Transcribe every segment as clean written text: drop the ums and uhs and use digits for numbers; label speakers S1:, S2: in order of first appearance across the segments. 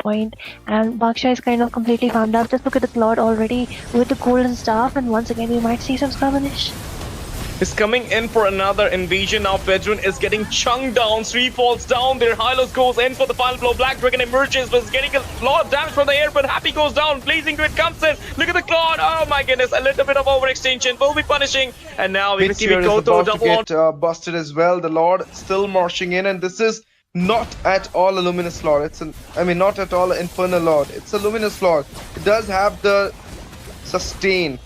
S1: point, and Baksha is kind of completely farmed up. Just look at the Claude already with the golden staff, and once again we might see some skirmish.
S2: Is coming in for another invasion now. Vedran is getting chunked down. Sri falls down there. Hylos goes in for the final blow. Black Dragon emerges, but is getting a lot of damage from the air, but Happy goes down. Blazing Grid comes in. Look at the Claude. Oh my goodness. A little bit of overextension will be punishing. And now we see Koto double on.
S3: Get busted as well. The Lord still marching in, and this is not at all a Luminous Lord. It's not at all an Infernal Lord. It's a Luminous Lord. It does have the sustain.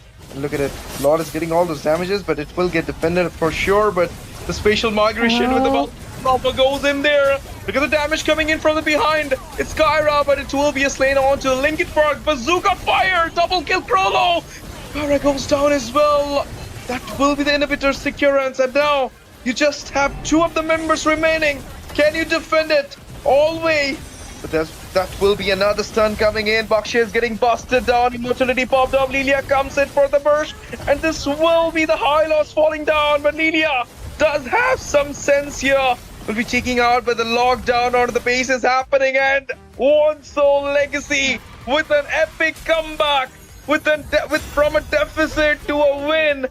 S3: Look at it. Lord is getting all those damages, but it will get defended for sure. But the spatial migration with the proper goes in there. Look at the damage coming in from the behind. It's Kyra, but it will be a slain onto Lincoln Park. Bazooka fire! Double kill Krolo! Kyra goes down as well. That will be the inhibitor securance. And now you just have two of the members remaining. Can you defend it? All way. But that will be another stun coming in. Baksha is getting busted down. Immortality popped up. Lilia comes in for the burst. And this will be the high loss falling down. But Lilia does have some sense here. Will be taking out, but the lockdown on the base is happening. And One Soul Legacy with an epic comeback. From a deficit to a win.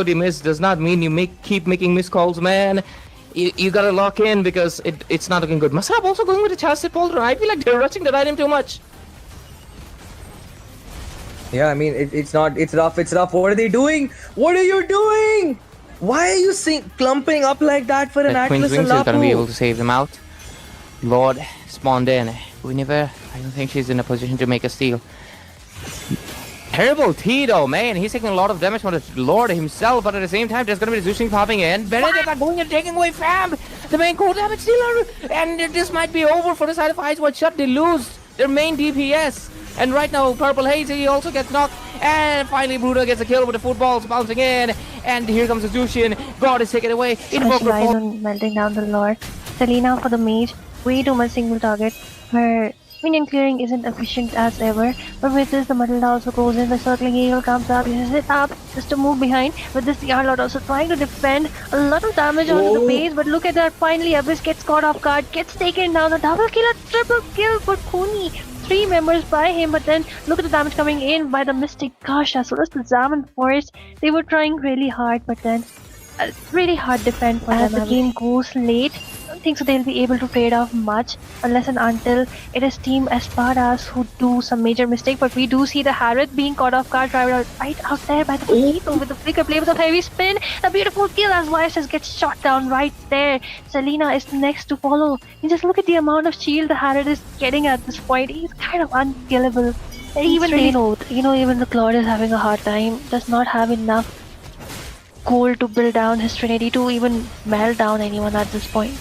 S4: You miss does not mean you keep making missed calls, man. You gotta lock in because it's not looking good. Masab also going with a chassis polder. I feel like they're rushing the item too much.
S5: Yeah, I mean, it's not, it's rough. What are they doing? What are you doing? Why are you clumping up like that for an Atlas and
S4: Queen's Wings is gonna be able
S5: Lapu?
S4: to save them out. Lord spawned in. I don't think she's in a position to make a steal. Terrible Tito, man. He's taking a lot of damage from the Lord himself, but at the same time, there's gonna be the Zeusing popping in. Benedict are going and taking away Fab, the main core damage dealer, and this might be over for the side of Eyes Wide Shut. They lose their main DPS, and right now, Purple Haze, he also gets knocked, and finally, Bruno gets a kill with the footballs bouncing in, and here comes the Zushin. God is taken away.
S1: Specialize on melting down the Lord. Selena for the mage, way too much single target. Her minion clearing isn't efficient as ever, but with this the Matilda also goes in, the circling eagle comes up, uses it up just to move behind. With this the Arlord also trying to defend, a lot of damage onto the base, but look at that, finally Abyss gets caught off guard, gets taken down, the double kill, a triple kill for Kuni. 3 members by him, but then look at the damage coming in by the Mystic. Gosh, as well as the Zaman Forest, they were trying really hard, but then really hard defend for them. As the game goes late, I don't think so they'll be able to trade off much unless and until it is Team Espadas who do some major mistake. But we do see the Harith being caught off guard right out there by the potato with the flicker play with a heavy spin. A beautiful kill as YSS gets shot down right there. Selena is next to follow. You just look at the amount of shield the Harith is getting at this point. He's kind of unkillable. Even they know, even the Claude is having a hard time. Does not have enough gold to build down his Trinity to even melt down anyone at this point.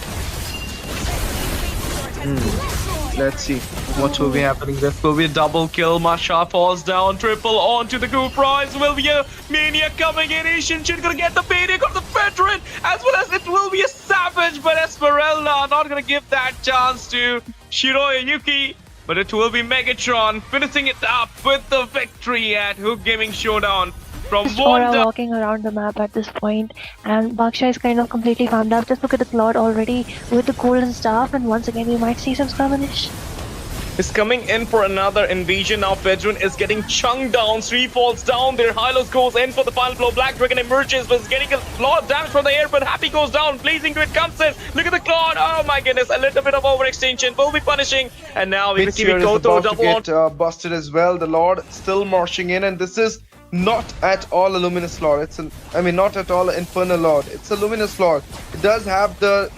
S3: Let's see.
S2: What will be happening? This will be a double kill. Masha falls down. Triple onto the group prize. Will be a Mania coming in. Asian Chin gonna get the payday of the veteran, as well as it will be a Savage, but Esmeralda not gonna give that chance to Shiroya Yuki. But it will be Megatron finishing it up with the victory at Hook Gaming Showdown from
S1: Just Aura
S2: Wanda.
S1: walking around the map at this point, and Baksha is kind of completely farmed up. Just look at the Claude already with the golden staff, and once again we might see some skirmish.
S2: Is coming in for another invasion. Now Veteran is getting chunked down. 3 falls down. Their Hylos goes in for the final blow. Black Dragon emerges, but is getting a lot of damage from the air, but Happy goes down. Blazing Grid comes in. Look at the Claude. Oh my goodness. A little bit of overextension will be punishing. And now we receive
S3: Mid-tier is
S2: Koto
S3: about to
S2: double on.
S3: get busted as well. The Lord still marching in, and this is not at all a Luminous Lord. It's an, I mean, not at all an Infernal Lord. It's a Luminous Lord. It does have the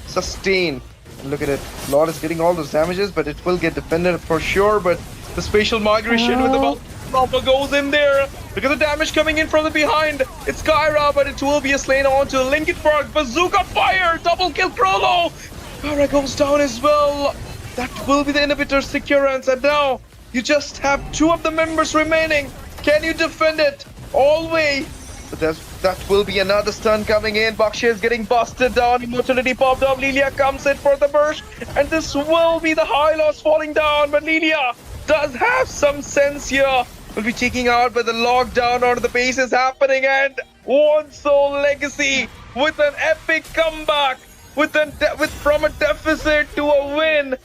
S3: sustain. Look at it. Lord is getting all those damages, but it will get defended for sure. But the spatial migration with the Proper goes in there. Look at the damage coming in from the behind. It's Kyra, but it will be a slain onto Linkin Park. Bazooka fire. Double kill Krolo. Kyra goes down as well. That will be the inhibitor securance. And now you just have 2 of the members remaining. Can you defend it all way? But that will be another stun coming in. Baksha is getting busted down. Immortality popped up. Lilia comes in for the burst. And this will be the high loss falling down. But Lilia does have some sense here. Will be taking out, but the lockdown on the base is happening. And One Soul Legacy with an epic comeback. From a deficit to a win.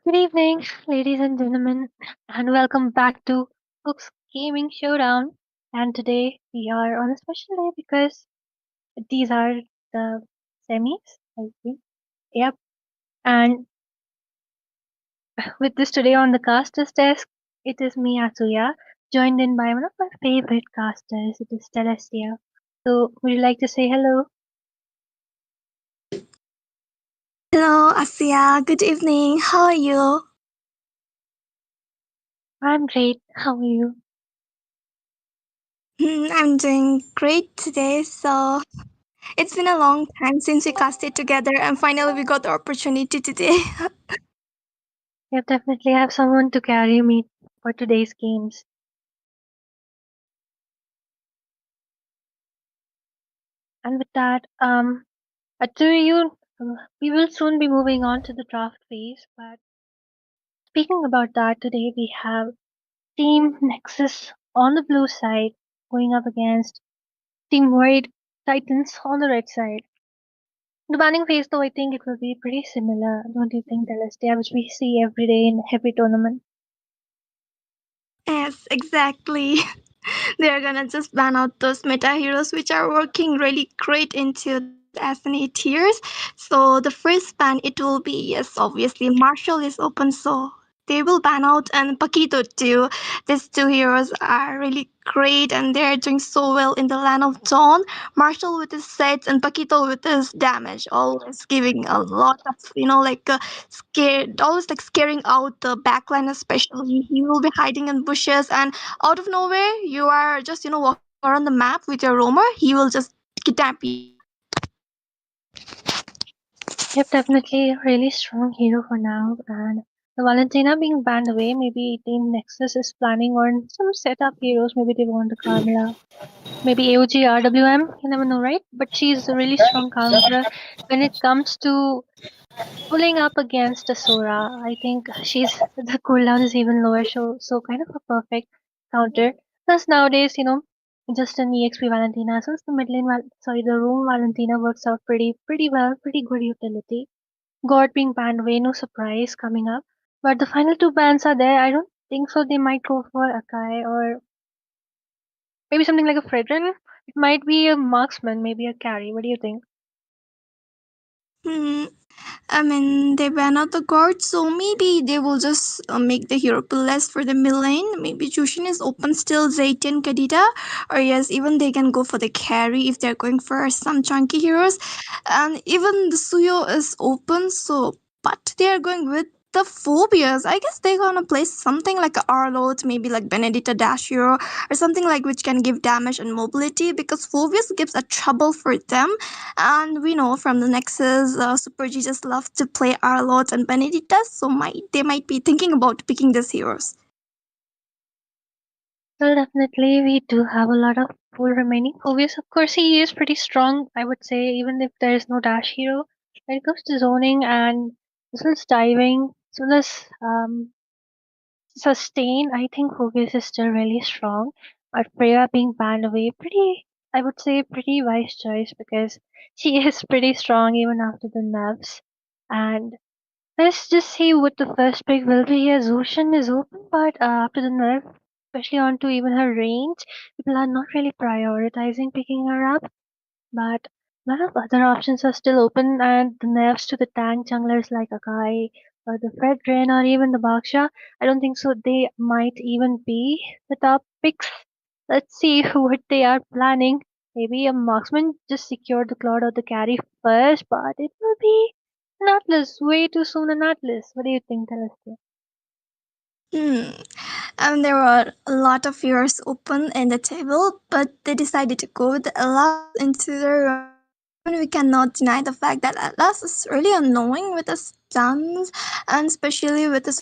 S1: Good evening, ladies and gentlemen, and welcome back to Cook's Gaming Showdown. And today we are on a special day because these are the semis, I think. Yep. And with this today on the casters desk, it is me, Asuya, joined in by one of my favorite casters, it is Celestia. So, would you like to say hello?
S6: Hello, Asia. Good evening. How are you?
S1: I'm great. How are you?
S6: I'm doing great today. So it's been a long time since we casted together, and finally we got the opportunity today.
S1: You definitely have someone to carry me for today's games. And with that, to you, we will soon be moving on to the draft phase. But speaking about that, today we have Team Nexus on the blue side going up against Team White Titans on the red side. The banning phase, though, I think it will be pretty similar, don't you think, Celestia, which we see every day in every tournament?
S6: Yes, exactly. They're gonna just ban out those meta heroes which are working really great into the SNA tiers. So the first ban it will be, yes, obviously Marshall is open, so they will ban out, and Paquito too. These two heroes are really great and they're doing so well in the land of Dawn. Marshall with his sets and Paquito with his damage, always giving a lot of scared, always like scaring out the backline, especially. He will be hiding in bushes, and out of nowhere you are just walking around the map with your roamer, he will just kidnap you.
S1: Yep, definitely a really strong hero for now. And the Valentina being banned away, maybe Team Nexus is planning on some setup heroes. Maybe they want the Carmela. Maybe AOG RWM, you never know, right? But she's a really strong counter when it comes to pulling up against a Sora. I think she's the cooldown is even lower, so kind of a perfect counter. Plus nowadays, just an EXP Valentina, since the mid lane, the room Valentina works out pretty well, pretty good utility. God being banned away, no surprise coming up. But the final two bans are there. I don't think so. They might go for Akai or maybe something like a Fredrin. It might be a marksman, maybe a carry. What do you think?
S6: Hmm. I mean, they ban out the guard, so maybe they will just make the hero pool less for the mid lane. Maybe Jushin is open still, Zayton, Kadita, or yes, even they can go for the carry if they're going for some chunky heroes. And even the Suyo is open, so but they are going with the phobias. I guess they're gonna play something like a Arlot, maybe like Benedetta Dash hero, or something like which can give damage and mobility, because phobias gives a trouble for them. And we know from the Nexus, Super G just love to play Arlot and Benedicta, so they might be thinking about picking these heroes.
S1: Well, definitely, we do have a lot of pool remaining. Obvious, of course, he is pretty strong, I would say, even if there is no dash hero. When it comes to zoning and as well as diving, as well as sustain, I think Hugis is still really strong. But Freya being banned away, I would say, pretty wise choice because she is pretty strong even after the nerfs. And let's just see what the first pick will be. Yeah, Zushin is open, but after the nerf, especially onto even her range, people are not really prioritizing picking her up. But a lot of other options are still open, and the nerfs to the tank junglers like Akai or the Fredrin or even the Baksha, I don't think so. They might even be the top picks. Let's see what they are planning. Maybe a marksman just secured the Cloud or the carry first, but it will be an Atlas. Way too soon an Atlas. What do you think, Celestia?
S6: Hmm. And there were a lot of heroes open in the table, but they decided to go with Atlas into their run. I mean, we cannot deny the fact that Atlas is really annoying with the stuns, and especially with the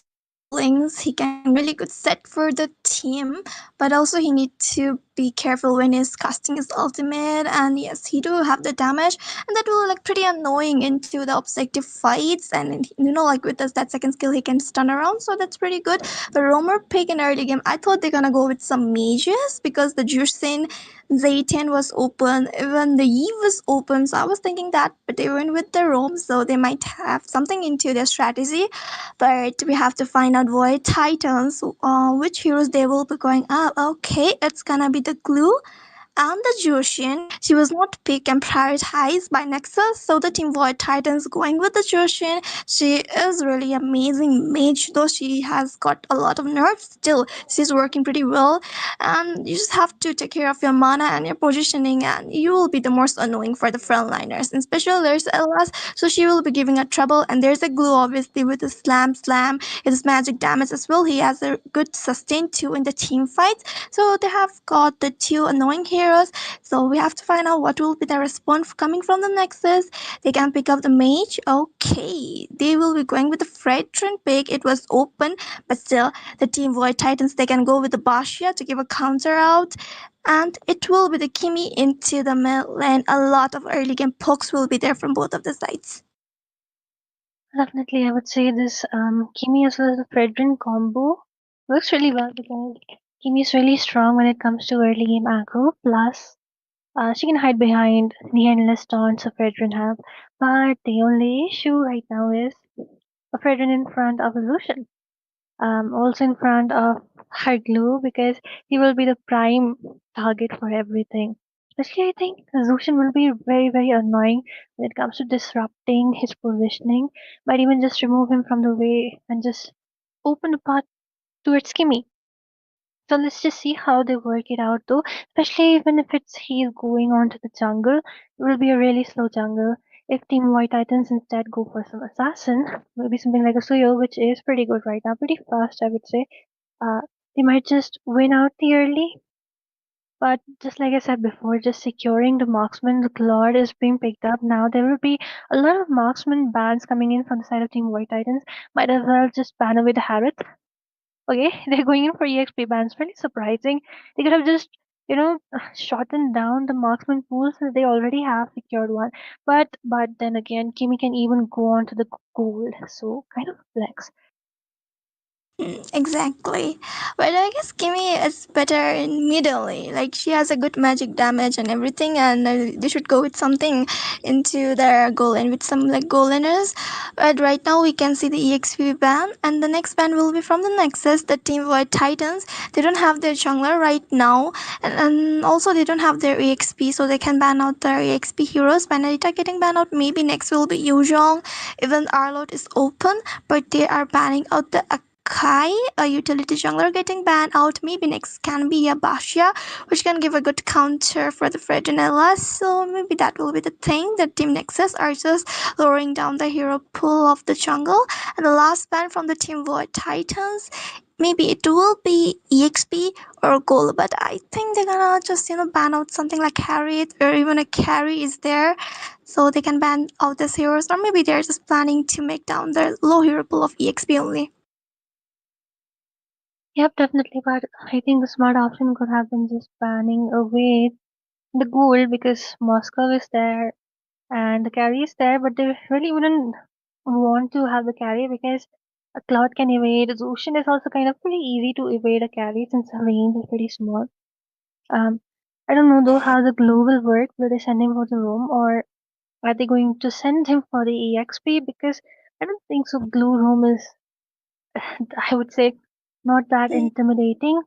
S6: links. He can really good set for the team, but also he need to be careful when he's casting his ultimate. And yes, he do have the damage, and that will like pretty annoying into the objective fights. And like with that second skill, he can stun around, so that's pretty good. But Romer pick in early game, I thought they're gonna go with some mages because the Jursin Zaytian was open, even the Eve was open. So I was thinking that, but they went with the Rome, so they might have something into their strategy. But we have to find out Void Titans, which heroes they will be going up. Okay, it's gonna be the Glue and the Joshin. She was not picked and prioritized by Nexus, so the Team Void Titans going with the Joshin. She is really amazing mage, though she has got a lot of nerfs. Still, she's working pretty well, and you just have to take care of your mana and your positioning, and you will be the most annoying for the frontliners. And especially there's Elas, so she will be giving a trouble, and there's a Glue obviously with the slam. It is magic damage as well. He has a good sustain too in the team fights, so they have got the two annoying heroes. So we have to find out what will be the response coming from the Nexus. They can pick up the mage. Okay, they will be going with the Fredrin pick. It was open, but still, the team Void Titans they can go with the Bashia to give a counter out. And it will be the Kimi into the mid lane. A lot of early game pokes will be there from both of the sides.
S1: Definitely, I would say this Kimi as well as the Fredrin combo works really well because Kimi is really strong when it comes to early game aggro. Plus, she can hide behind the endless taunts of Fredrin have. But the only issue right now is a Fredrin in front of Illusion. Also in front of her glue because he will be the prime target for everything. Especially, I think Zushin will be very, very annoying when it comes to disrupting his positioning. Might even just remove him from the way and just open a path towards Kimmy. So let's just see how they work it out though. Especially even if it's he's going on to the jungle, it will be a really slow jungle. If Team White Titans instead go for some assassin, maybe something like a Suyo, which is pretty good right now, pretty fast I would say. Uh, they might just win out the early. But just like I said before, just securing the marksman, the Claude is being picked up now. There will be a lot of marksman bans coming in from the side of Team White Titans. Might as well just ban away the Harith. Okay, they're going in for EXP bans. Really surprising. They could have just, shortened down the marksman pool since they already have secured one. But then again, Kimi can even go on to the gold. So kind of flex.
S6: Exactly. But I guess Kimi is better in middle lane. Like she has a good magic damage and everything, and they should go with something into their goal lane with some like goal laners. But right now we can see the EXP ban, and the next ban will be from the Nexus, the Team Void Titans. They don't have their jungler right now, and also they don't have their EXP, so they can ban out their EXP heroes. Benedita getting banned out. Maybe next will be Yuzhong. Even Arlot is open, but they are banning out the Kai, a utility jungler, getting banned out. Maybe next can be a Bashia, which can give a good counter for the Fredinella. So maybe that will be the thing that Team Nexus are just lowering down the hero pool of the jungle. And the last ban from the Team Void Titans, maybe it will be EXP or Goal, but I think they're gonna just ban out something like Harriet or even a carry is there. So they can ban out these heroes, or maybe they're just planning to make down the low hero pool of EXP only.
S1: Yep, definitely. But I think the smart option could have been just banning away the gold because Moscow is there and the carry is there, but they really wouldn't want to have the carry because a Cloud can evade. Ocean is also kind of pretty easy to evade a carry since the range is pretty small. Um, I don't know though how the glue will work. Will they send him for the roam or are they going to send him for the EXP? Because I don't think so. Glue roam is, I would say, not that intimidating.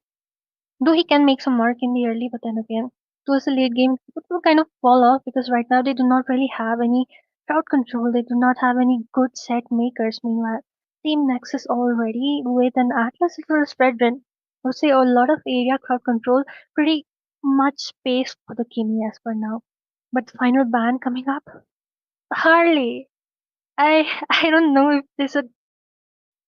S1: Though he can make some mark in the early, but then again, towards the late game, it will kind of fall off because right now they do not really have any crowd control. They do not have any good set makers. Meanwhile, Team Nexus already with an Atlas for spread run. I would say a lot of area crowd control, pretty much space for the Kimi as for now. But final ban coming up, Harley. I I don't know if this would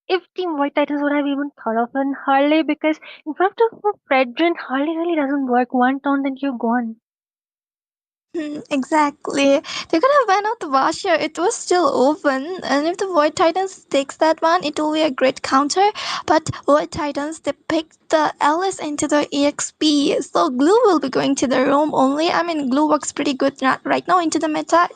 S1: if Team White Titans would have even thought of an Harley because in front of a Fredrin, Harley really doesn't work. One turn, then you're gone.
S6: Exactly. They're gonna ban out the Vasher. It was still open, and if the Void Titans takes that one, it will be a great counter. But Void Titans, they picked the Alice into the EXP, so Glue will be going to the roam only. I mean, Glue works pretty good right now into the meta.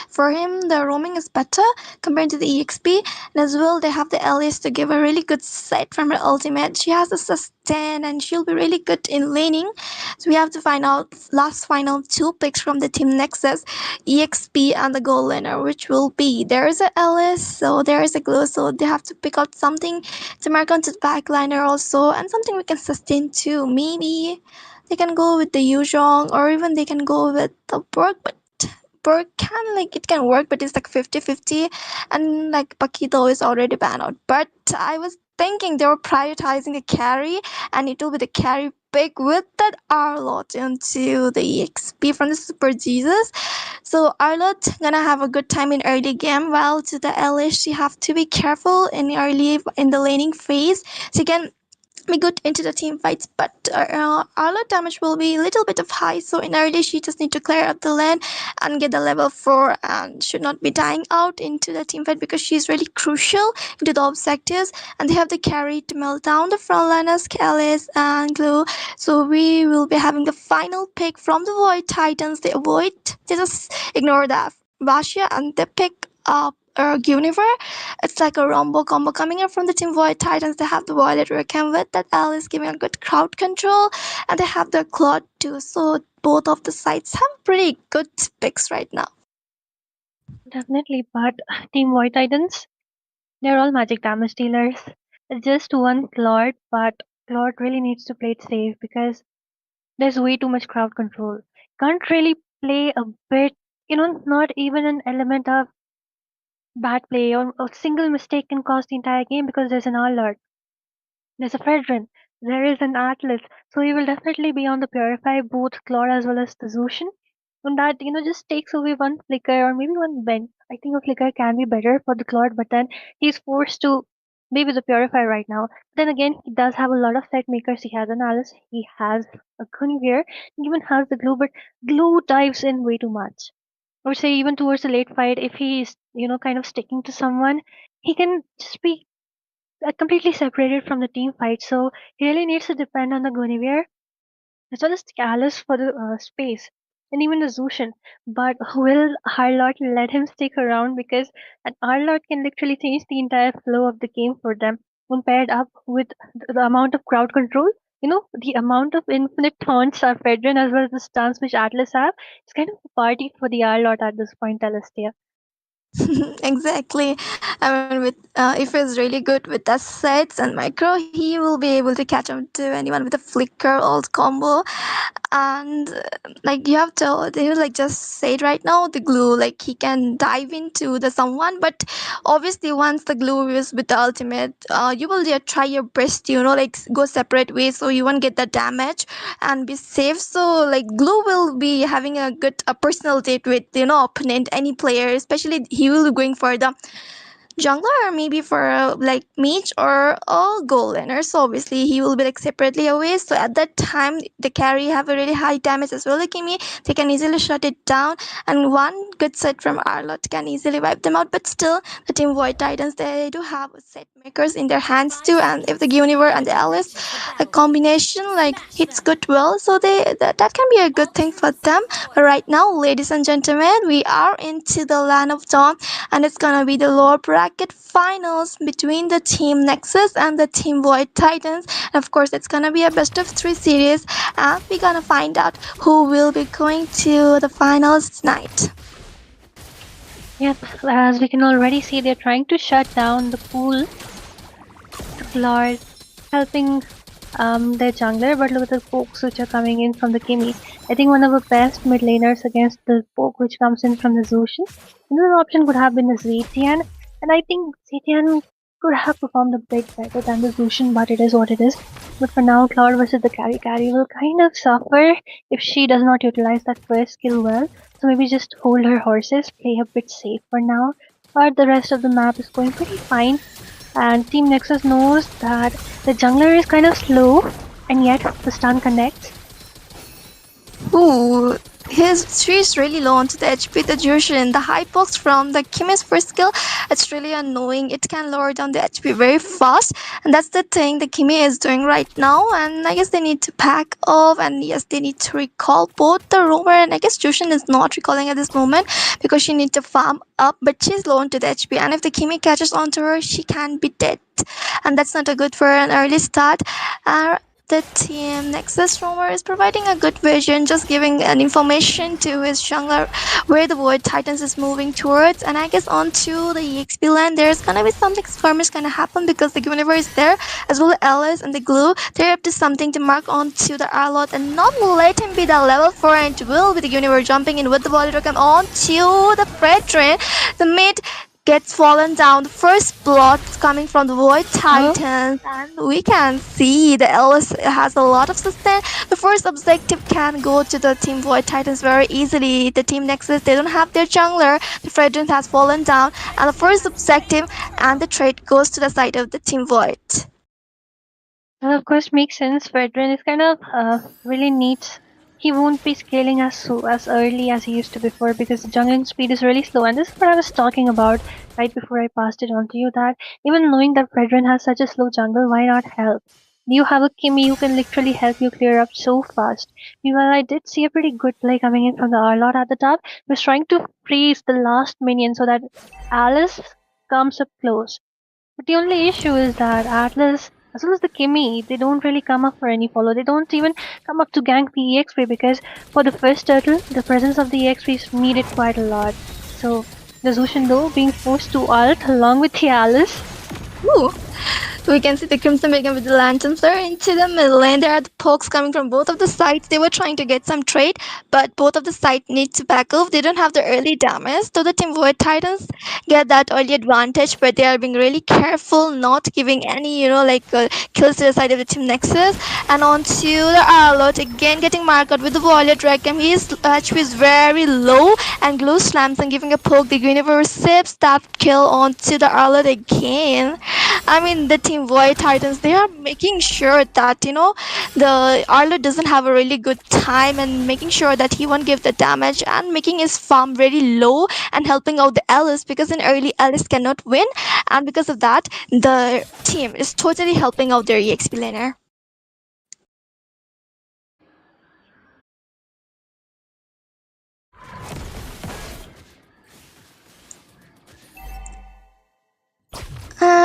S6: For him, the roaming is better compared to the EXP, and as well, they have the Alice to give a really good set from her ultimate. She has a sustain, and she'll be really good in laning. So we have to find out last final two picks from the team Nexus, EXP and the goal laner, which will be there is a Alice, so there is a Glue, so they have to pick out something to mark onto the backliner also, and something we can sustain too. Maybe they can go with the Yuzhong, or even they can go with the Borg, but Borg can like it can work, but it's like 50-50, and like Paquito is already banned out. But I was thinking they were prioritizing a carry, and it will be the carry pick with that Arlot into the EXP from the Super Jesus. So Arlot gonna have a good time in early game, while to the Elish she have to be careful in early in the laning phase. She can be good into the team fights, but Arlot damage will be a little bit of high, so in early she just need to clear up the lane and get the level 4, and should not be dying out into the team fight because she's really crucial into the objectives, and they have the carry to melt down the frontliners Kalis and Glue. So we will be having the final pick from the Void Titans. They just ignore that Vasha, and they pick up Univer. It's like a rombo combo coming in from the team Void Titans. They have the Violet Recam with that Alice giving a good crowd control, and they have the Claude too. So both of the sides have pretty good picks right now.
S1: Definitely, but Team Void Titans, they're all magic damage dealers. It's just one Claude, but Claude really needs to play it safe because there's way too much crowd control. Can't really play a bit, not even an element of bad play or a single mistake can cost the entire game because there's an alert. There's a Fredrin. There is an Atlas. So he will definitely be on the Purify, both Claude as well as the Zushin. And that, just takes away one flicker or maybe one bend. I think a flicker can be better for the Claude, but then he's forced to be with the Purify right now. Then again, he does have a lot of set makers. He has an Alice, he has a Guinevere, he even has the Glue, but Glue dives in way too much. I would say even towards the late fight, if he's, kind of sticking to someone, he can just be completely separated from the team fight. So he really needs to depend on the Guinevere as well as the Alice for the space and even the Zushin. But will Harlot let him stick around? Because an Harlot can literally change the entire flow of the game for them when paired up with the amount of crowd control. The amount of infinite taunts are Fedrin as well as the stance which Atlas have. It's kind of a party for the Harlot at this point, Alastia.
S6: Exactly. I mean, with if he's really good with the sets and micro, he will be able to catch up to anyone with a flicker ult combo. And like you have to, they like just say it right now, the Glue, like he can dive into the someone, but obviously once the Glue is with the ultimate, you will try your best, like go separate ways so you won't get the damage and be safe. So like Glue will be having a good personal date with opponent, any player, especially he will be going for the jungler or maybe for like mage or a goal laner. So obviously he will be like separately away. So at that time the carry have a really high damage as well. Like me, they can easily shut it down, and one good set from Arlot can easily wipe them out. But still, the team Void Titans, they do have set makers in their hands too, and if the Univer and the Alice a combination like hits good well, so that can be a good thing for them. But right now, ladies and gentlemen, we are into the land of dawn, and it's gonna be the lower bracket finals between the team Nexus and the team Void Titans. And of course, it's gonna be a best of 3 series, and we're gonna find out who will be going to the finals tonight.
S1: Yep, as we can already see, they're trying to shut down the pool. The Claude helping their jungler, but look at the pokes which are coming in from the Kimi. I think one of the best mid laners against the poke which comes in from the Zushin. Another option could have been the Zetian, and I think Zetian could have performed a bit better than the Zushin, but it is what it is. But for now, Cloud versus the carry will kind of suffer if she does not utilize that first skill well. So maybe just hold her horses, play a bit safe for now. But the rest of the map is going pretty fine. And Team Nexus knows that the jungler is kind of slow, and yet the stun connects.
S6: Ooh, She's really low onto the HP. The duration, the hitbox from the Kimi's first skill, it's really annoying. It can lower down the HP very fast, and that's the thing the Kimi is doing right now. And I guess they need to pack off, and yes, they need to recall both the roamer, and I guess Jushin is not recalling at this moment because she needs to farm up, but she's low onto the HP, and if the Kimi catches onto her, she can be dead, and that's not a good for an early start. The team Nexus roamer is providing a good vision, just giving an information to his jungler where the Void Titans is moving towards. And I guess onto the EXP land, there's gonna be something skirmish gonna happen because the universe is there, as well as Alice and the Glue. They're up to something to mark onto the Arlot and not let him be the level 4, and it will be the universe jumping in with the volley rocket onto the Fredrin. The mid gets fallen down. The first blood coming from the Void Titans, and we can see the Alice has a lot of sustain. The first objective can go to the Team Void Titans very easily. The Team Nexus, they don't have their jungler. The Fredrin has fallen down, and the first objective and the trade goes to the side of the Team Void.
S1: Well, of course, makes sense. Fredrin is kind of really neat. He won't be scaling as early as he used to before because the jungling speed is really slow. And this is what I was talking about right before I passed it on to you. That even knowing that Fredrin has such a slow jungle, why not help? You have a Kimi who can literally help you clear up so fast. Meanwhile, I did see a pretty good play coming in from the Arlot at the top. He was trying to freeze the last minion so that Alice comes up close. But the only issue is that Atlas, as well as the Kimi, they don't really come up for any follow. They don't even come up to gank the EXP because for the first turtle, the presence of the EXP is needed quite a lot. So the Zushin though being forced to ult along with the Alice.
S6: Ooh. We can see the Crimson Beacon with the lanterns there into the middle lane. There are the pokes coming from both of the sides. They were trying to get some trade, but both of the sides need to back off. They don't have the early damage. So the Team Void Titans get that early advantage, but they are being really careful, not giving any, kills to the side of the Team Nexus. And on to the Arlot, again getting marked out with the Violet Rackham. His HP is very low, and Glue slams and giving a poke. The universe sips that kill onto the Arlot again. I mean, the Team Void Titans, they are making sure that, the Arlo doesn't have a really good time, and making sure that he won't give the damage and making his farm very low and helping out the Alice because in early Alice cannot win, and because of that, the team is totally helping out their EXP laner.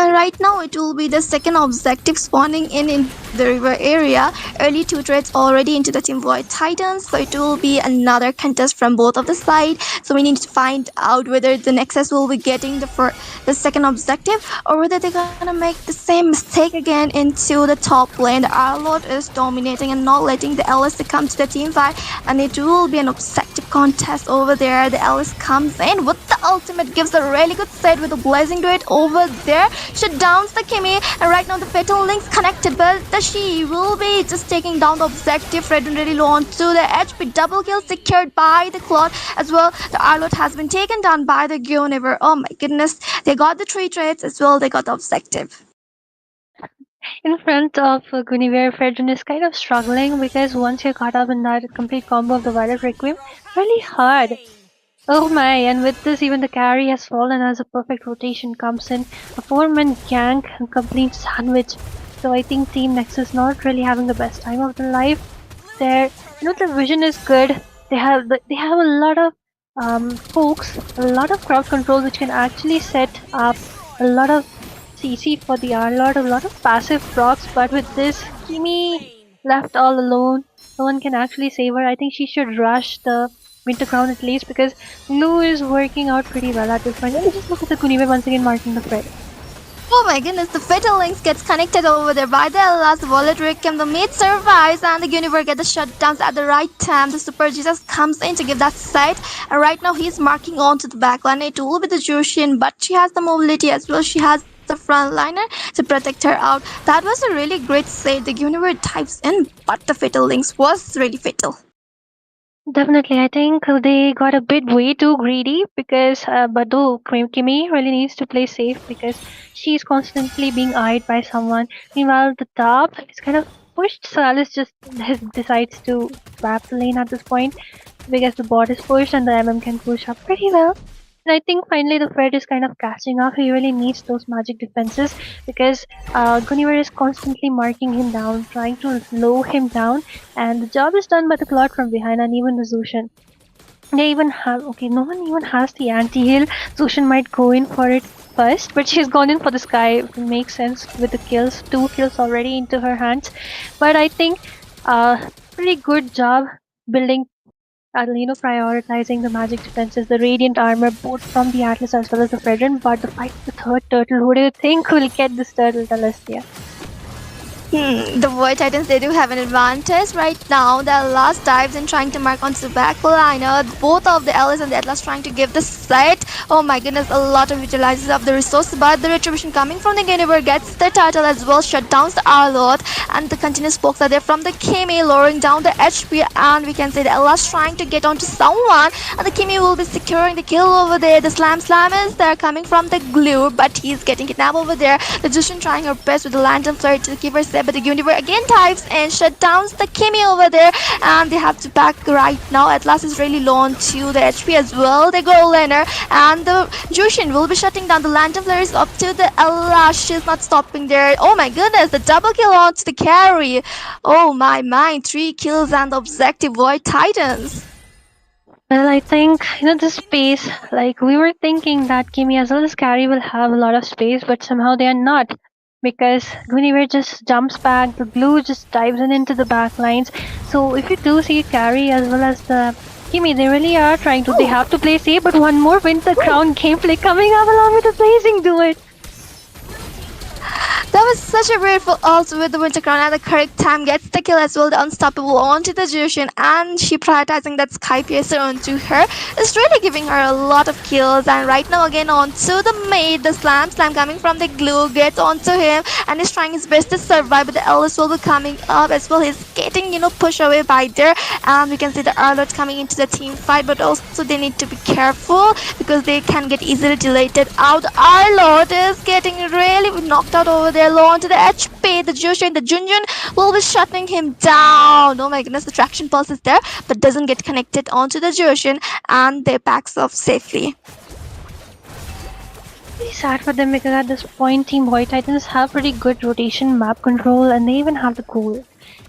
S6: Right now it will be the second objective spawning in the river area. Early two trades already into the Team Void Titans, so it will be another contest from both of the side. So we need to find out whether the Nexus will be getting the second objective, or whether they're gonna make the same mistake again into the top lane. The Arlot is dominating and not letting the Alice to come to the team fight, and it will be an objective contest over there. The Alice comes in with the ultimate, gives a really good set with a blazing to it over there. Shut downs the Kimi, and right now the Fatal Link's connected, but the She will be just taking down the objective. Fredrin really low onto the HP. Double kill secured by the Claude as well. The Arlot has been taken down by the Guinevere. Oh my goodness. They got the 3 trades as well. They got the objective.
S1: In front of Guinevere, Fredrin is kind of struggling because once you're caught up in that complete combo of the Violet Requiem, really hard. Oh my, and with this even the carry has fallen as a perfect rotation comes in. A 4-man gank and complete sandwich. So I think Team Nexus not really having the best time of their life. Their the vision is good. They have a lot of pokes, a lot of crowd control which can actually set up a lot of CC for the Arlot, a lot of passive procs, but with this Kimi left all alone, no one can actually save her. I think she should rush the Winter Crown at least because Lou is working out pretty well at this point. Let me just look at the Guinevere once again marking the Fred.
S6: Oh my goodness, the Fatal Links gets connected over there by the last Violet Requiem. The mid survives and the Guinevere gets the shutdowns at the right time. The Super Jesus comes in to give that sight, and right now he's marking on to the backline. It will be the Jushin, but she has the mobility as well. She has the frontliner to protect her out. That was a really great save. The Guinevere types in, but the Fatal Links was really fatal.
S1: Definitely, I think they got a bit way too greedy because but though Kimi really needs to play safe because she's constantly being eyed by someone. Meanwhile, the top is kind of pushed, so Alice just decides to swap the lane at this point. because the bot is pushed and the MM can push up pretty well. And I think finally the Fred is kind of catching up. He really needs those magic defenses because Guniver is constantly marking him down, trying to slow him down, and the job is done by the Clot from behind and even the Zushan. They even have no one even has the anti-heal. Zushan might go in for it first, but she's gone in for the sky. It makes sense with the kills, 2 kills already into her hands. But I think pretty good job building prioritizing the magic defenses, the radiant armor, both from the Atlas as well as the Fredrin. But the fight with the third turtle, who do you think will get this turtle, Celestia?
S6: The Void Titans, they do have an advantage right now. The Atlas dives in trying to mark onto the backliner. Both of the Alice and the Atlas trying to give the set. Oh my goodness, a lot of utilizes of the resource, but the retribution coming from the Geniver gets the turtle as well, shut down the Arlot, and the continuous pokes are there from the Kimi, lowering down the HP, and we can say the Atlas trying to get onto someone, and the Kimi will be securing the kill over there. The Slam is there coming from the glue, but he's getting kidnapped over there. The Jushin trying her best with the lantern flare to keep her safe, but the Universe again dives and shut down the Kimi over there, and they have to back right now. Atlas is really low on to the HP as well. The goal laner and the Jushin will be shutting down the lantern flares up to the Atlas. She's not stopping there. Oh my goodness, the double kill onto the carry. Oh my, 3 kills and the objective Void Titans.
S1: Well, I think the space. Like we were thinking that Kimi as well as Carrie will have a lot of space, but somehow they are not. Because Guinevere just jumps back, the blue just dives in into the back lines. So if you do see Carrie as well as the Kimi, they really are trying to. They have to play safe, but one more Winter Crown gameplay coming up along with the blazing do it.
S6: That was such a beautiful ult with the Winter Crown at the correct time. Gets the kill as well, the Unstoppable onto the Jushin, and she prioritizing that Sky Piercer onto her. It's really giving her a lot of kills. And right now again onto the maid, the Slam coming from the glue gets onto him and he's trying his best to survive, but the Ellis will be coming up as well. He's getting pushed away by there, and we can see the Arlot coming into the team fight, but also they need to be careful because they can get easily deleted out. Arlot is getting really knocked out over there, low onto the HP. The Jushin, the Junjun will be shutting him down. Oh my goodness, the traction pulse is there, but doesn't get connected onto the Jushin, and they backs off safely.
S1: Pretty sad for them because at this point, Team White Titans have pretty good rotation, map control, and they even have the goal.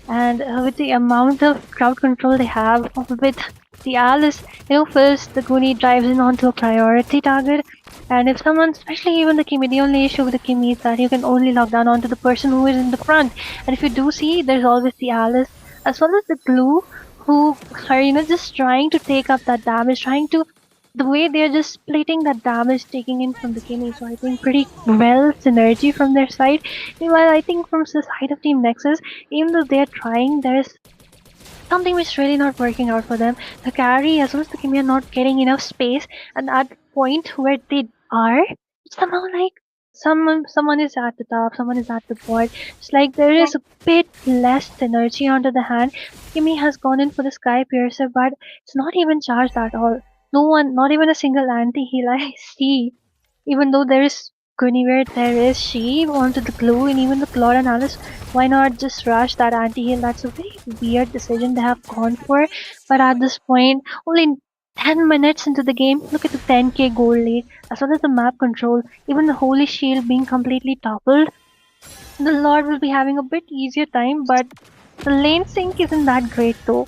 S1: And with the amount of crowd control they have, with the Alice, first the Goonie drives in onto a priority target, and if someone, especially even the Kimi, the only issue with the Kimi is that you can only lock down onto the person who is in the front. And if you do see, there's always the Alice as well as the Glue, who are just trying to take up that damage, trying to. The way they're just splitting that damage taking in from the Kimi, so I think pretty well synergy from their side. Meanwhile, I think from the side of Team Nexus, even though they're trying, there's something which is really not working out for them. The carry as well as the Kimi are not getting enough space, and at the point where they are, it's somehow like someone is at the top, someone is at the board. It's like there is a bit less synergy onto the hand. Kimi has gone in for the Sky Piercer, but it's not even charged at all. No one, not even a single anti-heal I see. Even though there is Guinevere, there is she onto the glue, and even the Claude and Alice. Why not just rush that anti-heal? That's a very weird decision they have gone for. But at this point, only 10 minutes into the game, look at the 10k gold lead, as well as the map control, even the Holy Shield being completely toppled. The Lord will be having a bit easier time, but the lane sync isn't that great though.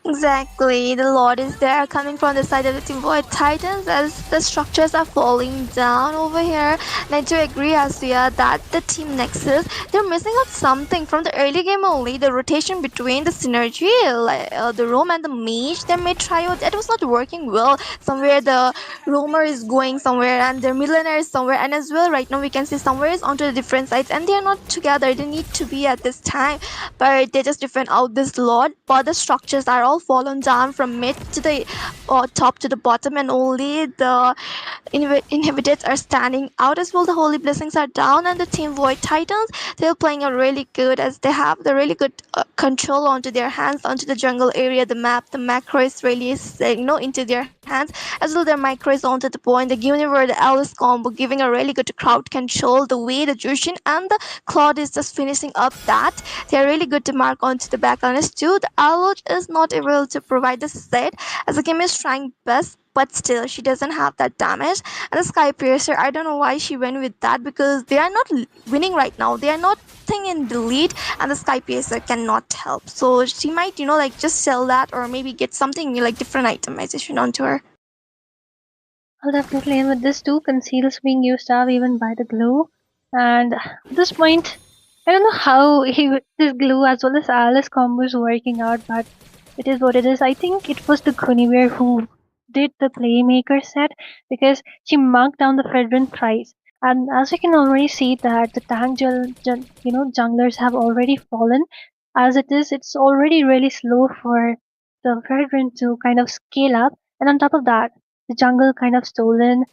S6: Exactly, the Lord is there coming from the side of the Team Void Titans as the structures are falling down over here. And I do agree, Asya, that the Team Nexus, they're missing out something from the early game only. The rotation between the synergy, like the roam and the mage, their mid trio, that was not working well. Somewhere the roamer is going somewhere and their millionaire is somewhere, and as well right now we can see somewhere is onto the different sides and they are not together. They need to be at this time, but they just defend out this Lord. But the structures are all fallen down from mid to the top to the bottom, and only the inhibitors are standing out as well. The holy blessings are down, and the Team Void Titans, they're playing a really good, as they have the really good control onto their hands, onto the jungle area, the map, the macro is really into their hands, as well their micro is onto the point. The Universe, the Alice combo giving a really good crowd control. The way the Jushin and the Claude is just finishing up that, they're really good to mark onto the backliners too. The Alot is not even able to provide the set as the game is trying best, but still she doesn't have that damage. And the Sky Piercer, I don't know why she went with that, because they are not winning right now. They are not thing in the lead, and the Sky Piercer cannot help. So she might, like just sell that, or maybe get something like different itemization onto her.
S1: Well, definitely, and with this too, conceals being used up even by the glue. And at this point, I don't know how this glue as well as Alice combo is working out, but it is what it is. I think it was the Guinevere who did the Playmaker set because she marked down the Fredrin thrice. And as we can already see that the tank junglers have already fallen. As it is, it's already really slow for the Fredrin to kind of scale up. And on top of that, the jungle kind of stolen.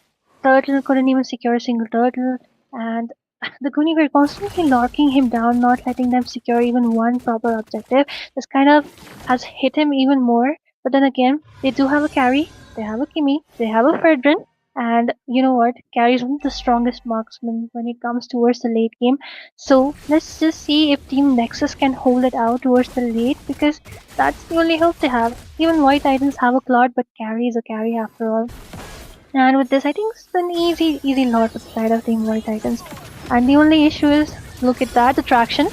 S1: Turtle couldn't even secure a single turtle, and the Goonie were constantly locking him down, not letting them secure even one proper objective. This kind of has hit him even more. But then again, they do have a carry, they have a Kimi, they have a Fredrin, and you know what? Carry is one of the strongest marksmen when it comes towards the late game. So let's just see if Team Nexus can hold it out towards the late because that's the only hope they have. Even White Titans have a Claude, but carry is a carry after all. And with this, I think it's an easy lot for the side of Team White Titans. And the only issue is, look at that attraction.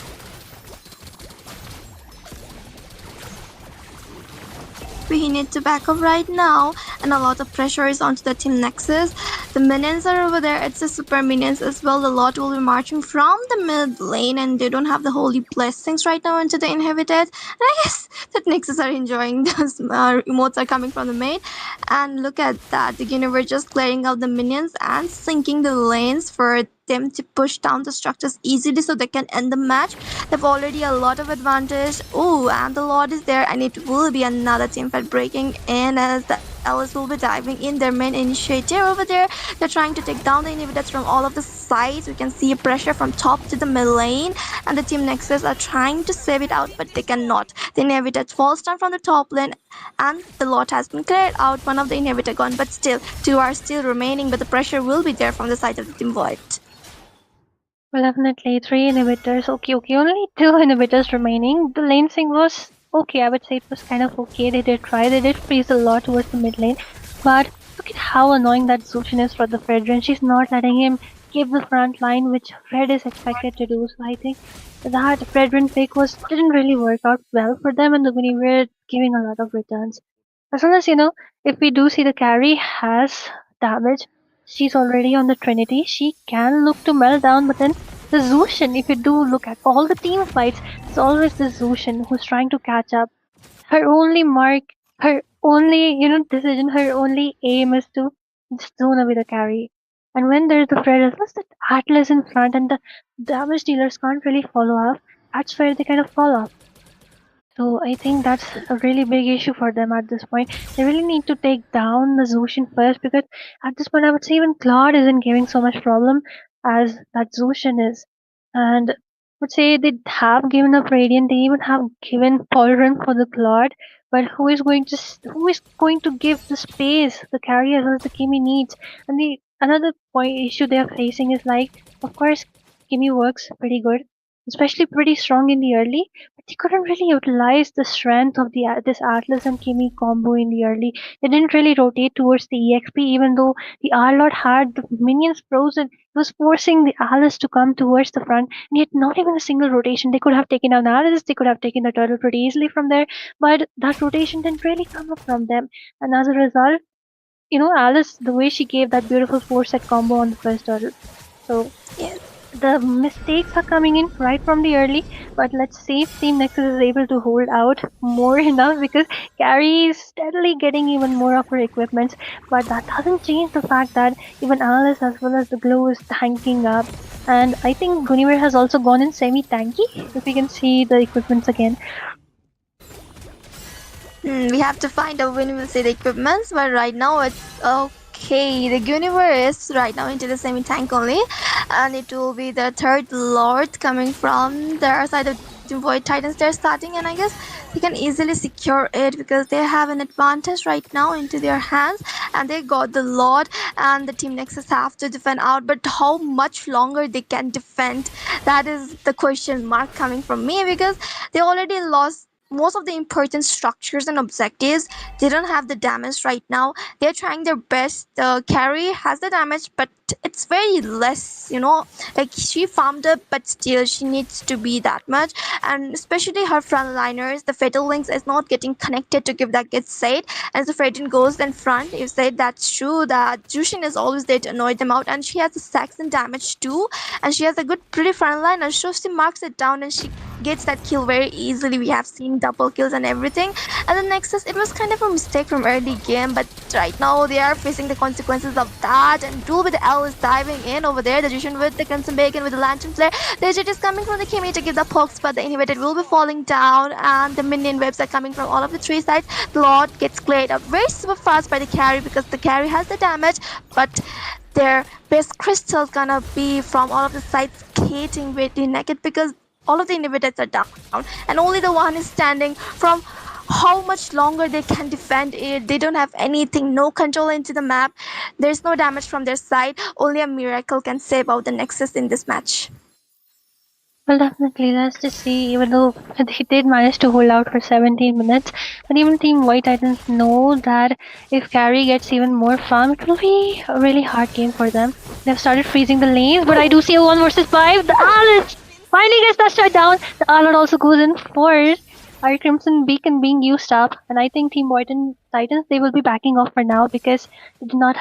S6: We need to back up right now, and a lot of pressure is onto the Team Nexus. The minions are over there, it's the super minions as well. The lot will be marching from the mid lane, and they don't have the holy blessings right now into the inhibited. And I guess that Nexus are enjoying those emotes are coming from the main. And look at that, the Guinevere just clearing out the minions and sinking the lanes for them to push down the structures easily so they can end the match. They've already a lot of advantage. Oh, and the Lord is there, and it will be another team fight breaking in as the Alice will be diving in their main initiator over there. They're trying to take down the inhibitors from all of the sides. We can see pressure from top to the mid lane, and the Team Nexus are trying to save it out, but they cannot. The inhibitor falls down from the top lane, and the lot has been cleared out. One of the inhibitor gone, but still, two are still remaining, but the pressure will be there from the side of the Team Void.
S1: Well, definitely 3 inhibitors. Okay, only 2 inhibitors remaining. The lane sync was okay, I would say it was kind of okay. They did try, they did freeze a lot towards the mid lane. But look at how annoying that Zushin is for the Fredrin. She's not letting him keep the front line, which Fred is expected to do. So I think that Fredrin pick didn't really work out well for them, and the Winnie were giving a lot of returns. As long as if we do see the carry has damage, she's already on the Trinity. She can look to melt down, but then the Zushin, if you do look at all the team fights, it's always the Zushin who's trying to catch up. Her only mark, her only, decision, her only aim is to zone away the carry. And when there's the Fred, as well as the Atlas in front and the damage dealers can't really follow up, that's where they kind of fall off. So I think that's a really big issue for them at this point. They really need to take down the Zushin first because at this point I would say even Claude isn't giving so much problem as that Zushin is. And I would say they have given up Radiant, they even have given Polren for the Claude, but who is going to give the space the carry as well as the Kimi needs? And the another point issue they are facing is like, of course Kimi works pretty good, especially pretty strong in the early, but they couldn't really utilize the strength of this Atlas and Kimi combo in the early. They didn't really rotate towards the EXP, even though the R-Lord had the minions frozen. It was forcing the Alice to come towards the front, and yet not even a single rotation. They could have taken down Alice, they could have taken the turtle pretty easily from there, but that rotation didn't really come up from them. And as a result, Alice, the way she gave that beautiful 4-set combo on the first turtle. So,
S6: Yes.
S1: the mistakes are coming in right from the early, but let's see if Team Nexus is able to hold out more enough because Carrie is steadily getting even more of her equipments, but that doesn't change the fact that even Alice as well as the Glow is tanking up. And I think Guinevere has also gone in semi-tanky, if we can see the equipments again.
S6: We have to find out when we'll see the equipments, but right now it's okay. The Guinevere is right now into the semi-tank only, and it will be the third Lord coming from their side of the Void Titans. They're starting, and I guess they can easily secure it because they have an advantage right now into their hands, and they got the Lord, and the Team Nexus have to defend out. But how much longer they can defend? That is the question mark coming from me because they already lost most of the important structures and objectives, they don't have the damage right now. They're trying their best. The carry has the damage, but it's very less, like she farmed up, but still she needs to be that much. And especially her frontliners, the fatal links is not getting connected to give that gets said. As the Fredin goes in front, you said that's true that Jushin is always there to annoy them out, and she has the Saxon damage too, and she has a good pretty frontliner, so she marks it down and she gets that kill very easily. We have seen double kills and everything. And the Nexus, it was kind of a mistake from early game, but right now they are facing the consequences of that. And Duel with the L is diving in over there. The Jushin with the Crimson Bacon with the Lantern Flare. The Jet is coming from the Kimi to give the pokes, but the inhibited will be falling down, and the minion webs are coming from all of the three sides. The Lord gets cleared up very super fast by the carry because the carry has the damage, but their best crystals gonna be from all of the sides skating very naked because all of the inhibitors are down and only the one is standing. From how much longer they can defend it, they don't have anything, no control into the map, there's no damage from their side. Only a miracle can save out the Nexus in this match.
S1: Well, definitely. Let's just see. Even though they did manage to hold out for 17 minutes, but even Team White Titans know that if Carry gets even more farm, it will be a really hard game for them. They've started freezing the lanes, but I do see a 1 versus 5. The Alice finally gets that shut down. The Allard also goes in for our Crimson Beacon being used up, and I think Team White and Titans, they will be backing off for now because they do not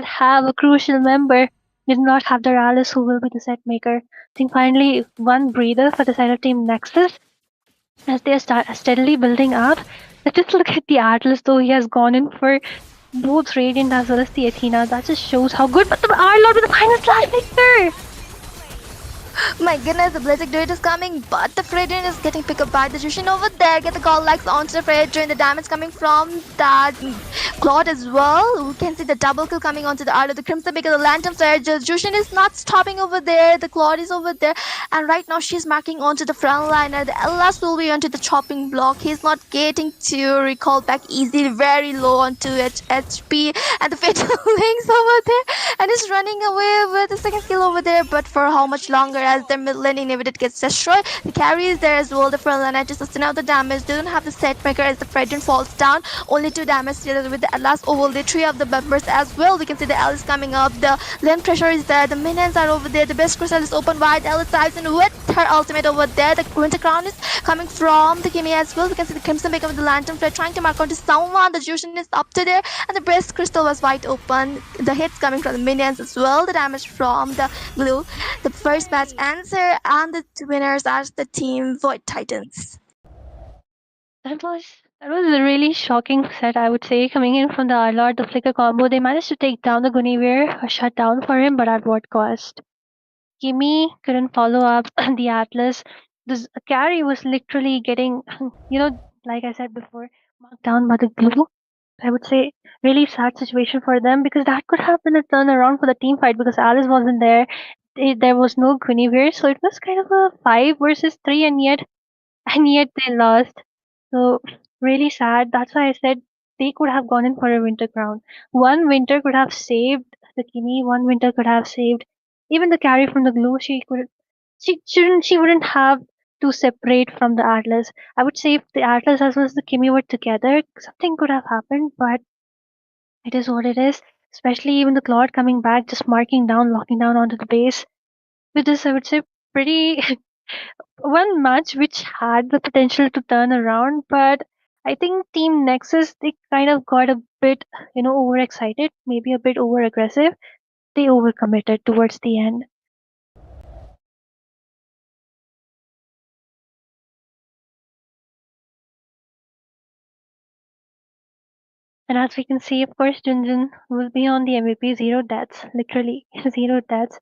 S1: have a crucial member. They do not have their Alice who will be the set maker. I think finally one breather for the side of Team Nexus as they are steadily building up. Let's just look at the Atlas though. He has gone in for both Radiant as well as the Athena. That just shows how good. But the Arlord with the final slash victor!
S6: My goodness, the Blizzard Druid is coming, but the Fredrin is getting picked up by the Jushin over there. Get the call likes onto the Fredrin. The damage coming from that Claude as well. We can see the double kill coming onto the Art of the Crimson because the Lantern Flare. Jushin is not stopping over there. The Claude is over there. And right now she's marking onto the front liner. The LS will be onto the chopping block. He's not getting to recall back easily. Very low onto HP. And the Fatal Links over there. And he's running away with the second kill over there. But for how much longer? As their mid lane inhibited gets destroyed. The carry is there as well. The front line to sustain out the damage. They don't have the set maker as the Fredrin falls down. Only 2 damage together with the Atlas over the 3 of the members as well. We can see the Alice coming up. The lane pressure is there. The minions are over there. The best crystal is open wide. Alice dives in with her ultimate over there. The Winter Crown is coming from the Kimi as well. We can see the Crimson Baker with the Lantern Flare trying to mark onto someone. The Jushin is up to there. And the best crystal was wide open. The hits coming from the minions as well. The damage from the glue. The first match answer, and the winners are the Team Void Titans.
S1: That was a really shocking set, I would say, coming in from the Arlord, the Flicker combo. They managed to take down the Guinevere, a shutdown for him, but at what cost? Kimi couldn't follow up the Atlas. This carry was literally getting, like I said before, marked down by the glue. I would say really sad situation for them because that could have been a turnaround for the team fight because Alice wasn't there. There was no Guinevere, so it was kind of a 5 versus 3, and yet they lost. So really sad. That's why I said they could have gone in for a winter crown. One winter could have saved the Kimi. One winter could have saved even the carry from the glue. She wouldn't have to separate from the Atlas. I would say if the Atlas as well as the Kimi were together, something could have happened, but it is what it is. Especially even the Claude coming back, just marking down, locking down onto the base. With this, I would say pretty one match which had the potential to turn around, but I think Team Nexus they kind of got a bit, overexcited, maybe a bit over aggressive. They overcommitted towards the end. And as we can see, of course, Junjun will be on the MVP, 0 deaths, literally 0 deaths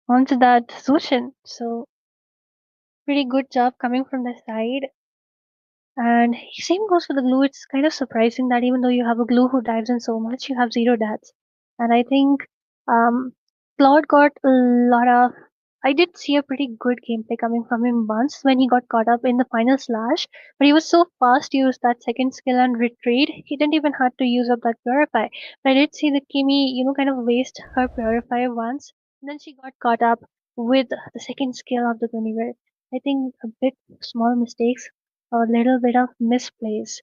S1: onto that Zushin. So pretty good job coming from the side. And same goes for the glue. It's kind of surprising that even though you have a glue who dives in so much, you have 0 deaths. And I think Claude got a lot of. I did see a pretty good gameplay coming from him once when he got caught up in the final slash, but he was so fast to use that second skill and retreat, he didn't even have to use up that purify. But I did see the Kimi, kind of waste her purify once, and then she got caught up with the second skill of the Guinevere. I think a bit small mistakes a little bit of misplays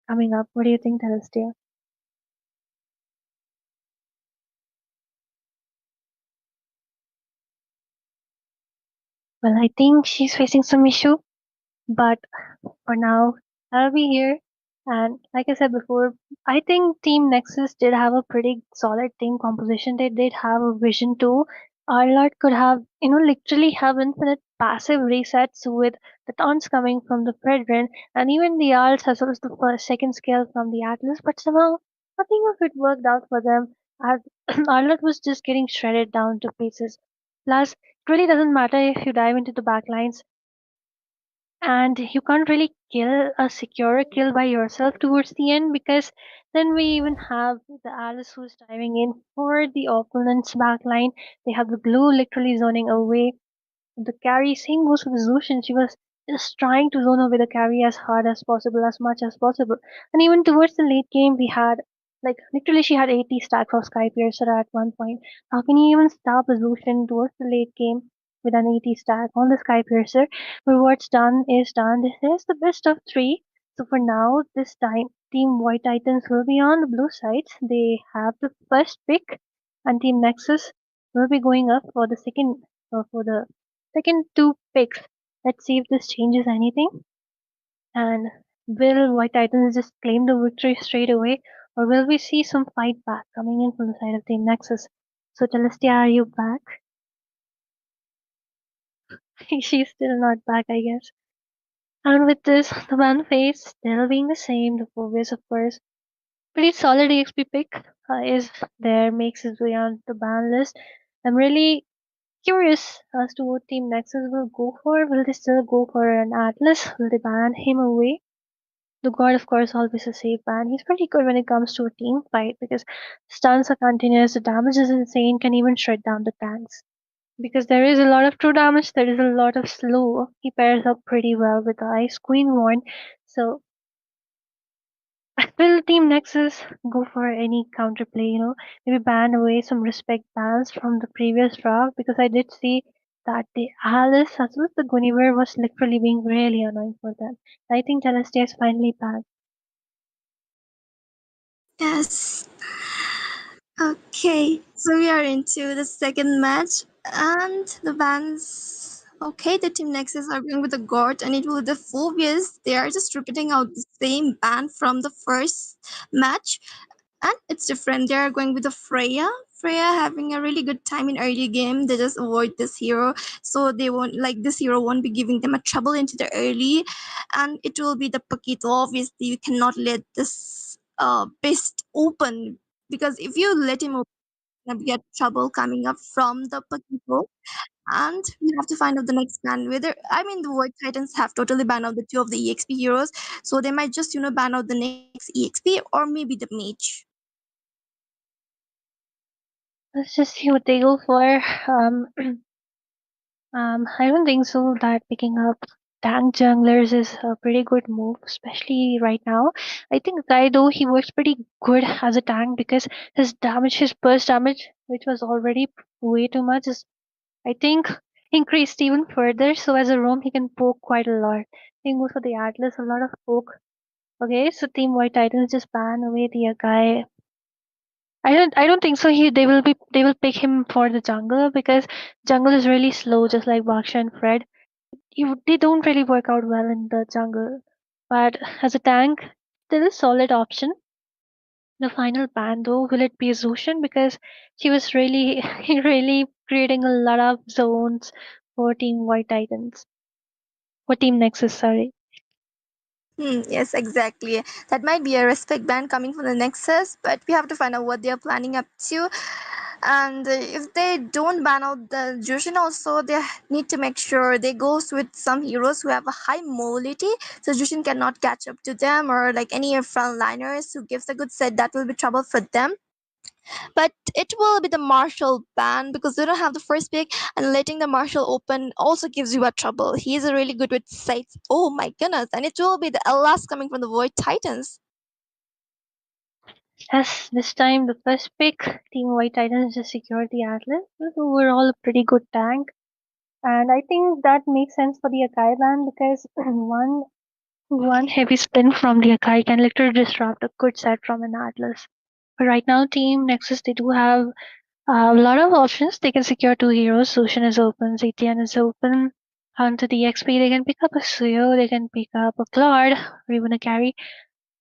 S1: coming up. What do you think, Celestia? Well, I think she's facing some issue, but for now, I'll be here. And like I said before, I think Team Nexus did have a pretty solid team composition. They did have a vision too. Arlott could have, literally have infinite passive resets with the taunts coming from the Fredrin and even the Arls as well as the first, second skill from the Atlas, but somehow nothing of it worked out for them as Arlott was just getting shredded down to pieces. Plus, it really doesn't matter if you dive into the backlines and you can't really kill a secure kill by yourself towards the end because then we even have the Alice who's diving in for the opponent's backline. They have the glue literally zoning away the carry, same goes with Zushin. She was just trying to zone away the carry as hard as possible, as much as possible. And even towards the late game, we had, like, literally she had 80 stacks of Sky Piercer at one point. How can you even stop a Zushin towards the late game with an 80 stack on the Sky Piercer? But what's done is done. This is the best of three. So for now, this time, Team White Titans will be on the blue side. They have the first pick, and Team Nexus will be going up for the second two picks. Let's see if this changes anything. And will White Titans just claim the victory straight away, or will we see some fight back coming in from the side of Team Nexus? So, Celestia, are you back? She's still not back, I guess. And with this, the ban phase still being the same, the Phobias, of course. Pretty solid EXP pick is there, makes his way on the ban list. I'm really curious as to what Team Nexus will go for. Will they still go for an Atlas? Will they ban him away? The God, of course, always a safe ban. He's pretty good when it comes to a team fight because stuns are continuous, the damage is insane, can even shred down the tanks. Because there is a lot of true damage, there is a lot of slow. He pairs up pretty well with the Ice Queen Warn. So will Team Nexus go for any counterplay, maybe ban away some respect bans from the previous draft? Because I did see that the Alice as well as the Guinevere was literally being really annoying for them. I think Celestia is finally back.
S6: Yes. Okay, so we are into the second match, and the bands. Okay, the Team Nexus are going with the God, and it will be the Phobias. They are just repeating out the same band from the first match, and it's different. They are going with the Freya. Freya having a really good time in early game. They just avoid this hero, so they won't like this hero won't be giving them a trouble into the early, and it will be the Paquito. Obviously, you cannot let this beast open because if you let him open, you get trouble coming up from the Paquito. And we have to find out the next ban whether I mean the Void Titans have totally banned out the two of the EXP heroes, so they might just ban out the next EXP or maybe the mage.
S1: Let's just see what they go for. I don't think so that picking up tank junglers is a pretty good move, especially right now. I think Kaido he works pretty good as a tank because his burst damage, which was already way too much, is I think increased even further. So as a roam, he can poke quite a lot. I think goes for the Atlas, a lot of poke. Okay, so Team White Titans just ban away the guy. I don't think so. They will pick him for the jungle because jungle is really slow, just like Baksha and Fred. They don't really work out well in the jungle. But as a tank, still a solid option. The final ban though, will it be Zushin? Because she was really really creating a lot of zones for Team White Titans. For Team Nexus, sorry.
S6: Yes, exactly. That might be a respect ban coming from the Nexus, but we have to find out what they are planning up to. And if they don't ban out the Jushin also, they need to make sure they goes with some heroes who have a high mobility, so Jushin cannot catch up to them, or like any frontliners who gives a good set, that will be trouble for them. But it will be the Marshall ban because they don't have the first pick, and letting the Marshall open also gives you a trouble. He is really good with sights. Oh my goodness! And it will be the Elas coming from the Void Titans.
S1: Yes, this time the first pick, Team White Titans just secured the Atlas, who were all a pretty good tank. And I think that makes sense for the Akai ban because one, One heavy spin from the Akai can literally disrupt a good set from an Atlas. But right now, Team Nexus, they do have a lot of options. They can secure two heroes. Sushin is open, ZTN is open. Onto the XP, they can pick up a Suyo, they can pick up a Claude, or even a carry.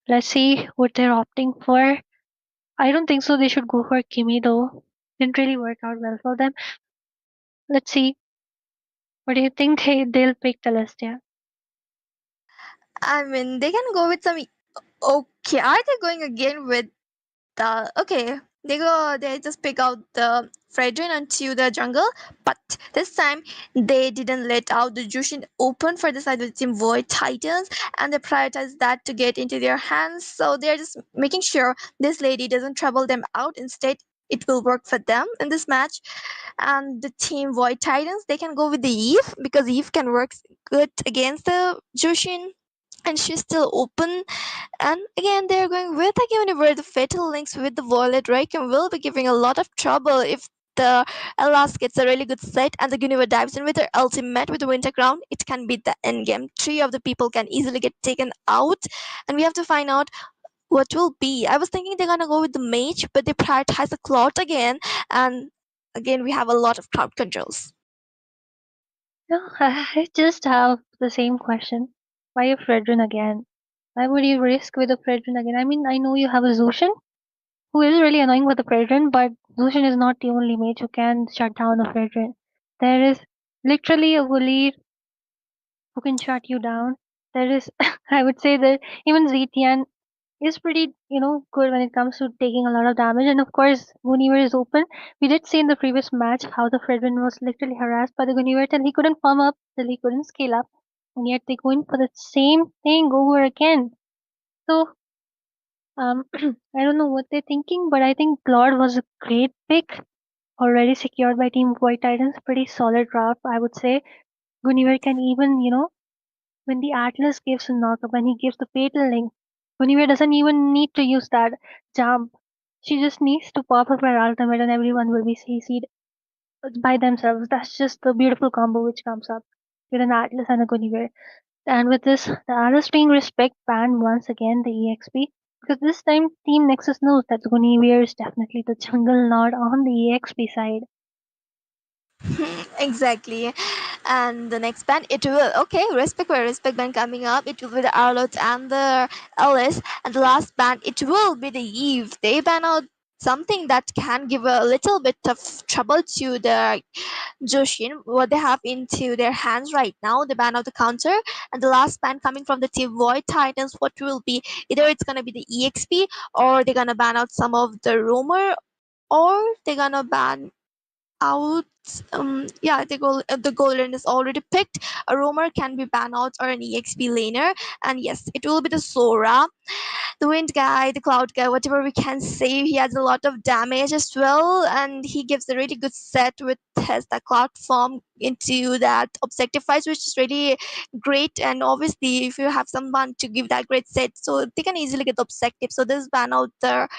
S1: Let's see what they're opting for. I don't think so. They should go for Kimi though. Didn't really work out well for them. Let's see. What do you think they'll pick Celestia?
S6: I mean, they can go with some. Okay, are they going again with okay, they just pick out the Fredrin into the jungle, but this time they didn't let out the Jushin open for the side of the team Void Titans, and they prioritize that to get into their hands. So they're just making sure this lady doesn't trouble them out. Instead, it will work for them in this match. And the team Void Titans, they can go with the Eve because Eve can work good against the Jushin, and she's still open. And again, they're going with a universe. The fatal links with the Violet Requiem will be giving a lot of trouble if the Elas gets a really good set and the Universe dives in with her ultimate with the Winter Crown. It can be the end game. Three of the people can easily get taken out, and we have to find out what will be. I was thinking they're gonna go with the mage, but they prioritize the cloth again, and again we have a lot of crowd controls.
S1: No, I just have the same question. Why a Fredrin again? Why would you risk with a Fredrin again? I mean, I know you have a Zushin, who is really annoying with the Fredrin, but Zushin is not the only mage who can shut down a Fredrin. There is literally a Wooly who can shut you down. There is, I would say that even Zetian is pretty, good when it comes to taking a lot of damage. And of course, Guniver is open. We did see in the previous match how the Fredrin was literally harassed by the Guniver till he couldn't farm up, till he couldn't scale up. And yet they go in for the same thing over again. So, I don't know what they're thinking, but I think Claude was a great pick. Already secured by Team White Titans. Pretty solid draft, I would say. Guniver can even, when the Atlas gives a knockup and he gives the fatal link, Guinevere doesn't even need to use that jump. She just needs to pop up her ultimate and everyone will be CC'd by themselves. That's just the beautiful combo which comes up with an Atlas and a Guinevere. And with this, the Atlas being respect banned once again, the EXP. Because this time Team Nexus knows that Guinevere is definitely the jungle nod on the EXP side.
S6: Exactly. And the next band, it will, okay, respect for respect band coming up. It will be the Arlot and the Alice. And the last band, it will be the Eve. They ban out something that can give a little bit of trouble to the Joshin, what they have into their hands right now. They ban out the counter. And the last band coming from the team Void Titans, what will be, either it's gonna be the EXP, or they're gonna ban out some of the rumor, or they're gonna ban out. Yeah, the golden is already picked. A roamer can be ban out or an exp laner, and yes, it will be the Sora, the wind guy, the cloud guy, whatever we can say. He has a lot of damage as well, and he gives a really good set with his the cloud form into that objectifies, which is really great. And obviously if you have someone to give that great set, so they can easily get objective. So this ban out the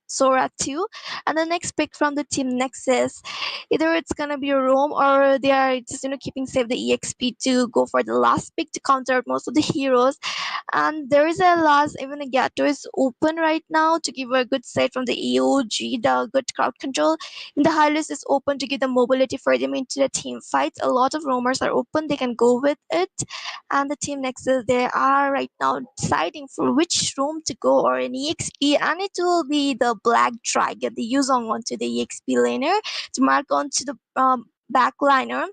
S6: Sora too. And the next pick from the team Nexus, either it's gonna be a roam or they are just keeping safe the exp to go for the last pick to counter out most of the heroes. And there is a last, even a Gato is open right now to give a good set from the EOG, the good crowd control. In the high list is open to give the mobility for them into the team fights. A lot of roamers are open, they can go with it. And the team Nexus, they are right now deciding for which room to go or an EXP, and it will be the Black Dragon, the Yuzong onto the EXP laner to mark onto the backliner.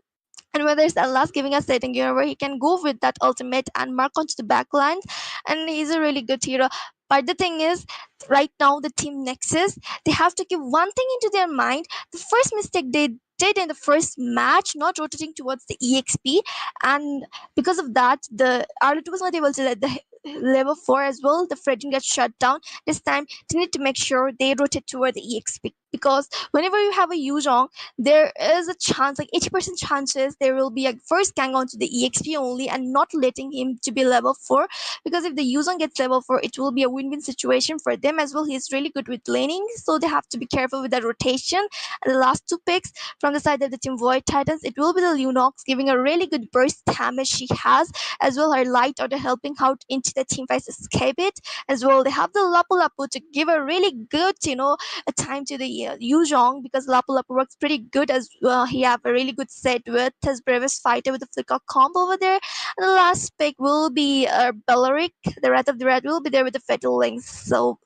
S6: And whether it's Allah's giving us setting here where he can go with that ultimate and mark onto the backlines, and he's a really good hero. But the thing is, right now the team Nexus, they have to keep one thing into their mind. The first mistake they did in the first match, not rotating towards the EXP, and because of that, the Arlott was not able to let the level 4 as well. The Fredrin gets shut down. This time, they need to make sure they rotate toward the EXP because whenever you have a Yuzhong, there is a chance, like 80% chances, there will be a first gang onto the EXP only and not letting him to be level 4, because if the Yuzhong gets level 4, it will be a win-win situation for them as well. He's really good with laning, so they have to be careful with the rotation. And the last two picks from the side of the team Void Titans, it will be the Lunox giving a really good burst damage she has, as well her light order helping out into the team fights escape it as well. They have the Lapu Lapu to give a really good, a time to the Yuzhong, because Lapu Lapu works pretty good as well. He have a really good set with his bravest fighter with the flicker combo over there. And the last pick will be Bellaric. The Wrath of the Red will be there with the Fatal Links. So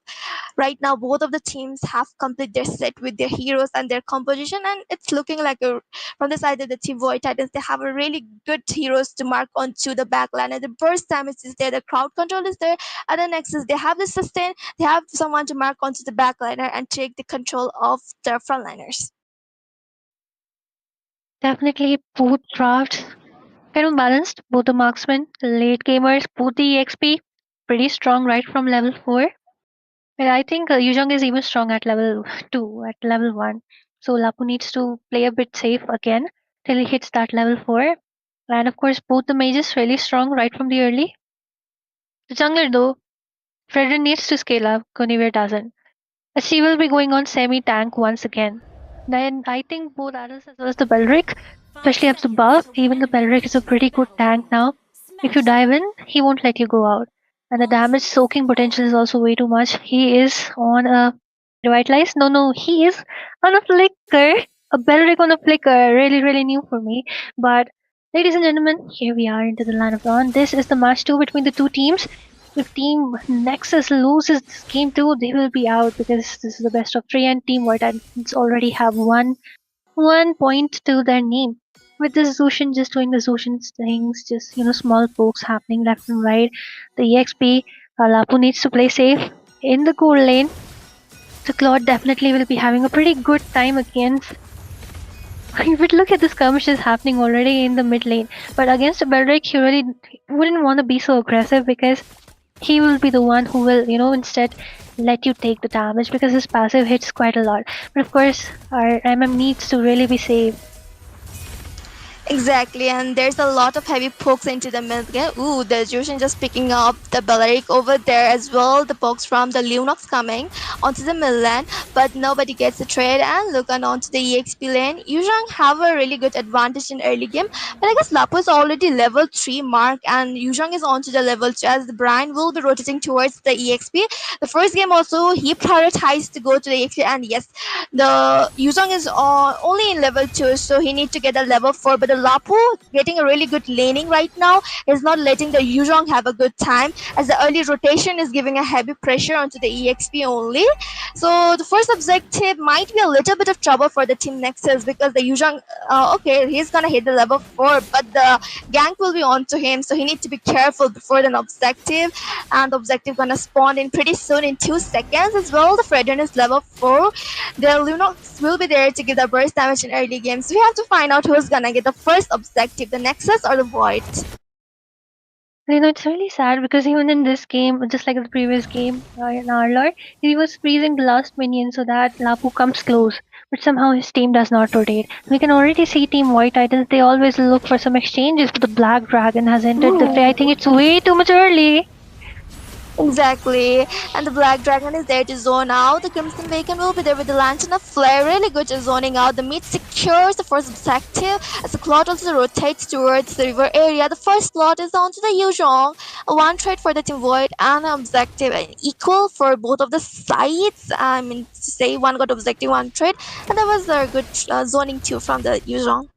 S6: right now both of the teams have completed their set with their heroes and their composition, and it's looking like from the side of the team Void Titans, they have a really good heroes to mark onto the backline, and the burst damage is there, the crowd control is there, and the Nexus, they have the sustain, they have someone to mark onto the backliner and take the control of the frontliners.
S1: Definitely both drafts kind of balanced. Both the marksmen, the late gamers, both the EXP, pretty strong right from level 4. But I think Yuzhong is even strong at level 2, at level 1. So Lapu needs to play a bit safe again till he hits that level 4. And of course, both the mages really strong right from the early. The jungler though, Fredrin needs to scale up, Guinevere doesn't. She will be going on semi-tank once again. Then I think both Addis as well as the Belric, especially up the buff, even the Belric is a pretty good tank now. If you dive in, he won't let you go out. And the damage soaking potential is also way too much. He is on a revitalize. No, he is on a flicker. A Belric on a flicker. Really, really new for me. But ladies and gentlemen, here we are into the line of dawn. This is the match 2 between the two teams. If Team Nexus loses this game too, they will be out because this is the best of 3, and Team White Titans already have one point to their name. With this Zushin just doing the Zushin things, just small pokes happening left and right. The EXP Lapu needs to play safe in the cool lane. So Claude definitely will be having a pretty good time against. But look at the skirmishes happening already in the mid lane. But against Belric, he really wouldn't want to be so aggressive because he will be the one who will, instead let you take the damage because his passive hits quite a lot. But of course, our MM needs to really be safe.
S6: Exactly, and there's a lot of heavy pokes into the mid game. Ooh, the Jushin just picking up the Bellaric over there as well. The pokes from the Lunox coming onto the mid lane, but nobody gets the trade. And look onto the EXP lane. Yuzhong have a really good advantage in early game, but I guess Lapo is already level 3 mark, and Yuzhong is onto the level 2 as the Brian will be rotating towards the EXP. The first game also he prioritized to go to the EXP, and yes, the Yuzhong is only in level 2, so he need to get a level 4, but the Lapu getting a really good laning right now is not letting the Yuzhong have a good time, as the early rotation is giving a heavy pressure onto the EXP only. So the first objective might be a little bit of trouble for the team Nexus, because the Yuzhong, okay, he's gonna hit the level 4, but the gank will be onto him, so he needs to be careful before the objective, and the objective gonna spawn in pretty soon in 2 seconds as well. The Fredrin is level 4. The Lunox will be there to give the burst damage in early games. So we have to find out who's gonna get the first objective, the Nexus or the Void.
S1: It's really sad because even in this game, just like the previous game in our Lord, he was freezing the last minion so that Lapu comes close. But somehow his team does not rotate. We can already see Team White Titans, they always look for some exchanges, but the Black Dragon has entered the fray. I think it's way too much early.
S6: Exactly, and the Black Dragon is there to zone out. The Crimson Bacon will be there with the Lantern of Flare, really good at zoning out. The mid secures the first objective as the Cloud also rotates towards the river area. The first slot is onto the Yuzhong. A one trade for the Team Void and an objective equal for both of the sides. I mean to say, one got objective, one trade, and that was a good zoning too from the Yuzhong.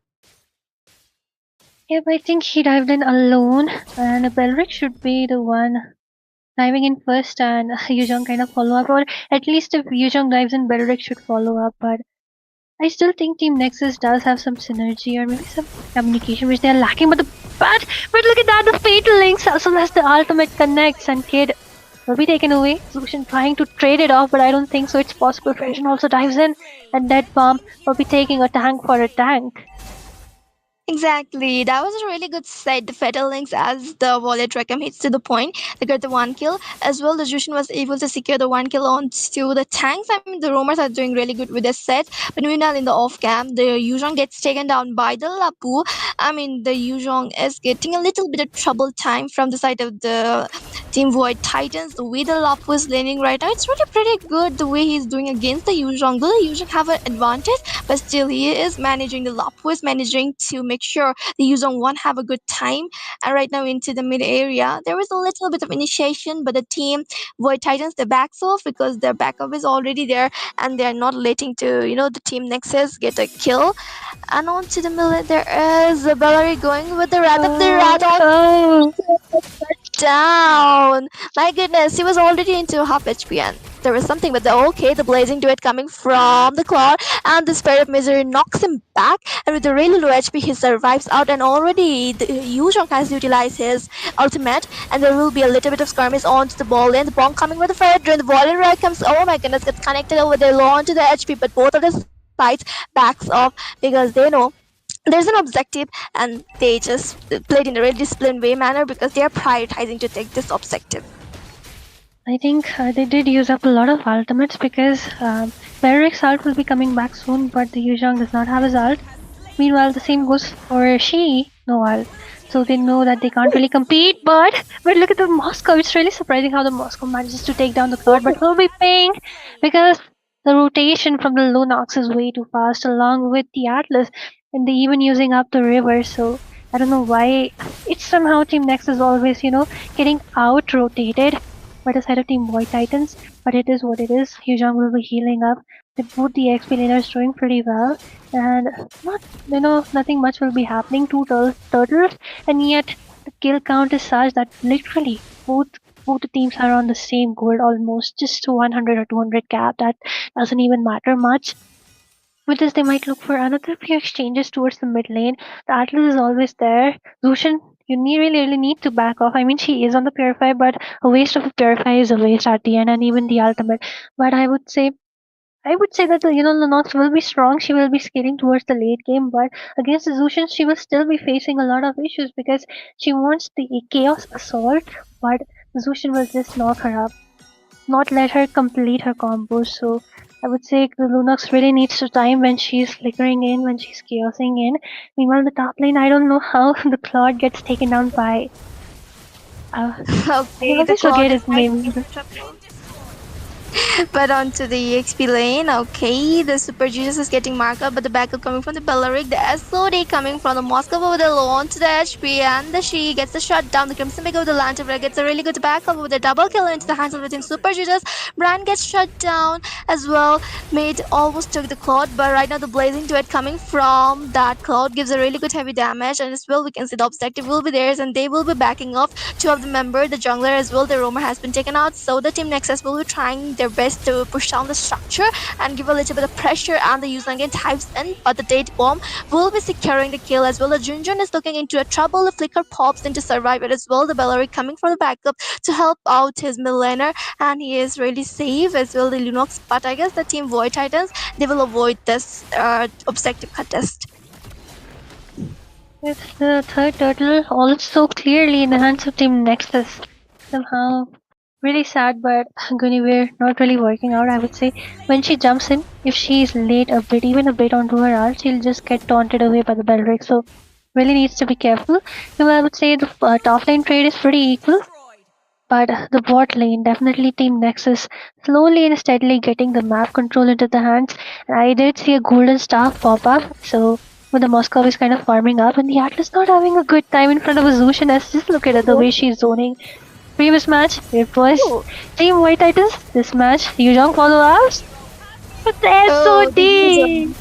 S1: Yep, I think he dived in alone, and Belric should be the one diving in first, and Yuzhong kind of follow up, or at least if Yuzhong dives in, Belric should follow up. But I still think Team Nexus does have some synergy or maybe some communication which they are lacking. But look at that, the Fatal Links as well as the ultimate connects, and Kid will be taken away. Zushin trying to trade it off, but I don't think so. It's possible. Frenchen also dives in, and Dead Bomb will be taking a tank for a tank.
S6: Exactly. That was a really good set. The Fatal Links as the wallet Reckham hits to the point. They got the one kill. As well, the Jushin was able to secure the one kill onto the tanks. I mean, the Romers are doing really good with their sets. But meanwhile, in the off cam, the Yuzhong gets taken down by the Lapu. I mean, the Yuzhong is getting a little bit of trouble time from the side of the Team Void Titans. The way the Lapu is laning right now, it's really pretty good the way he's doing against the Yuzhong. Though the Yuzhong have an advantage, but still he is managing, the Lapu is managing to make sure the user won't have a good time. And right now into the mid area, there was a little bit of initiation, but the team Void Titans they backs off because their backup is already there and they're not letting to the team Nexus get a kill. And on to the middle there is Bellary going with the Wrath of the Rat on
S1: Oh,
S6: down. My goodness, he was already into half HP and there was something but the blazing duet coming from the cloud and the spirit of misery knocks him back, and with the really low HP he survives out, and already the Yuzhong has utilized his ultimate, and there will be a little bit of skirmish onto the ball lane. The bomb coming with the fire drain, the volley right comes, oh my goodness, gets connected over there low onto the HP, but both of the sides backs off because they know there's an objective and they just played in a really disciplined way manner because they are prioritizing to take this objective.
S1: I think they did use up a lot of ultimates because Bereric's ult will be coming back soon, but the Yuzhong does not have his ult. Meanwhile, the same goes for she, no ult. So they know that they can't really compete, but look at the Moscow. It's really surprising how the Moscow manages to take down the Cloud, but will be paying because the rotation from the Lunox is way too fast along with the Atlas, and they even using up the river, so I don't know why it's somehow Team Nexus is always, getting out rotated by the side of Team Void Titans, but it is what it is. Hyujong will be healing up. Both the XP laners doing pretty well, and nothing much will be happening. Two turtles, and yet the kill count is such that literally both the teams are on the same gold almost, just 100 or 200 cap. That doesn't even matter much. With this, they might look for another few exchanges towards the mid lane. The Atlas is always there. Zushin, you really need to back off. I mean, she is on the Purify, but a waste of a Purify is a waste at the end, and even the ultimate. But I would say that Lunox will be strong. She will be scaling towards the late game, but against the Zushin, she will still be facing a lot of issues because she wants the Chaos Assault, but Zushin will just knock her up, not let her complete her combos. So I would say the Lunox really needs to time when she's flickering in, when she's chaosing in. Meanwhile, the top lane, I don't know how the Claude gets taken down by. I
S6: Okay, the
S1: always
S6: cloud
S1: forget
S6: is
S1: his name.
S6: but onto the EXP lane, okay, the Super Jesus is getting marked up, but the backup coming from the Bellaric, the SOD coming from the Moscow over the low onto the HP, and the She gets the shot down. The Crimson Big over the Lantern gets a really good backup with the double kill into the hands of the team Super Jesus. Brand gets shut down as well. Made almost took the Cloud, but right now the Blazing Duet coming from that Cloud gives a really good heavy damage, and as well we can see the objective will be theirs, and they will be backing off two of the members, the jungler as well, the roamer has been taken out, so the team Nexus will be trying their best to push down the structure and give a little bit of pressure, and the user again types in, but the date bomb will be securing the kill as well. The Junjun is looking into a trouble, the flicker pops in to survive it as well, the Bellary coming for the backup to help out his mid laner, and he is really safe as well, the Lunox, but I guess the team Void Titans, they will avoid this objective contest.
S1: It's the third turtle, also clearly in the hands of Team Nexus. Somehow, really sad, but Guinevere not really working out, I would say. When she jumps in, if she is late a bit, even a bit onto her ult, she'll just get taunted away by the Bellric, so really needs to be careful. So I would say the top lane trade is pretty equal, but the bot lane, definitely Team Nexus, slowly and steadily getting the map control into the hands. And I did see a golden staff pop up, so when the Moscow is kind of farming up, and the Atlas not having a good time in front of a Zushin S. Just look at her, the way she's zoning. Previous match, it was Team White Titans. This match, Yuzhong follow ups. But the SOD!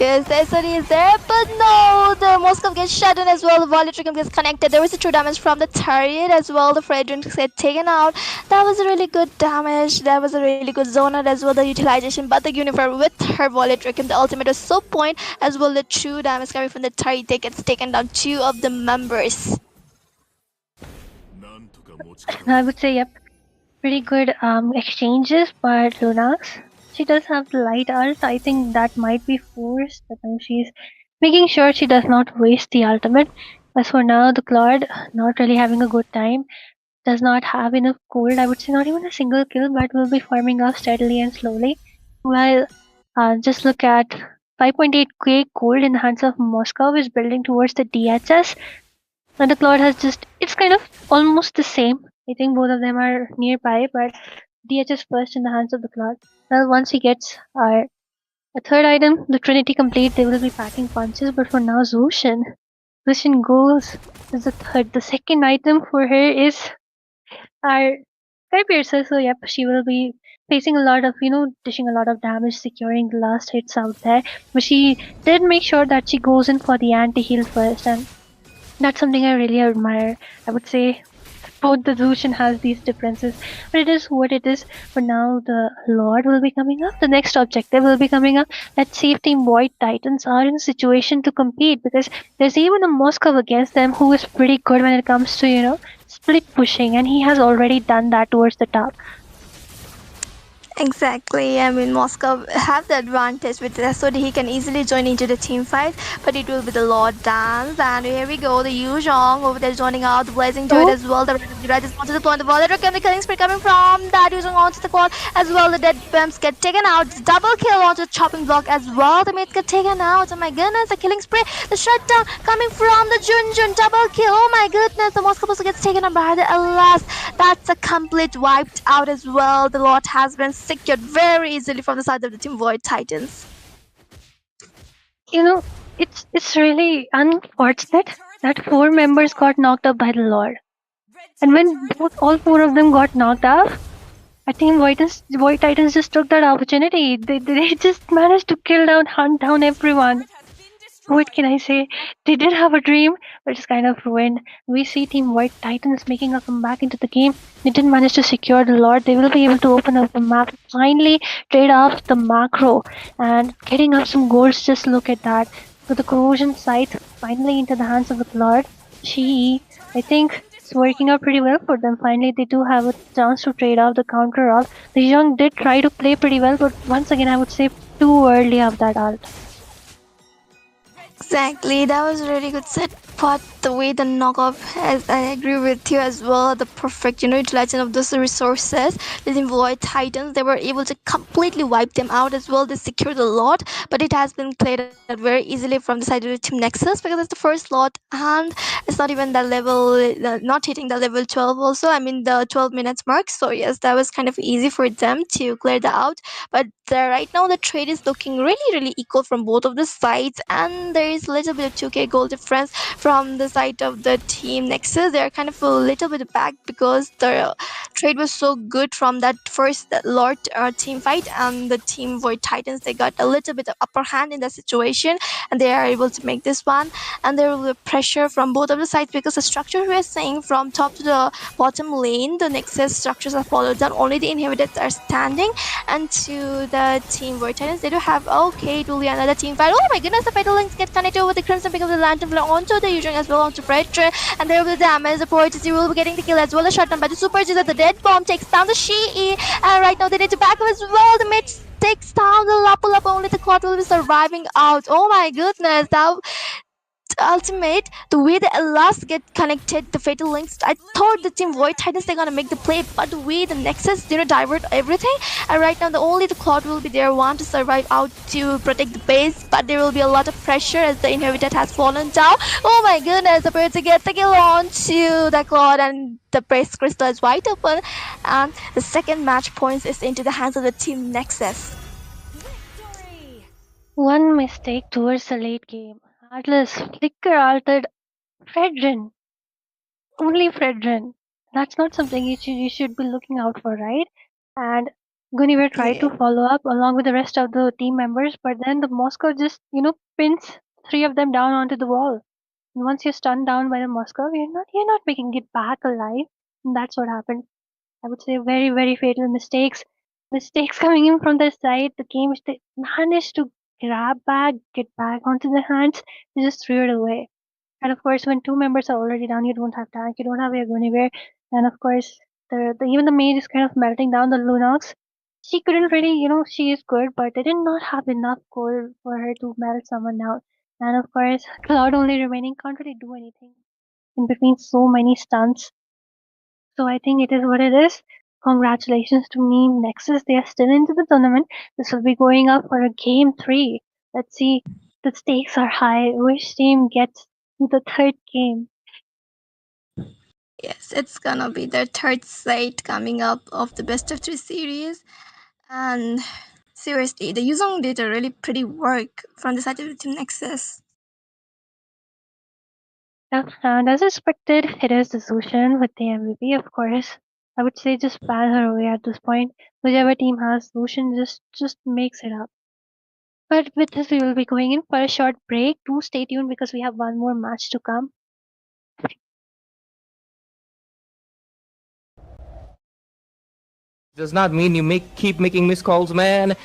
S6: Yes, the SOD is there, but no, the Moscow gets shut down as well. The volley trigger gets connected. There was a true damage from the turret as well. The Fredrin gets taken out. That was a really good damage. That was a really good zoner as well, the utilization. But the Uniform with her volley trigger, the ultimate was so point as well. The true damage coming from the turret, they gets taken down two of the members.
S1: I would say, yep, pretty good exchanges, but Lunax, she does have the light ult. I think that might be forced, but now she's making sure she does not waste the ultimate. As for now, the Claude not really having a good time, does not have enough gold. I would say not even a single kill, but will be farming up steadily and slowly. While just look at 5.8k gold in the hands of Moscow is building towards the DHS, and the Claude has just it's kind of almost the same. I think both of them are nearby, but DHS first in the hands of the Claude. Well, once he gets a third item, the Trinity complete, they will be packing punches. But for now, Zushin goes is the third. The second item for her is our Sky Piercer. So yep, she will be facing a lot of dishing a lot of damage, securing the last hits out there. But she did make sure that she goes in for the anti-heal first, and that's something I really admire. I would say both the Zushin has these differences, but it is what it is. For now, the Lord will be coming up. The next objective will be coming up. Let's see if Team White Titans are in a situation to compete, because there's even a Moscow against them who is pretty good when it comes to split pushing, and he has already done that towards the top.
S6: Exactly. I mean, Moscow have the advantage with this, so that he can easily join into the team fight. But it will be the Lord Dance, and here we go. The Yu Zhong over there joining out, the Blazing Druid
S1: Oh,
S6: as well. The Red is onto the point. The Volley and the killing spree coming from that Yu Zhong onto the quad as well. The dead pimps get taken out. Double kill onto the chopping block as well. The mates get taken out. Oh my goodness, the killing spree. The shutdown coming from the Jun Jun double kill. Oh my goodness, the Moscow also gets taken out by the Alas. That's a complete wiped out as well. The Lord has been secured very easily from the side of the Team Void Titans.
S1: you know, it's really unfortunate that four members got knocked up by the Lord, and when all four of them got knocked off, I think White Titans just took that opportunity. They just managed to kill down, hunt down everyone. What can I say? They did have a dream, but it's kind of ruined. We see Team White Titans making a comeback into the game. They didn't manage to secure the Lord. They will be able to open up the map, finally trade off the macro, and getting up some goals. Just look at that. So the corrosion site finally into the hands of the Lord. I think, it's working out pretty well for them. Finally, they do have a chance to trade off the counter off. The Young did try to play pretty well, but once again, I would say too early of that ult.
S6: Exactly, that was a really good set. But the way the knockoff, as I agree with you as well, the perfect utilization of those resources. The Team Void Titans, they were able to completely wipe them out as well. They secured a lot, but it has been played out very easily from the side of the Team Nexus, because it's the first lot and it's not even that level, not hitting the level 12 also. I mean the 12 minutes mark. So yes, that was kind of easy for them to clear that out. But right now the trade is looking really equal from both of the sides, and there is a little bit of 2k goal difference from the side of the Team Nexus. They're kind of a little bit back because the trade was so good from that first Lord team fight, and the Team Void Titans, they got a little bit of upper hand in the situation, and they are able to make this one. And there will be pressure from both of the sides, because the structure we are saying from top to the bottom lane, the Nexus structures are followed down, only the inhibitors are standing. And to the Team Void Titans, they do have, okay, it will be another team fight. Oh my goodness, the Fatal Links get connected with the Crimson pick of the Lantern Flare onto the Yuzhong as well, onto Predator, and there will be the damage. The Poetry will be getting the kill as well. The shutdown by the Super Jesus. The Dead Bomb takes down the Shi, and right now they need to back up as well. The mid takes down the Lapu Lapu, only the Quad will be surviving out. Oh my goodness, that ultimate, the way the last get connected, the fatal links, I thought the Team Void Titans, they're gonna make the play, but the way the Nexus divert everything, and right now the only the Cloud will be there, one to survive out to protect the base, but there will be a lot of pressure as the inhibitor has fallen down. Oh my goodness, the birds get the kill on to the Cloud, and the base crystal is wide open, and the second match points is into the hands of the Team Nexus.
S1: One mistake towards the late game. Atlas flicker altered Fredrin. Only Fredrin. That's not something you should be looking out for, right? And Guinevere tried to
S6: Yeah.
S1: follow up along with the rest of the team members, but then the Moscow just, pins three of them down onto the wall. And once you're stunned down by the Moscow, you're not making it back alive. And that's what happened. I would say very fatal mistakes. Mistakes coming in from the side. The game they managed to grab back, get back onto the hands. They just threw it away. And of course, when two members are already down, you don't have tank, you don't have your anywhere. And of course, even the maid is kind of melting down the Lunox. She couldn't really, she is good, but they did not have enough gold for her to melt someone down. And of course, Cloud only remaining can't really do anything in between so many stunts. So I think it is what it is. Congratulations to Team Nexus. They are still into the tournament. This will be going up for a game 3. Let's see. The stakes are high. Which team gets to the third game?
S6: Yes, it's gonna be the third set coming up of the best of 3 series. And seriously, the Yuzong did a really pretty work from the side of the Team Nexus.
S1: Yeah, and as expected, it is the Zushan with the MVP, of course. I would say just ban her away at this point. Whichever team has Zushan just makes it up. But with this, we will be going in for a short break. Do stay tuned because we have one more match to come.
S4: Does not mean you keep making missed calls, man.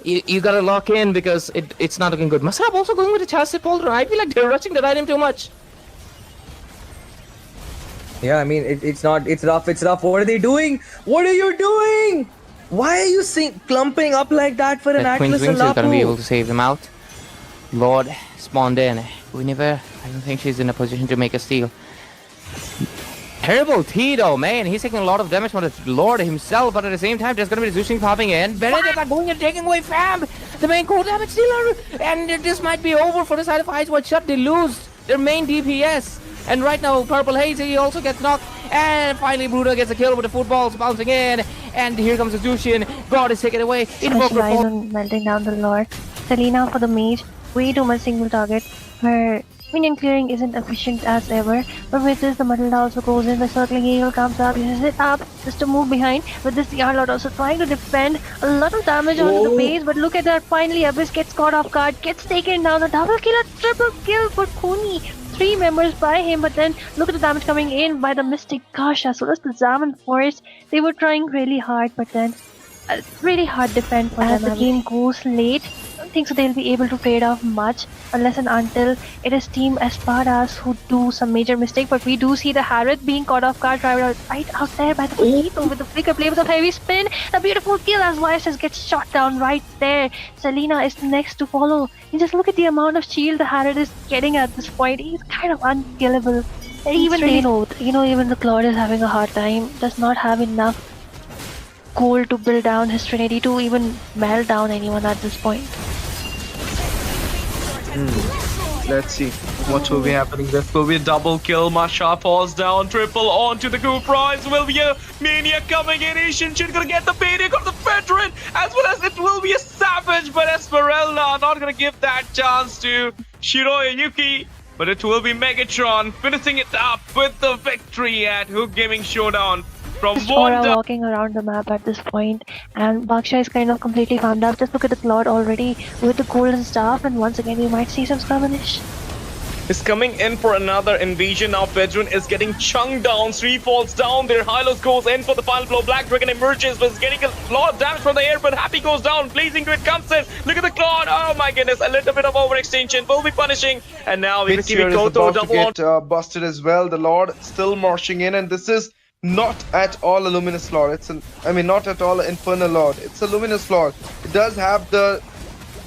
S4: You gotta lock in because it's not looking good. Masab also going with a chassis polder. I feel like they're rushing the item too much.
S5: Yeah, I mean, it's not, it's rough, it's rough. What are they doing? What are you doing? Why are you clumping up like that for an
S4: That Queen's
S5: Atlas and
S4: Wings is gonna be able
S5: Lapu?
S4: to save them out. Lord spawned in. Guinevere, I don't think she's in a position to make a steal. Terrible Tito, man. He's taking a lot of damage from the Lord himself, but at the same time, there's gonna be the Zushing popping in. Benedict are going and taking away Fam, the main core damage dealer. And this might be over for the side of Ice White Shut. They lose their main DPS. And right now, Purple Hazy also gets knocked. And finally, Bruda gets a kill with the footballs bouncing in. And here comes the Zushin. God is taken away.
S1: Specialize on melting down the Lord. Selena for the mage. Way too much single target. Her minion clearing isn't efficient as ever. But with this, the Matilda also goes in. The circling eagle comes up, uses it up just to move behind. With this, the Arlord also trying to defend. A lot of damage onto the base. But look at that. Finally, Abyss gets caught off guard. Gets taken down. A double kill, a triple kill for Kuni. 3 members by him, but then look at the damage coming in by the Mystic Gosh, as well as the Zaman Forest. They were trying really hard, but then really hard defend for them. As the game goes late, I don't think so they'll be able to trade off much unless and until it is Team Espadas who do some major mistake. But we do see the Harith being caught off guard right out there by the Poquito with the flicker play with a heavy spin. A beautiful kill as YSS gets shot down right there. Selena is the next to follow. And just look at the amount of shield the Harith is getting at this point. He's kind of unkillable. And even they know, even the Claude is having a hard time. Does not have enough gold to build down his Trinity to even melt down anyone at this point.
S3: Let's see what will be happening. This will be a double kill. Masha falls down, triple onto the coup prize. Will be a Mania coming in. Asian Shin gonna get the Mania, got the veteran, as well as it will be a Savage, but Esmeralda not gonna give that chance to Shiroya Yuki. But it will be Megatron finishing it up with the victory at Hook Gaming Showdown. From
S1: Just Aura
S3: one
S1: walking around the map at this point, and Baksha is kind of completely farmed up. Just look at the Claude already with the golden staff, and once again we might see some skirmish.
S2: Is coming in for another invasion. Now Vedran is getting chunked down. 3 falls down. Their Hylos goes in for the final blow. Black Dragon emerges, but is getting a lot of damage from the air, but Happy goes down. Blazing Grid comes in. Look at the Claude. Oh my goodness. A little bit of overextension. Will be punishing. And now we see
S3: Vizta is
S2: Koto
S3: about to
S2: double on.
S3: get busted as well. The Lord still marching in, and this is not at all a Luminous Lord. It's not at all an Infernal Lord. It's a Luminous Lord. It does have the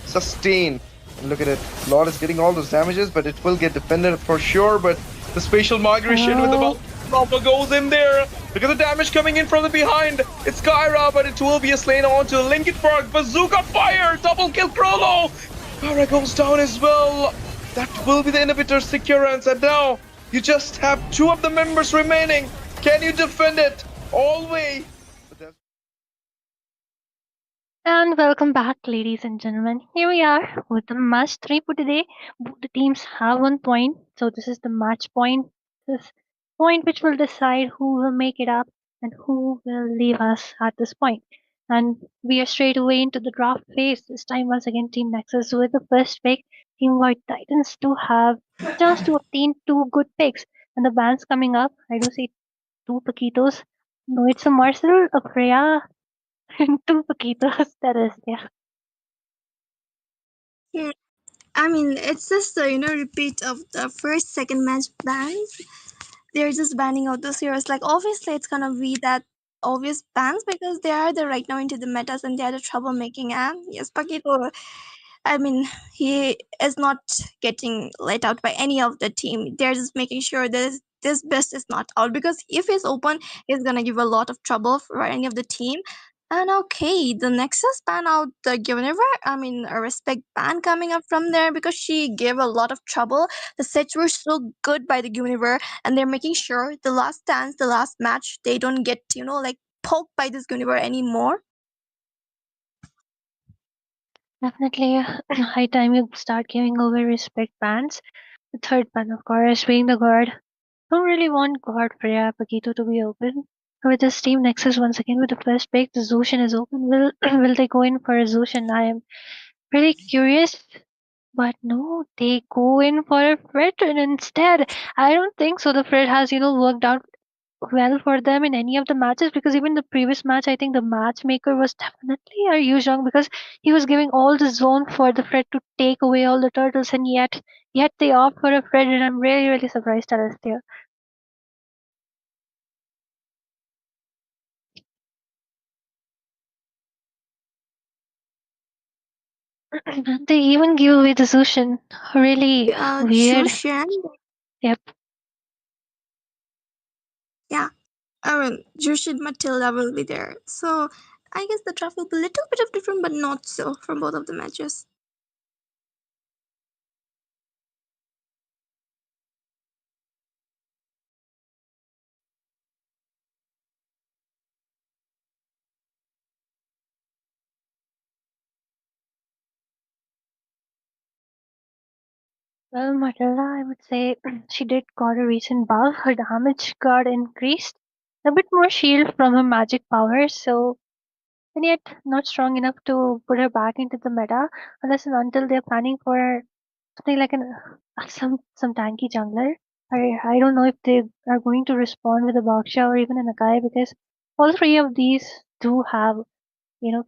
S3: sustain. And look at it. Lord is getting all those damages, but it will get defended for sure. But the spatial migration with the Proper goes in there. Look at the damage coming in from the behind. It's Kyra, but it will be a slain onto Lincoln Park. Bazooka fire. Double kill Krolo. Kyra goes down as well. That will be the inhibitor securance. And now you just have 2 of the members remaining. Can you defend it all the way?
S1: And welcome back, ladies and gentlemen. Here we are with the match 3 for today. Both the teams have 1 point, so this is the match point. This point which will decide who will make it up and who will leave us at this point. And we are straight away into the draft phase. This time, once again, Team Nexus with the first pick. Team White Titans to have a chance to obtain 2 good picks. And the bans coming up, I do see 2 Paquitos. No, it's a Marcel, a Freya, and 2 Paquitos. That is, yeah.
S6: Yeah. I mean, it's just a repeat of the first, second match bans. They're just banning out those heroes. Like obviously, it's gonna be that obvious bans because they are the right now into the metas and they are the troublemaking. And yes, Paquito, I mean, he is not getting let out by any of the team. They're just making sure that this best is not out, because if he's open, he's gonna give a lot of trouble for any of the team. And okay, the Nexus ban out the Guinevere. I mean, a respect ban coming up from there because she gave a lot of trouble. The sets were so good by the Guinevere, and they're making sure the last dance, the last match, they don't get, like poked by this Guinevere anymore.
S1: Definitely high time you start giving away respect bans. The third ban, of course, being the guard. Don't really want guard Freya Paquito to be open. With this team Nexus once again with the first pick, the Zushin is open. Will will they go in for a Zushin? I am really curious. But no, they go in for a Fred instead. I don't think so. The Fred has, worked out well for them in any of the matches, because even the previous match, I think the matchmaker was definitely a Yu Zhang, because he was giving all the zone for the Fred to take away all the turtles, and yet they opt for a Fred, and I'm really really surprised at Astia. They even give away the Zushin. Really weird.
S6: Jushan,
S1: Yep.
S6: yeah. I mean, Jushin Matilda will be there. So I guess the draft will be a little bit of different, but not so from both of the matches.
S1: Well, Matilda, I would say she did got a recent buff. Her damage got increased. A bit more shield from her magic power, so and yet not strong enough to put her back into the meta unless and until they're planning for something like an some tanky jungler. I don't know if they are going to respond with a Baksha or even an Akai, because all three of these do have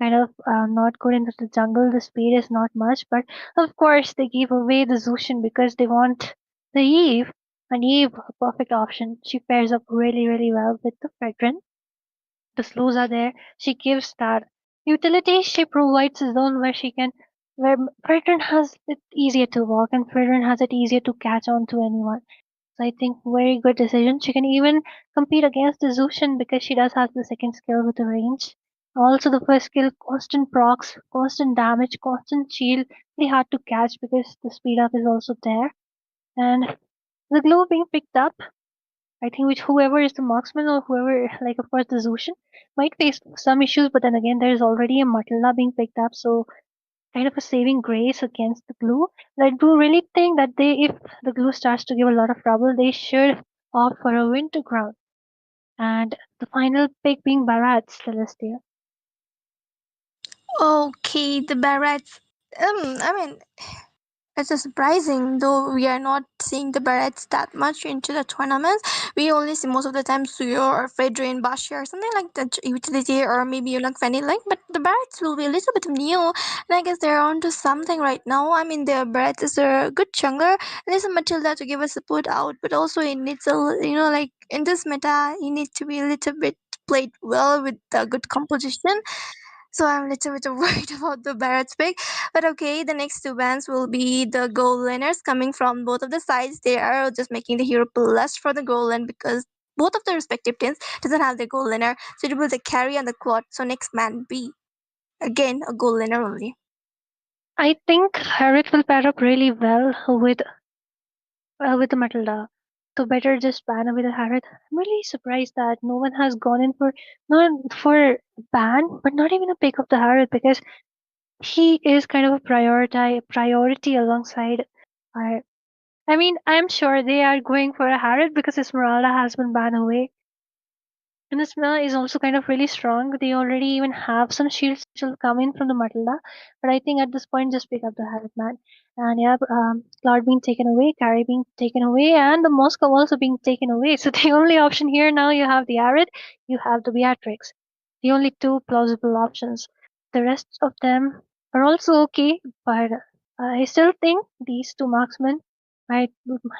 S1: kind of not good into the jungle. The speed is not much, but of course they give away the Zushin because they want the Eve. And Eve, a perfect option. She pairs up really, really well with the Fredrin. The slows are there. She gives that utility. She provides a zone where Fredrin has it easier to walk and Fredrin has it easier to catch on to anyone. So I think very good decision. She can even compete against the Zushin because she does have the second skill with the range. Also the first skill, constant procs, constant damage, constant shield, really hard to catch because the speed up is also there. And the glow being picked up, I think which whoever is the marksman or whoever, like of course the Zushin, might face some issues, but then again there is already a Matilla being picked up, so kind of a saving grace against the glue. And I do really think that if the glue starts to give a lot of trouble, they should opt for a winter ground. And the final pick being Barat's Celestia.
S6: Okay, the Barretts. I mean, it's a surprising, though we are not seeing the Barretts that much into the tournaments. We only see most of the time Suyo or Fredrin, Bashi or something like that utility, or maybe like Fanny like. But the Barretts will be a little bit new, and I guess they're onto something right now. I mean, the Barretts is a good jungler, and there's a Matilda to give a support out, but also it needs like in this meta, he needs to be a little bit played well with a good composition. So I'm a little bit worried about the Barrett's pick. But okay, the next two bans will be the goal laners coming from both of the sides. They are just making the hero plus for the goal lane because both of the respective teams doesn't have their goal laner. So it will be the carry and the quad. So next man B. Again, a goal laner only.
S1: I think Harriet will pair up really well with the Matilda. So better just ban her with a Harriet. I'm really surprised that no one has gone in for not for ban, but not even a pick of the Harriet, because he is kind of a priority alongside our. I mean, I'm sure they are going for a Harriet because Esmeralda has been banned away. And Esmeralda is also kind of really strong. They already even have some shields which will come in from the Matilda. But I think at this point, just pick up the Harriet, man. And yeah, Cloud being taken away, Carry being taken away, and the Moscow also being taken away. So the only option here now, you have the Harriet, you have the Beatrix. The only two plausible options. The rest of them are also okay, but I still think these two marksmen might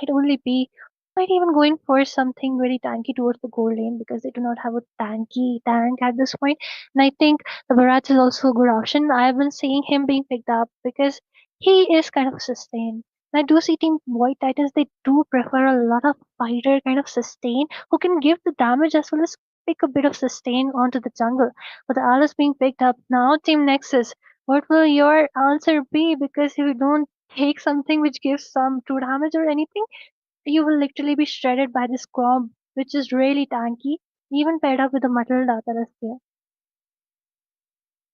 S1: only be might even go in for something very tanky towards the goal lane because they do not have a tanky tank at this point. And I think the Barat is also a good option. I've been seeing him being picked up because he is kind of sustained. I do see Team White Titans, they do prefer a lot of fighter kind of sustain who can give the damage as well as pick a bit of sustain onto the jungle. But the Alice being picked up now, Team Nexus. What will your answer be? Because if you don't take something which gives some true damage or anything, you will literally be shredded by this comb, which is really tanky, even paired up with the Matilda that is there.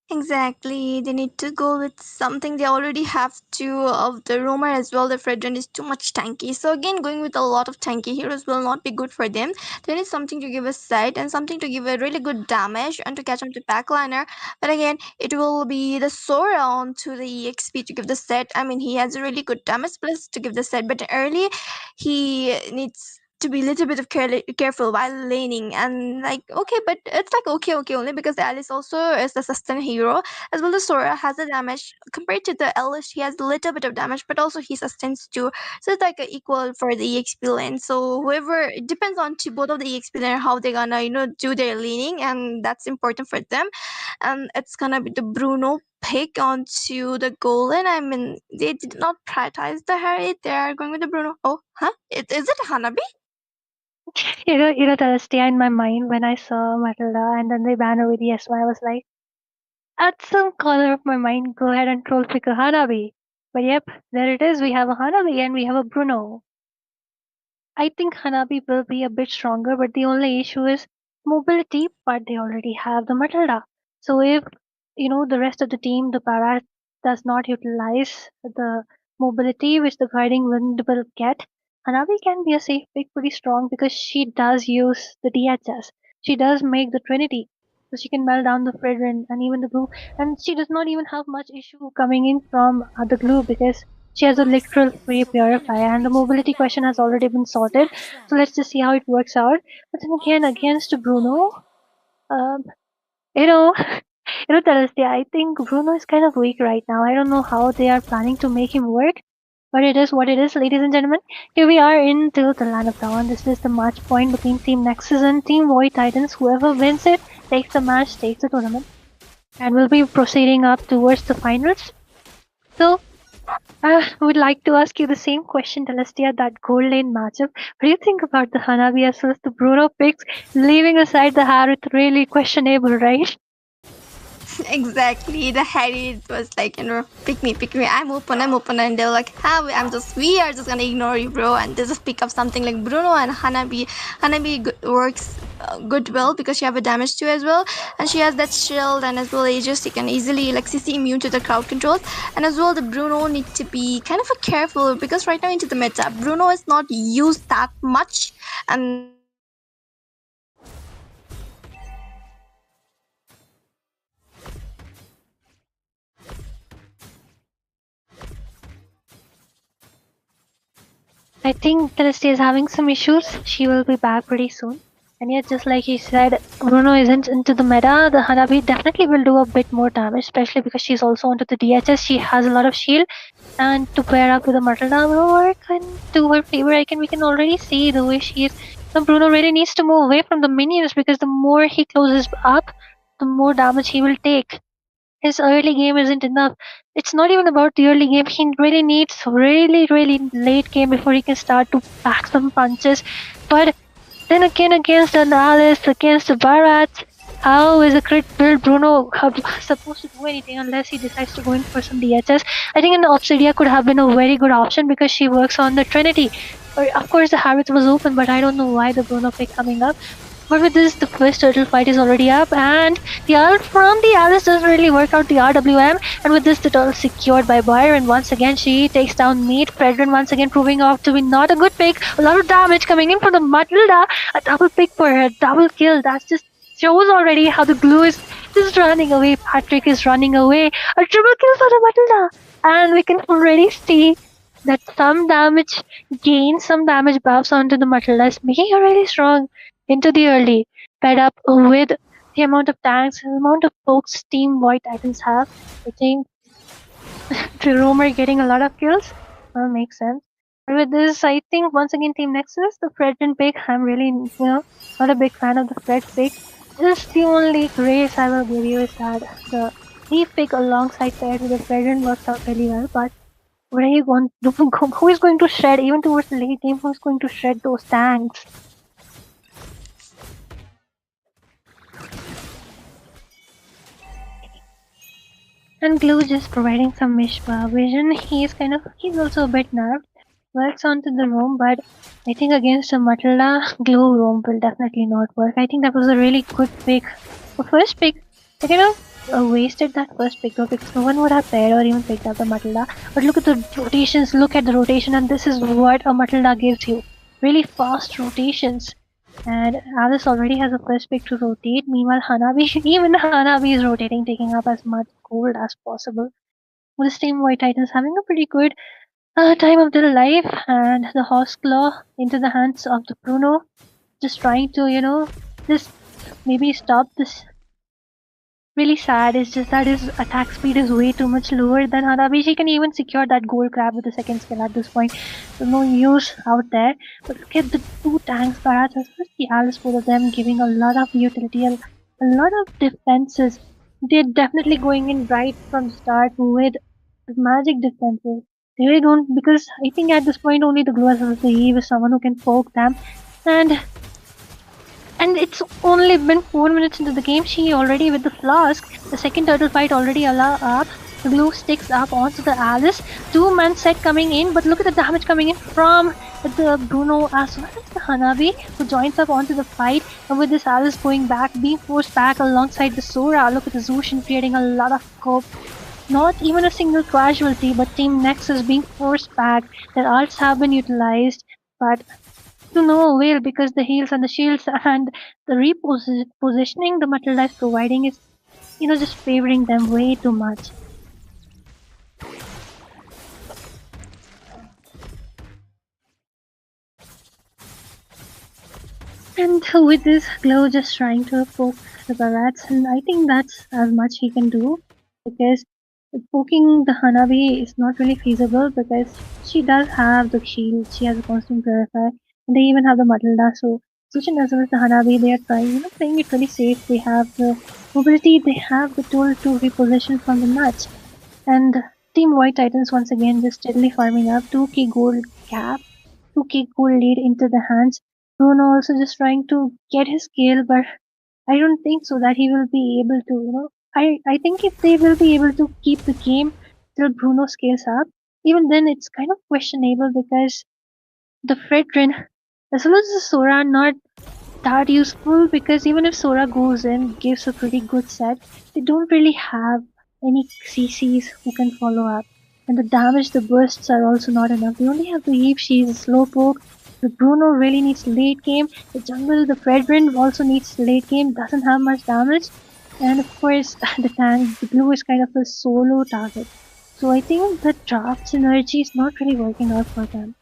S6: Exactly. They need to go with something. They already have two of the roamer as well. The Fredren is too much tanky. So again, going with a lot of tanky heroes will not be good for them. They need something to give a sight and something to give a really good damage and to catch on to backliner. But again, it will be the Sora onto the EXP to give the set. I mean, he has a really good damage plus to give the set, but early he needs to be a little bit of careful while laning and like okay, but it's like okay only because Alice also is a sustain hero as well as Sora has a damage compared to the Elish. He has a little bit of damage but also he sustains too, so it's like a equal for the EXP lane. So whoever, it depends on to both of the EXP lane how they're gonna do their laning, and that's important for them. And it's gonna be the Bruno pick onto the goal lane. I mean, they did not prioritize the Harry, they are going with the Bruno. Oh, huh, is it Hanabi?
S1: Celestia in my mind when I saw Matilda and then they ban over the SY, I was like, at some corner of my mind, go ahead and troll pick a Hanabi. But yep, there it is. We have a Hanabi and we have a Bruno. I think Hanabi will be a bit stronger, but the only issue is mobility, but they already have the Matilda. So if the rest of the team, the Para, does not utilize the mobility which the guiding wind will get, Hanabi can be a safe pick pretty strong because she does use the DHS. She does make the Trinity. So she can melt down the Fredrin and even the glue. And she does not even have much issue coming in from the glue because she has a literal free purify and the mobility question has already been sorted. So let's just see how it works out. But then again, against Bruno, um, you know, Celestia, I think Bruno is kind of weak right now. I don't know how they are planning to make him work, but it is what it is, ladies and gentlemen. Here we are into the Land of Dawn. This is the match point between Team Nexus and Team White Titans. Whoever wins it takes the match, takes the tournament, and we'll be proceeding up towards the finals. So, I would like to ask you the same question, Celestia, that gold lane matchup. What do you think about the Hanabi as well as the Bruno picks, leaving aside the Harith really questionable, right?
S6: Exactly. The Harry was like, pick me, I'm open, and they were like, we are just gonna ignore you, bro, and they just pick up something like Bruno and Hanabi. Works good well because she have a damage too as well, and she has that shield and as well Aegis. She can easily like CC immune to the crowd controls, and as well the Bruno need to be kind of a careful because right now into the meta, Bruno is not used that much, and
S1: I think Celestia is having some issues. She will be back pretty soon. And yet, just like he said, Bruno isn't into the meta. The Hanabi definitely will do a bit more damage, especially because she's also onto the DHS. She has a lot of shield. And to pair up with the Matilda will work to her favor. We can already see the way she is. So Bruno really needs to move away from the minions because the more he closes up, the more damage he will take. His early game isn't enough. It's not even about the early game. He really needs really late game before he can start to pack some punches. But then again, against the Alice, against the Barat, how is a crit build Bruno supposed to do anything unless he decides to go in for some DHS? I think an Obsidia could have been a very good option because she works on the Trinity. Or, of course, the Harvest was open, but I don't know why the Bruno pick coming up. But with this, the first turtle fight is already up, and the ult from the Alice doesn't really work out the RWM. And with this, the turtle secured by Byron. Once again, she takes down Meat. Fredrin once again proving off to be not a good pick. A lot of damage coming in from the Matilda. A double pick for her, double kill. That just shows already how the glue is just running away. Patrick is running away. A triple kill for the Matilda. And we can already see that some damage gain, some damage buffs onto the Matilda is making her really strong into the early, paired up with the amount of tanks and the amount of pokes Team White Titans have. I think the Roamer getting a lot of kills makes sense. But with this, I think once again Team Nexus, the Fredrin pick, I'm really not a big fan of the Fred pick. Just the only grace I will give you is that the Eve pick alongside paired with the Fredrin works out really well, but Where are you going to go? Who is going to shred, even towards the late game, who is going to shred those tanks? And Glue just providing some Mishpa vision. He's also a bit nerfed. Works onto the roam, but I think against a Matilda, Glue roam will definitely not work. I think that was a really good pick. The first pick, I kind of wasted that first pick though, because no one would have paired or even picked up the Matilda. But look at the rotations, look at the rotation, and this is what a Matilda gives you. Really fast rotations. And Alice already has a first pick to rotate. Meanwhile, Hanabi, even Hanabi is rotating, taking up as much gold as possible. With this team, White Titans having a pretty good time of their life, and the Horse Claw into the hands of the Bruno, just trying to, just maybe stop this. Really sad is just that his attack speed is way too much lower than Hanabi. She can even secure that gold crab with the second skill at this point. So no use out there. But look at the two tanks, Barats, as well as the Alice, both of them giving a lot of utility, a lot of defenses. They're definitely going in right from start with magic defenses. They really don't, because I think at this point only the Glue as well as the Eve is someone who can poke them. And it's only been 4 minutes into the game. She already with the flask. The second turtle fight already up. The Glue sticks up onto the Alice. 2-man set coming in, but look at the damage coming in from the Bruno as well as the Hanabi, who joins up onto the fight. And with this Alice going back, being forced back alongside the Sora. Look at the Zushin creating a lot of scope. Not even a single casualty, but Team Nexus being forced back. Their ults have been utilized, but to no avail, because the heals and the shields and the repositioning the Matilda is providing is, just favoring them way too much. And with this, Glow just trying to poke the Barats, and I think that's as much he can do, because poking the Hanabi is not really feasible, because she does have the shield, she has a constant purify, and they even have the Matilda, so Sushin as well as the Hanabi, they are trying, playing it really safe. They have the mobility, they have the tool to reposition from the match. And Team White Titans once again just steadily farming up 2k gold cap, 2k gold lead into the hands. Bruno also just trying to get his scale, but I don't think so that he will be able to, I think if they will be able to keep the game till Bruno scales up, even then it's kind of questionable, because the Fredrin as well as the Sora are not that useful, because even if Sora goes in, gives a pretty good set, they don't really have any CCs who can follow up. And the damage, the bursts are also not enough. They only have the Eve, she's a slow poke. The Bruno really needs late game. The jungle, the Fredrin also needs late game, doesn't have much damage. And of course, the tank, the Blue is kind of a solo target. So I think the draft synergy is not really working out for them.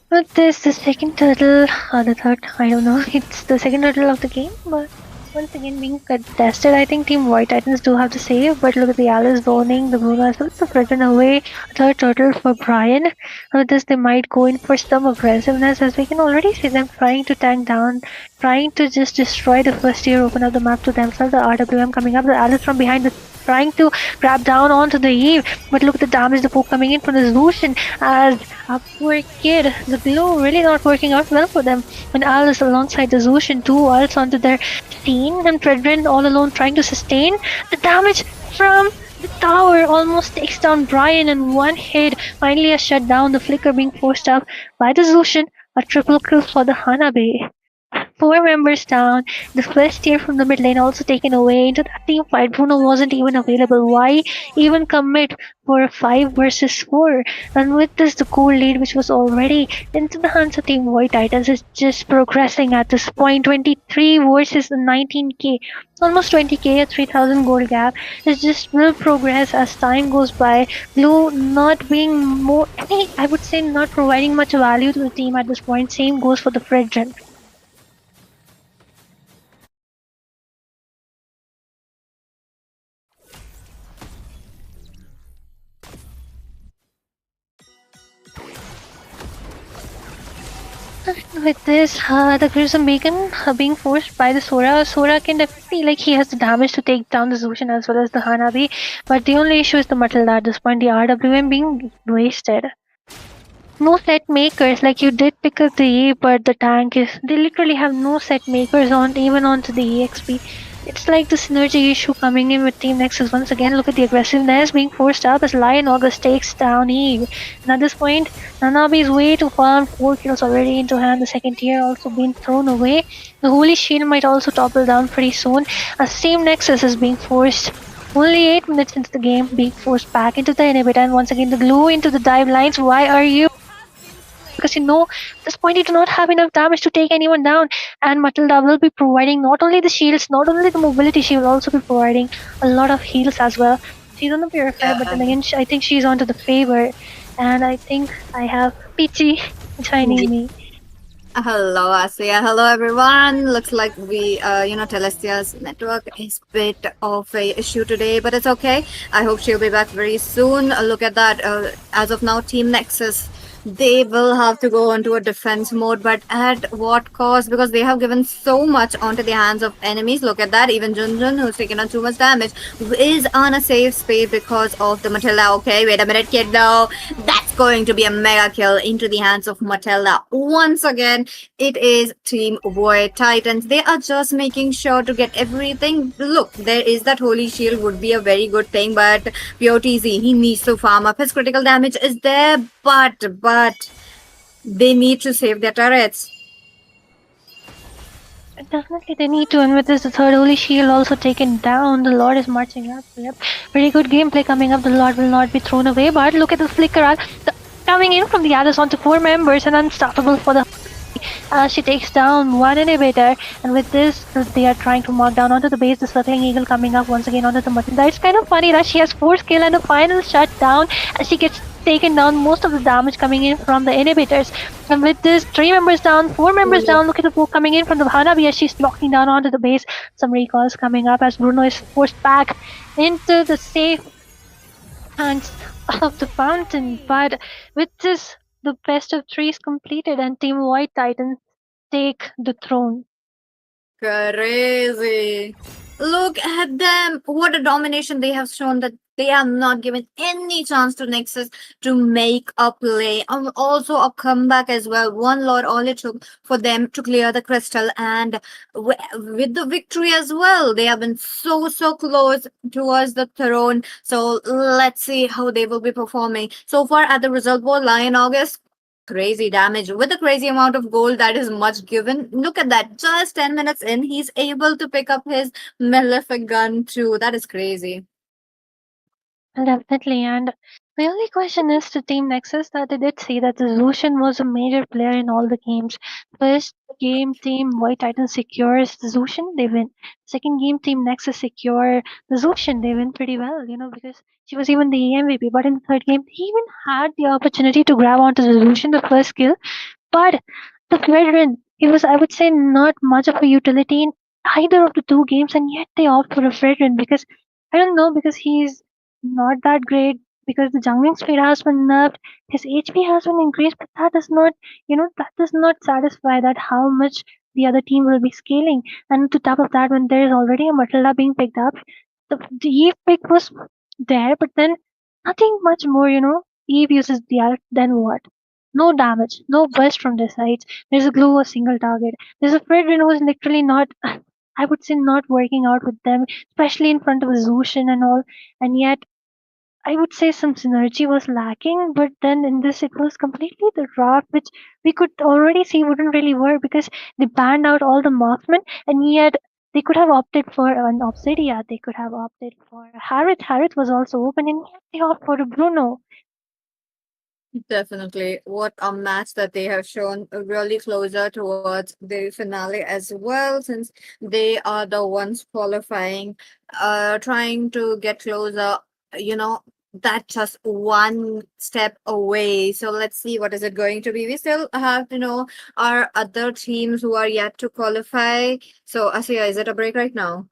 S1: But there's the second turtle, or the third, I don't know, it's the second turtle of the game, but once again being contested. I think Team White Titans do have to save, but look at the Alice zoning, the Bruno as well as the Fredrin away, third turtle for Brian. With this, they might go in for some aggressiveness, as we can already see them trying to tank down, trying to just destroy the first tier, open up the map to themselves. The RWM coming up, the Alice from behind the trying to grab down onto the Eve, but look at the damage, the poke coming in from the Zushin, as a poor kid, the Glow really not working out well for them. When Alice alongside the Zushin, 2 ults onto their scene, and Fredrin all alone trying to sustain. The damage from the tower almost takes down Brian in one hit. Finally a shutdown, the flicker being forced up by the Zushin, a triple kill for the Hanabi. 4 members down, the first tier from the mid lane also taken away. Into that team fight, Bruno wasn't even available. Why even commit for a 5 versus 4? And with this, the gold lead, which was already into the hands of Team White Titans, is just progressing at this point. 23 versus 19k, almost 20k, a 3000 gold gap. It just will progress as time goes by. Blue not being more, I would say, not providing much value to the team at this point. Same goes for the Fredrin. With this, the Crimson Beacon being forced by the Sora can definitely, like, he has the damage to take down the Zushin as well as the Hanabi, but the only issue is the Matilda at this point, the RWM being wasted. No set makers, like you did pick up the E, but the tank is, they literally have no set makers on, even onto the EXP. It's like the synergy issue coming in with Team Nexus once again. Look at the aggressiveness being forced up as Lion August takes down Eve. And at this point, Nanabi is way too far, 4 kills already into hand. The second tier also being thrown away. The Holy Shield might also topple down pretty soon as Team Nexus is being forced. Only 8 minutes into the game, being forced back into the inhibitor, and once again the glue into the dive lines. Why are you? Because you know at this point you do not have enough damage to take anyone down, and Matilda will be providing not only the shields, not only the mobility, she will also be providing a lot of heals as well. She's on the purifier, but then again I think she's onto the favor, and I think I have Peachy joining me.
S7: Hello, Asia. Hello, everyone. Looks like Telestia's network is a bit of a issue today, but it's okay. I hope she'll be back very soon. Look at that. As of now, Team Nexus, they will have to go into a defense mode, but at what cost? Because they have given so much onto the hands of enemies. Look at that. Even Junjun, who's taken on too much damage, is on a safe space because of the Matilda. Okay, wait a minute, kid. No, that's going to be a mega kill into the hands of Matilda. Once again, it is Team Void Titans. They are just making sure to get everything. Look, there is that Holy Shield would be a very good thing, but POTZ, he needs to farm up. His critical damage is there, but they need to save their turrets.
S1: Definitely they need to, and with this the third Holy Shield also taken down, the Lord is marching up. Yep, pretty good gameplay coming up. The Lord will not be thrown away, but look at the flicker coming in from the others onto 4 members and unstoppable for the she takes down one inhibitor, and with this they are trying to mark down onto the base. The circling eagle coming up once again onto the Matilda. It's kind of funny that she has 4 skill and a final shutdown as she gets taken down, most of the damage coming in from the inhibitors. And with this, 3 members down, 4 members down. Look at the poke coming in from the Hanabi as she's knocking down onto the base. Some recalls coming up as Bruno is forced back into the safe hands of the fountain. But with this, the best of 3 is completed and Team White Titans take the throne.
S7: Crazy. Look at them. What a domination they have shown, that they have not given any chance to Nexus to make a play. Also a comeback as well. One Lord all it took for them to clear the crystal, and with the victory as well. They have been so close towards the throne. So let's see how they will be performing. So far at the result board, Lion August, crazy damage with a crazy amount of gold that is much given. Look at that, just 10 minutes in he's able to pick up his malefic gun too. That is crazy.
S1: Definitely, and the only question is to Team Nexus that they did see that the Lucian was a major player in all the games. First game, Team White Titan secures the Zushin, they win. Second game, Team Nexus secure the Zushin, they win pretty well, because she was even the MVP. But in the third game, he even had the opportunity to grab onto the Zushin, the first kill. But the veteran, he was, I would say, not much of a utility in either of the 2 games, and yet they opt for a veteran because I don't know, because he's not that great, because the jungling speed has been nerfed, his HP has been increased, but that does not, that does not satisfy that how much the other team will be scaling. And to top of that, when there is already a Matilda being picked up, the Eve pick was there, but then nothing much more, Eve uses the ult, then what? No damage, no burst from the sides. There's a glue, a single target. There's a Fredrin who's literally not, I would say, not working out with them, especially in front of a Zushin and all. And yet, I would say some synergy was lacking, but then in this it was completely the draft, which we could already see wouldn't really work because they banned out all the marksmen, and yet they could have opted for an Obsidia, they could have opted for Harith. Harith was also open, and yet they opted for a Bruno.
S7: Definitely. What a match that they have shown, really closer towards the finale as well, since they are the ones qualifying, trying to get closer, you know, that just one step away. So let's see what is it going to be. We still have to know our other teams who are yet to qualify. So Asiya, is it a break right now?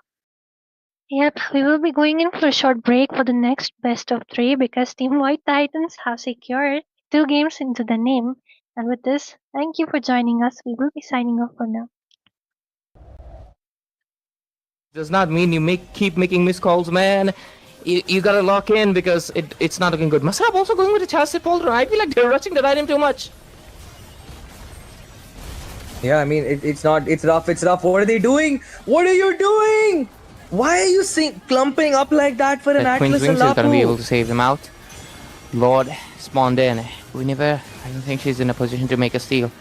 S1: Yep, we will be going in for a short break for the next best of 3 because Team White Titans have secured 2 games into the name. And with this, thank you for joining us. We will be signing off for now.
S4: Does not mean you keep making missed calls, man. You gotta lock in because it's not looking good. Masab also going with a chassis folder. I feel like they're rushing that item too much.
S5: Yeah, I mean, it's not, it's rough, it's rough. What are they doing? What are you doing? Why are you clumping up like that for an
S4: That Queen's
S5: Atlas and
S4: Wings is gonna be able
S5: Lapu?
S4: to save them out. Lord spawned in. I don't think she's in a position to make a steal.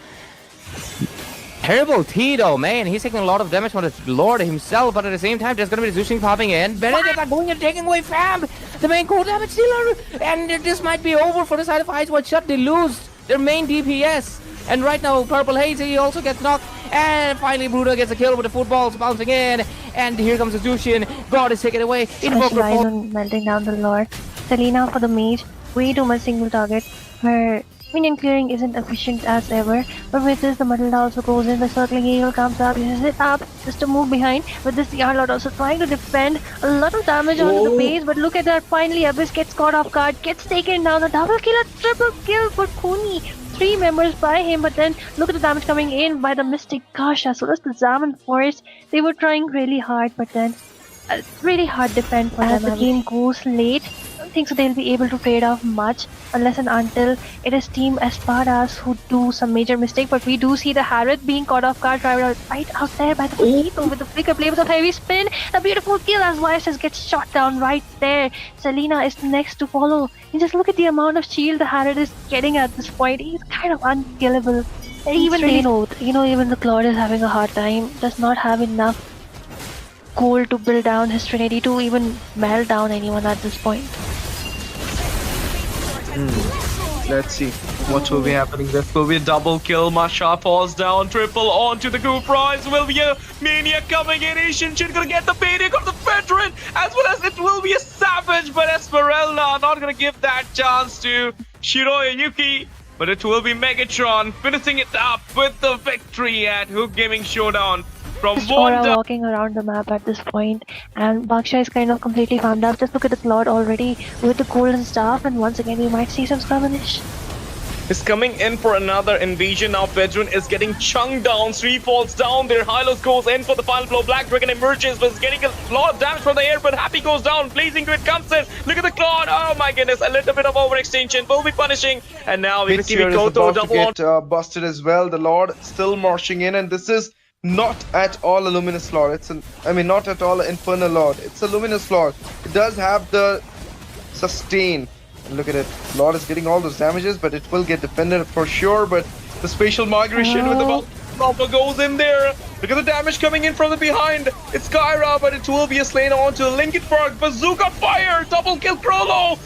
S4: Terrible Tito, man. He's taking a lot of damage from the Lord himself, but at the same time, there's gonna be the Zushing popping in. Benedict are going and taking away Fam, the main core damage dealer. And this might be over for the side of Ice Watch Shut. They lose their main DPS. And right now, Purple Hazy also gets knocked. And finally, Bruno gets a kill with the footballs bouncing in. And here comes the Zushin. God is taken away.
S1: Specialize on melting down the Lord. Selena for the mage. Way too much single target. Her minion clearing isn't efficient as ever. But with this, the Muddle also goes in. The circling eagle comes up, uses it up just to move behind. With this, the Arlord also trying to defend. A lot of damage onto the base. But look at that. Finally, Abyss gets caught off guard. Gets taken down. A double kill, a triple kill for Kuni. 3 members by him, but then look at the damage coming in by the Mystic. Gosh, as well as the Zaman Forest. They were trying really hard, but then really hard defend for them. As the game goes late, I don't think so they'll be able to trade off much unless and until it is Team Espadas who do some major mistake. But we do see the Harith being caught off guard right out there by the Potato with the flicker play with a heavy spin. A beautiful kill as YSS gets shot down right there. Selena is next to follow. And just look at the amount of shield the Harith is getting at this point. He's kind of unkillable. And even they know, even the Claude is having a hard time. Does not have enough gold to build down his Trinity to even melt down anyone at this point.
S2: Let's see what will be happening. This will be a double kill. Masha falls down, triple onto the group prize. Will be a Mania coming in. Asian Shin gonna get the payday of the veteran, as well as it will be a savage, but Esmeralda not gonna give that chance to Shiroya Yuki. But it will be Megatron finishing it up with the victory at Hook Gaming Showdown. From
S1: Just Aura
S2: one
S1: walking around the map at this point, and Baksha is kind of completely farmed up. Just look at the Claude already with the golden staff, and once again we might see some skirmish.
S2: is coming in for another invasion. Now Veteran is getting chunked down. 3 falls down. Their Hylos goes in for the final blow. Black Dragon emerges, but is getting a lot of damage from the air, but Happy goes down. Blazing Grid comes in. Look at the Claude. Oh my goodness, a little bit of overextension will be punishing. And now we see
S3: Mid-tier is
S2: Koto
S3: about to
S2: double on.
S3: get busted as well. The Lord still marching in, and this is not at all a Luminous Lord. Not at all an Infernal Lord. It's a Luminous Lord. It does have the sustain. And look at it. Lord is getting all those damages, but it will get defended for sure. But the spatial migration with the Proper goes in there. Look at the damage coming in from the behind. It's Kyra, but it will be a slain onto Linkin Park. Bazooka fire. Double kill Prolo.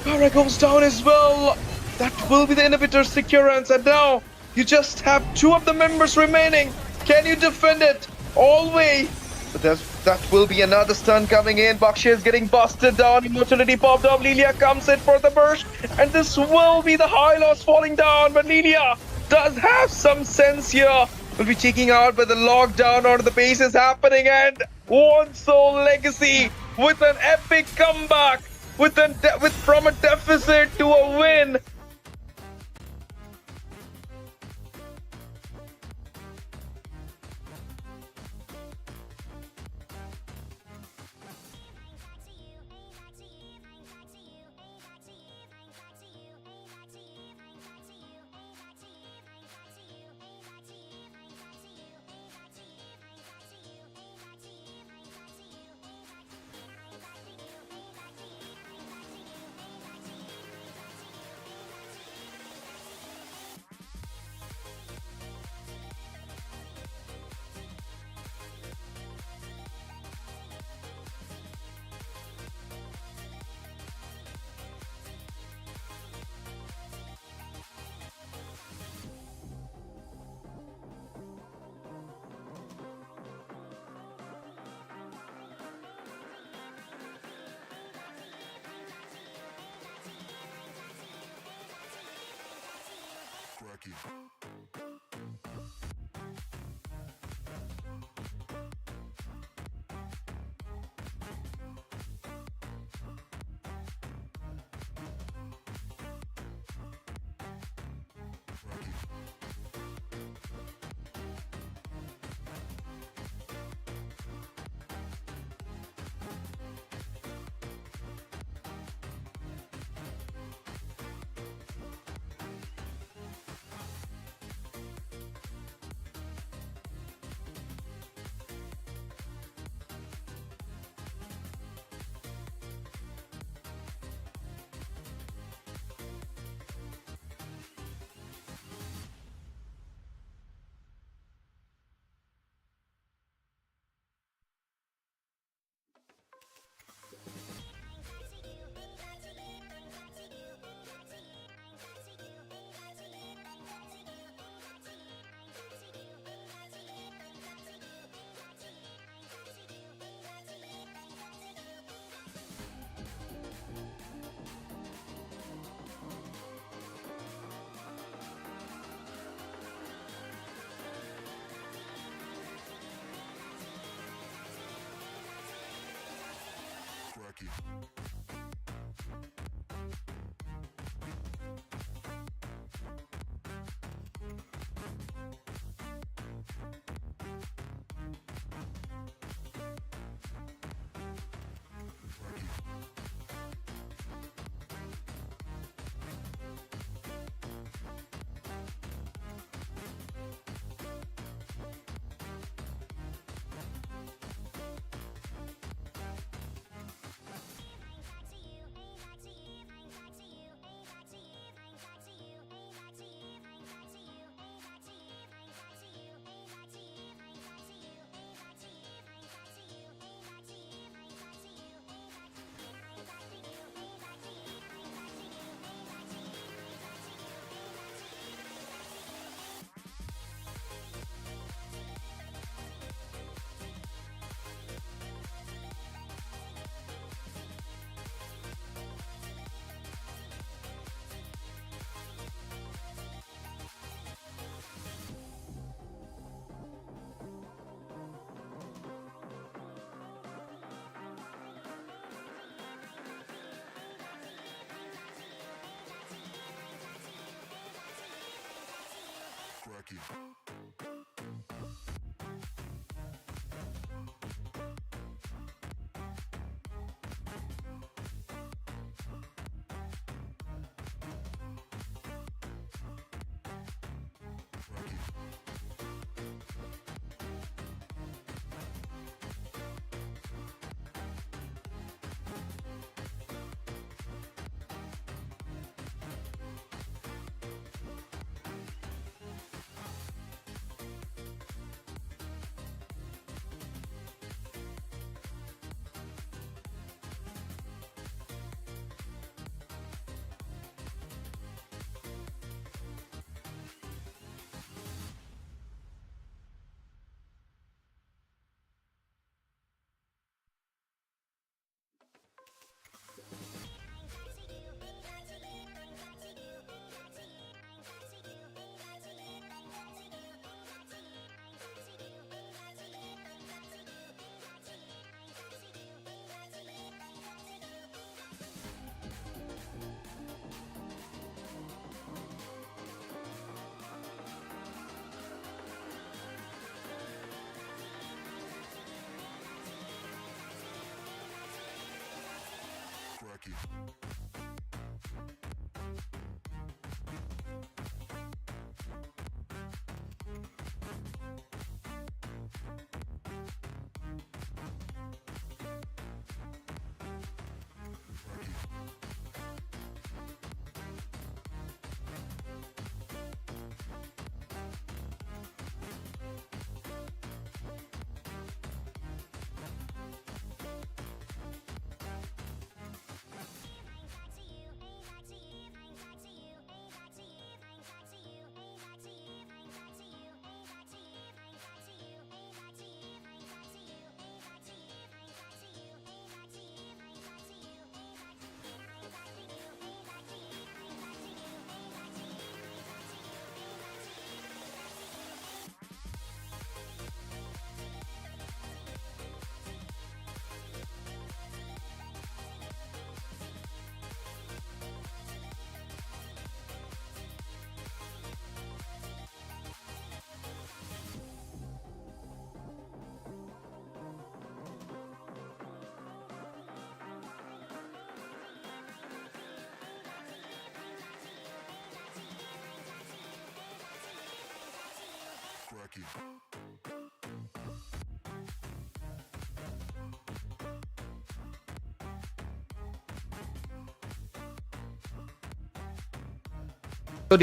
S3: Kyra goes down as well. That will be the inhibitor securance. And now you just have 2 of the members remaining. Can you defend it all the way? But that will be another stun coming in. Baksha is getting busted down. Immortality popped up. Lilia comes in for the burst. And this will be the high loss falling down. But Lilia does have some sense here. Will be taking out, but the lockdown on the base is happening. And One Soul Legacy with an epic comeback. From a deficit to a win.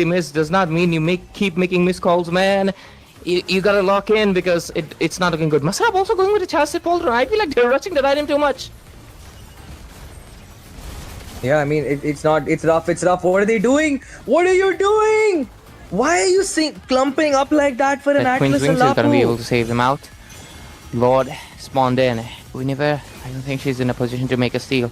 S4: Miss does not mean you keep making missed calls, man. You gotta lock in because it's not looking good. Masab also going with a chassis polder. I feel like they're rushing the item too much.
S5: Yeah, I mean, it's not, it's rough. What are they doing? What are you doing? Why are you clumping up like that for an
S4: That Queen's
S5: Atlas
S4: Wings is gonna be able
S5: Alapu?
S4: to save them out. Lord spawned in. I don't think she's in a position to make a steal.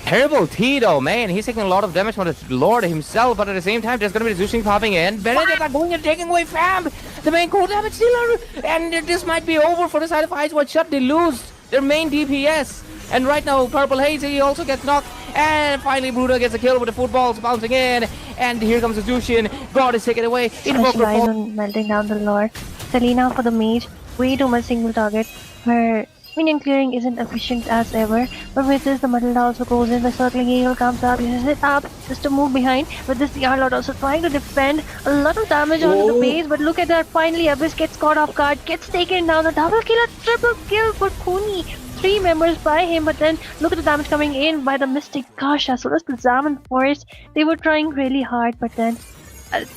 S4: Terrible Tito, man. He's taking a lot of damage from the Lord himself, but at the same time, there's gonna be the Zeusing popping in. Benedict going and taking away Fam, the main core damage dealer. And this might be over for the side of Ice White Shut. They lose their main DPS. And right now, Purple Hazy also gets knocked. And finally, Bruda gets a kill with the footballs bouncing in. And here comes the Zushin. God is taken away.
S1: Specialize on melting down the Lord. Selena for the mage. Way too much single target. Her minion clearing isn't efficient as ever. But with this, the Matilda also goes in. The circling eagle comes up, uses it up just to move behind. With this, the Arlord also trying to defend. A lot of damage onto the base. But look at that. Finally, Abyss gets caught off guard. Gets taken down. A double kill, a triple kill for Kuni. 3 members by him, but then look at the damage coming in by the Mystic. Gosh, as well as the Zaman Forest, they were trying really hard, but then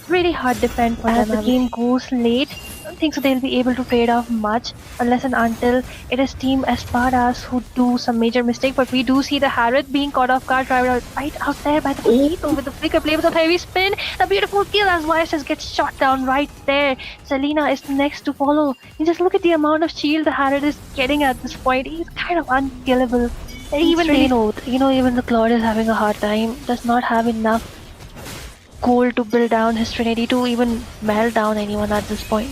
S1: really hard defend for them. As the game goes late, I don't think so they'll be able to trade off much unless and until it is Team Espadas who do some major mistake. But we do see the Harith being caught off guard right out there by the Potato with the flicker play with a heavy spin. A beautiful kill as YSS gets shot down right there. Selena is the next to follow. And just look at the amount of shield the Harith is getting at this point. He's kind of unkillable. Even even the Claude is having a hard time. Does not have enough gold to build down his Trinity to even melt down anyone at this point.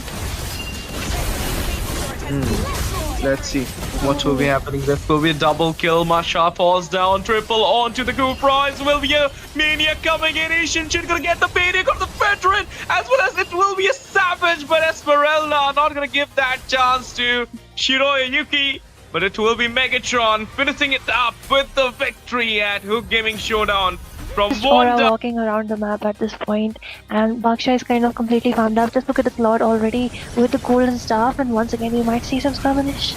S3: Let's see.
S2: What will be happening? This will be a double kill. Masha falls down. Triple onto the coup prize. Will be a Mania coming in. Asian Shin gonna get the payday of the veteran, as well as it will be a savage. But Esmeralda not gonna give that chance to Shiroya Yuki. But it will be Megatron finishing it up with the victory at Hook Gaming Showdown. From
S1: Just Aura
S2: one
S1: walking around the map at this point, and Baksha is kind of completely farmed up. Just look at the Claude already with the golden staff, and once again we might see some skirmish.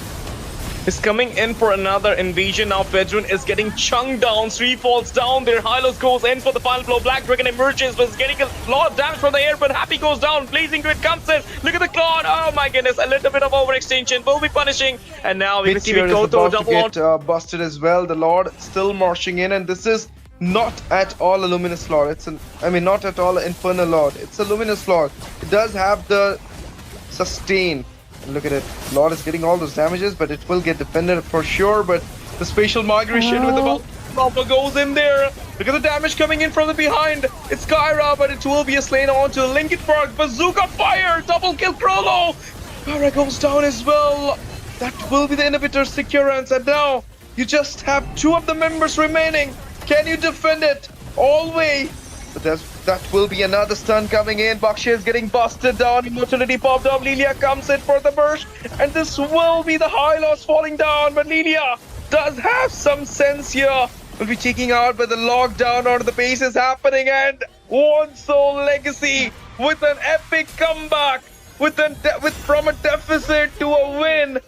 S2: is coming in for another invasion. Now Vedran is getting chunked down. 3 falls down. Their Hylos goes in for the final blow. Black Dragon emerges, but is getting a lot of damage from the air, but Happy goes down. Blazing Grid comes in. Look at the Claude. Oh my goodness, a little bit of overextension will be punishing. And now we see
S3: Mid-tier is
S2: Koto
S3: about to
S2: double on.
S3: get busted as well. The Lord still marching in, and this is not at all a Luminous Lord. It's an, I mean, not at all an Infernal Lord. It's a Luminous Lord. It does have the sustain. And look at it. Lord is getting all those damages, but it will get defended for sure. But the spatial migration with the Bumper goes in there. Look at the damage coming in from the behind. It's Kyra, but it will be a slain onto Lincoln Park. Bazooka fire. Double kill Krolo. Kyra goes down as well. That will be the inhibitor securance. And now you just have 2 of the members remaining. Can you defend it all the way? But that will be another stun coming in. Baksha is getting busted down. Immortality popped up. Lilia comes in for the burst. And this will be the high loss falling down. But Lilia does have some sense here. Will be taking out, but the lockdown on the base is happening. And One Soul Legacy with an epic comeback. From a deficit to a win.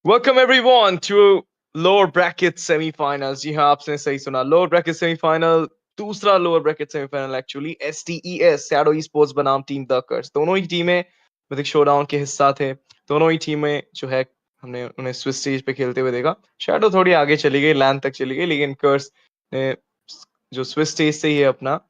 S3: Welcome everyone to lower bracket semi-finals. जी हाँ आपने सही सुना. Lower bracket semi-final, दूसरा lower bracket semi-final actually STES Shadow Esports बनाम team the कर्स. दोनों ही टीमें mythic showdown के हिस्सा थे. दोनों ही टीमें जो है हमने उन्हें स्विस स्टेज पे खेलते हुए देखा. शैडो थोड़ी आगे चली गई, लैंड तक चली गई, लेकिन कर्स ने जो स्विस स्टेज से ही अपना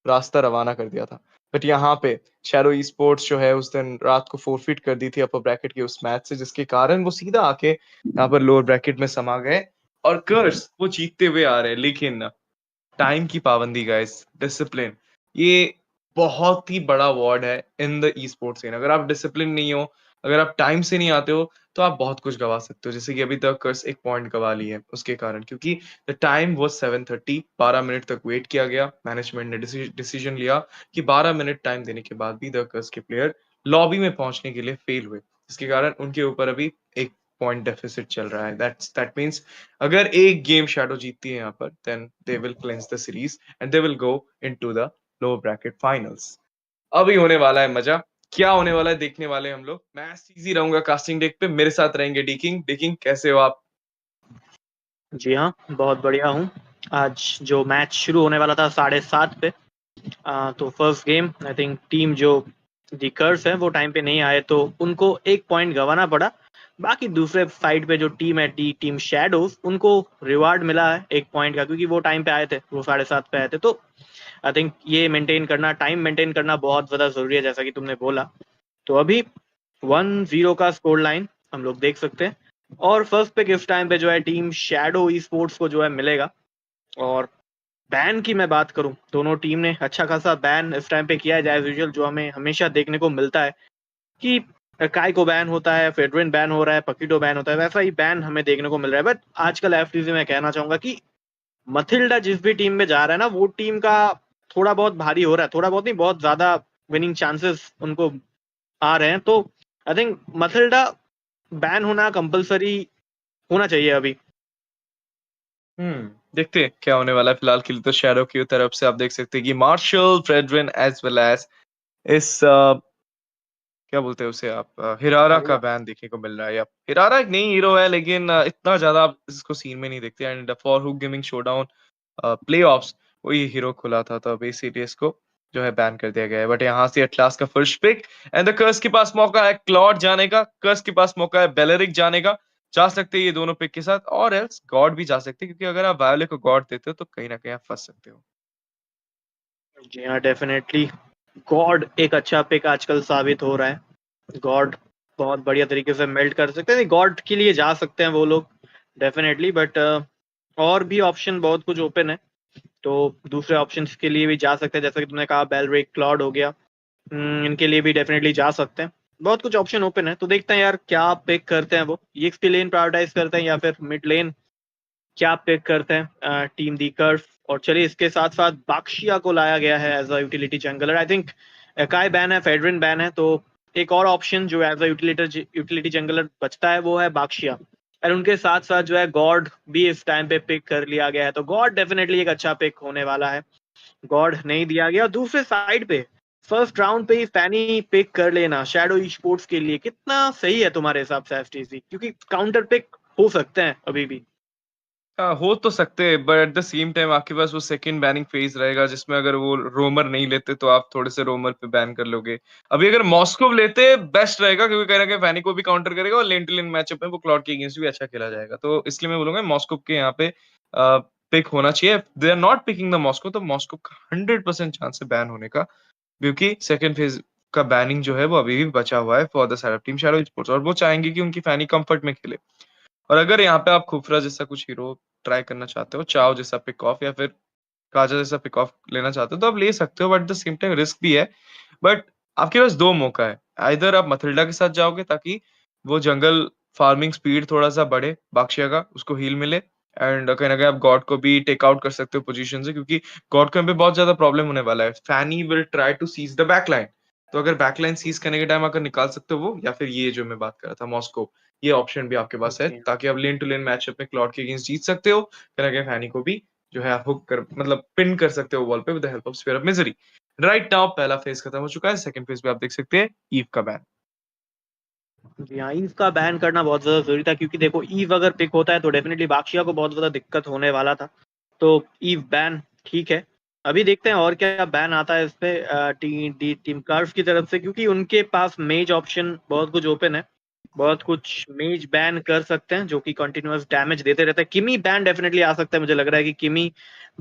S3: रास्ता रवाना कर दिया था. बट यहाँ पे शैडो ई स्पोर्ट्स जो है उस दिन रात को फोरफिट कर दी थी अपर ब्रैकेट के उस मैच से, जिसके कारण वो सीधा आके यहाँ पर लोअर ब्रैकेट में समा गए और कर्स वो जीतते हुए आ रहे हैं. लेकिन टाइम की पाबंदी गाइस, डिसिप्लिन, ये बहुत ही बड़ा अवार्ड है in the esports scene. अगर आप डिसिप्लिन नहीं हो, अगर आप टाइम से नहीं आते हो, तो आप बहुत कुछ गवा सकते हो. जैसे कि अभी तक कर्स 1 पॉइंट गवा ली है उसके कारण, क्योंकि द टाइम वाज 7:30. 12 मिनट तक वेट किया गया. मैनेजमेंट ने डिसीजन लिया कि 12 मिनट टाइम देने के बाद भी द कर्स के प्लेयर लॉबी में पहुंचने के लिए फेल हुए, जिसके कारण उनके ऊपर अभी 1 पॉइंट डेफिसिट चल रहा है. दैट मींस अगर एक गेम शैडो जीतती है यहाँ पर, then they will clinch the series and they will go into the lower bracket finals. अभी होने वाला है मजा. क्या होने वाला है देखने वाले हम लोग. मैं सीजी रहूंगा कास्टिंग डेक पे. मेरे साथ रहेंगे डीकिंग. डीकिंग कैसे हो आप?
S8: जी हाँ, बहुत बढ़िया हूँ. आज जो मैच शुरू होने वाला था 7:30 पे, तो first game I think team जो दी कर्स है वो टाइम पे नहीं आए, तो उनको 1 पॉइंट गंवाना पड़ा. बाकी दूसरे साइड पे जो टीम है टीम शैडोज, उनको रिवार्ड मिला है 1 पॉइंट का, क्योंकि वो टाइम पे आए थे, वो 7:30 पे आए थे. तो आई थिंक ये मेंटेन करना, टाइम मेंटेन करना बहुत ज़्यादा ज़रूरी है, जैसा कि तुमने बोला। तो अभी 1-0 का स्कोर लाइन हम लोग देख सकते हैं, और फर्स्ट पिक इस टाइम पे जो है टीम शैडो ई स्पोर्ट्स को जो है मिलेगा। और बैन की मैं बात करूं, दोनों टीम ने अच्छा खासा बैन इस टाइम पे किया है, एज यूजुअल जो हमें हमेशा देखने को मिलता है कि काय को बैन होता है, फेडरिन बैन हो रहा है, पकीटो बैन होता है, वैसा ही बैन हमें देखने को मिल रहा है। बट आजकल एफटीसी में कहना चाहूंगा कि मथिल्डा जिस भी टीम में जा रहा है ना, वो टीम का थोड़ा बहुत भारी हो रहा है, थोड़ा बहुत नहीं, बहुत ज्यादा विनिंग चांसेस उनको आ रहे हैं। तो आई थिंक मथिल्डा बैन होना कंपलसरी होना चाहिए अभी।
S2: देखते हैं क्या होने वाला है। फिलहाल के लिए तो शैडो की तरफ से आप देख सकते हैं कि मार्शल, फ्रेडरिन एज वेल एज इस क्या बोलते हैं उसे आप, हिरारा का बैन देखने को मिल रहा है। या हिरारा एक नई हीरो है, लेकिन इतना ज्यादा आप इसको सीन में नहीं देखते। And for hook gaming showdown playoffs वही हीरो खुला था, तो अभी सीटीएस को जो है बैन कर दिया गया है। बट यहाँ से एटलास का first pick, and the Curse के पास मौका है क्लॉड जाने का, कर्स के पास मौका है बेलेरिक जाने का। जा सकते हैं ये दोनों पिक के साथ, और एल्स गॉड भी जा सकते हैं, क्योंकि अगर आप वायोले को गॉड देते हो तो कहीं ना कहीं आप फंस सकते हो।
S8: जी हाँ, डेफिनेटली गॉड एक अच्छा पिक आजकल साबित हो रहा है। गॉड बहुत बढ़िया तरीके से मेल्ट कर सकते हैं, गॉड के लिए जा सकते हैं वो लोग डेफिनेटली। बट और भी ऑप्शन बहुत कुछ ओपन है, तो दूसरे ऑप्शंस के लिए भी जा सकते हैं, जैसा कि तुमने कहा बेलरिक, क्लॉड हो गया, इनके लिए भी डेफिनेटली जा सकते हैं। बहुत कुछ ऑप्शन ओपन है, तो देखते हैं यार क्या पिक करते हैं वो, EXP लेन प्रायोरिटाइज करते हैं या फिर मिड लेन क्या पिक करते हैं टीम दी कर्स। और चलिए इसके साथ साथ बाक्शिया को लाया गया है as a utility jungler. I think काय बैन है, फेडरिन बैन है, तो एक और ऑप्शन जो एज अ यूटिलिटी जंगलर बचता है वो है बाक्शिया। और उनके साथ साथ जो है गॉड भी इस टाइम पे पिक कर लिया गया है, तो गॉड डेफिनेटली एक अच्छा पिक होने वाला है। गॉड नहीं दिया गया। दूसरे साइड पे फर्स्ट राउंड पे ही फैनी पिक कर लेना शैडो ई स्पोर्ट्स के लिए कितना सही है तुम्हारे हिसाब से एफटीसी, क्योंकि काउंटर पिक हो सकते हैं अभी भी।
S2: हो तो सकते हैं, but at the same time आपके पास वो सेकंड बैनिंग फेज रहेगा, जिसमें अगर वो रोमर नहीं लेते तो आप थोड़े से रोमर पे बैन कर लोगे। अभी अगर मॉस्को लेते बेस्ट रहेगा, क्योंकि कहीं ना कहीं फैनी को भी काउंटर करेगा, और लेन टू लेन मैचअप में वो क्लॉड के अगेंस्ट भी अच्छा खेला जाएगा। तो इसलिए मैं बोलूंगा मॉस्को के यहाँ पे पिक होना चाहिए। They are not picking the Moskov, तो मॉस्को का 100% चांस है बैन होने का, क्योंकि सेकंड फेज का बैनिंग जो है वो अभी भी बचा हुआ है for the side of team Shadow sports, और वो चाहेंगे कि उनकी फैनी कंफर्ट में खेले। और अगर यहाँ पे आप खुफरा जैसा कुछ हीरो ट्राई करना चाहते हो, चाओ जैसा पिक ऑफ या फिर काजा जैसा पिक ऑफ लेना चाहते हो, तो आप ले सकते हो, but at the same time risk भी है। बट आपके पास दो मौका है, आइदर आप मथिल्डा के साथ जाओगे ताकि वो जंगल फार्मिंग स्पीड थोड़ा सा बढ़े बाक्शिया का, उसको हील मिले, एंड कहीं ना कहीं आप गॉड को भी टेक आउट कर सकते हो पोजीशन से, क्योंकि गॉड को यहाँ पे बहुत ज्यादा प्रॉब्लम होने वाला है। Fanny will try to seize the backline, तो अगर बैकलाइन सीज करने के टाइम अगर निकाल सकते हो वो, या फिर ये जो मैं बात कर रहा था मॉस्को, ये ऑप्शन भी आपके पास है,
S8: जी
S2: ताकि आप लेन टू लेन मैचअप में क्लॉड के अगेंस्ट जीत सकते हो। कहीं ना कहीं फैनी को भी जो है हुक कर, मतलब पिन कर सकते हो वॉल पे with the help of sphere of misery. Right now पहला फेज खत्म हो चुका है, सेकंड फेज पे आप देख सकते हैं ईव का बैन।
S8: जी हाँ, ईव का बैन करना बहुत ज्यादा जरूरी था, क्योंकि देखो ईव अगर पिक होता है तो डेफिनेटली बाक्शिया को बहुत ज्यादा दिक्कत होने वाला था। तो ईव बैन ठीक है, अभी देखते हैं और क्या बैन आता है इस पे टीम कार्स की तरफ से, क्योंकि उनके पास मेज ऑप्शन बहुत कुछ ओपन है। बहुत कुछ मेज बैन कर सकते हैं जो कि कंटिन्यूअस डैमेज देते रहते हैं। किमी बैन डेफिनेटली आ सकता है, मुझे लग रहा है कि किमी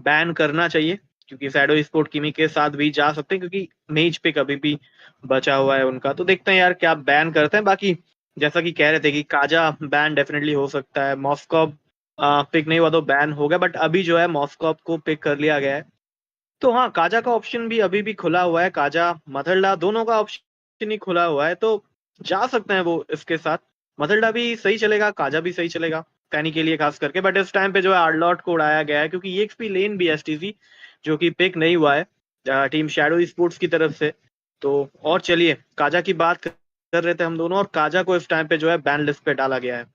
S8: बैन करना चाहिए, क्योंकि शैडो स्पोर्ट किमी के साथ भी जा सकते हैं, क्योंकि मेज पे कभी भी बचा हुआ है उनका। तो देखते हैं यार क्या बैन करते हैं। बाकी जैसा कि कह रहे थे कि काजा बैन डेफिनेटली हो सकता है, मॉस्कॉप पिक नहीं हुआ तो बैन हो गया, बट अभी जो है मॉस्कॉप को पिक कर लिया गया है। तो हाँ, काजा का ऑप्शन भी अभी भी खुला हुआ है, काजा मथल्डा दोनों का ऑप्शन ही खुला हुआ है, तो जा सकते हैं वो इसके साथ। मथल्डा भी सही चलेगा, काजा भी सही चलेगा फैनी के लिए खास करके। बट इस टाइम पे जो है आर्लॉट को उड़ाया गया है, क्योंकि EXP लेन भी एसटीसी जो कि पिक नहीं हुआ है टीम शैडो स्पोर्ट्स की तरफ से। तो और चलिए काजा की बात कर रहे थे हम दोनों, और काजा को इस टाइम पे जो है बैन लिस्ट पे डाला गया है।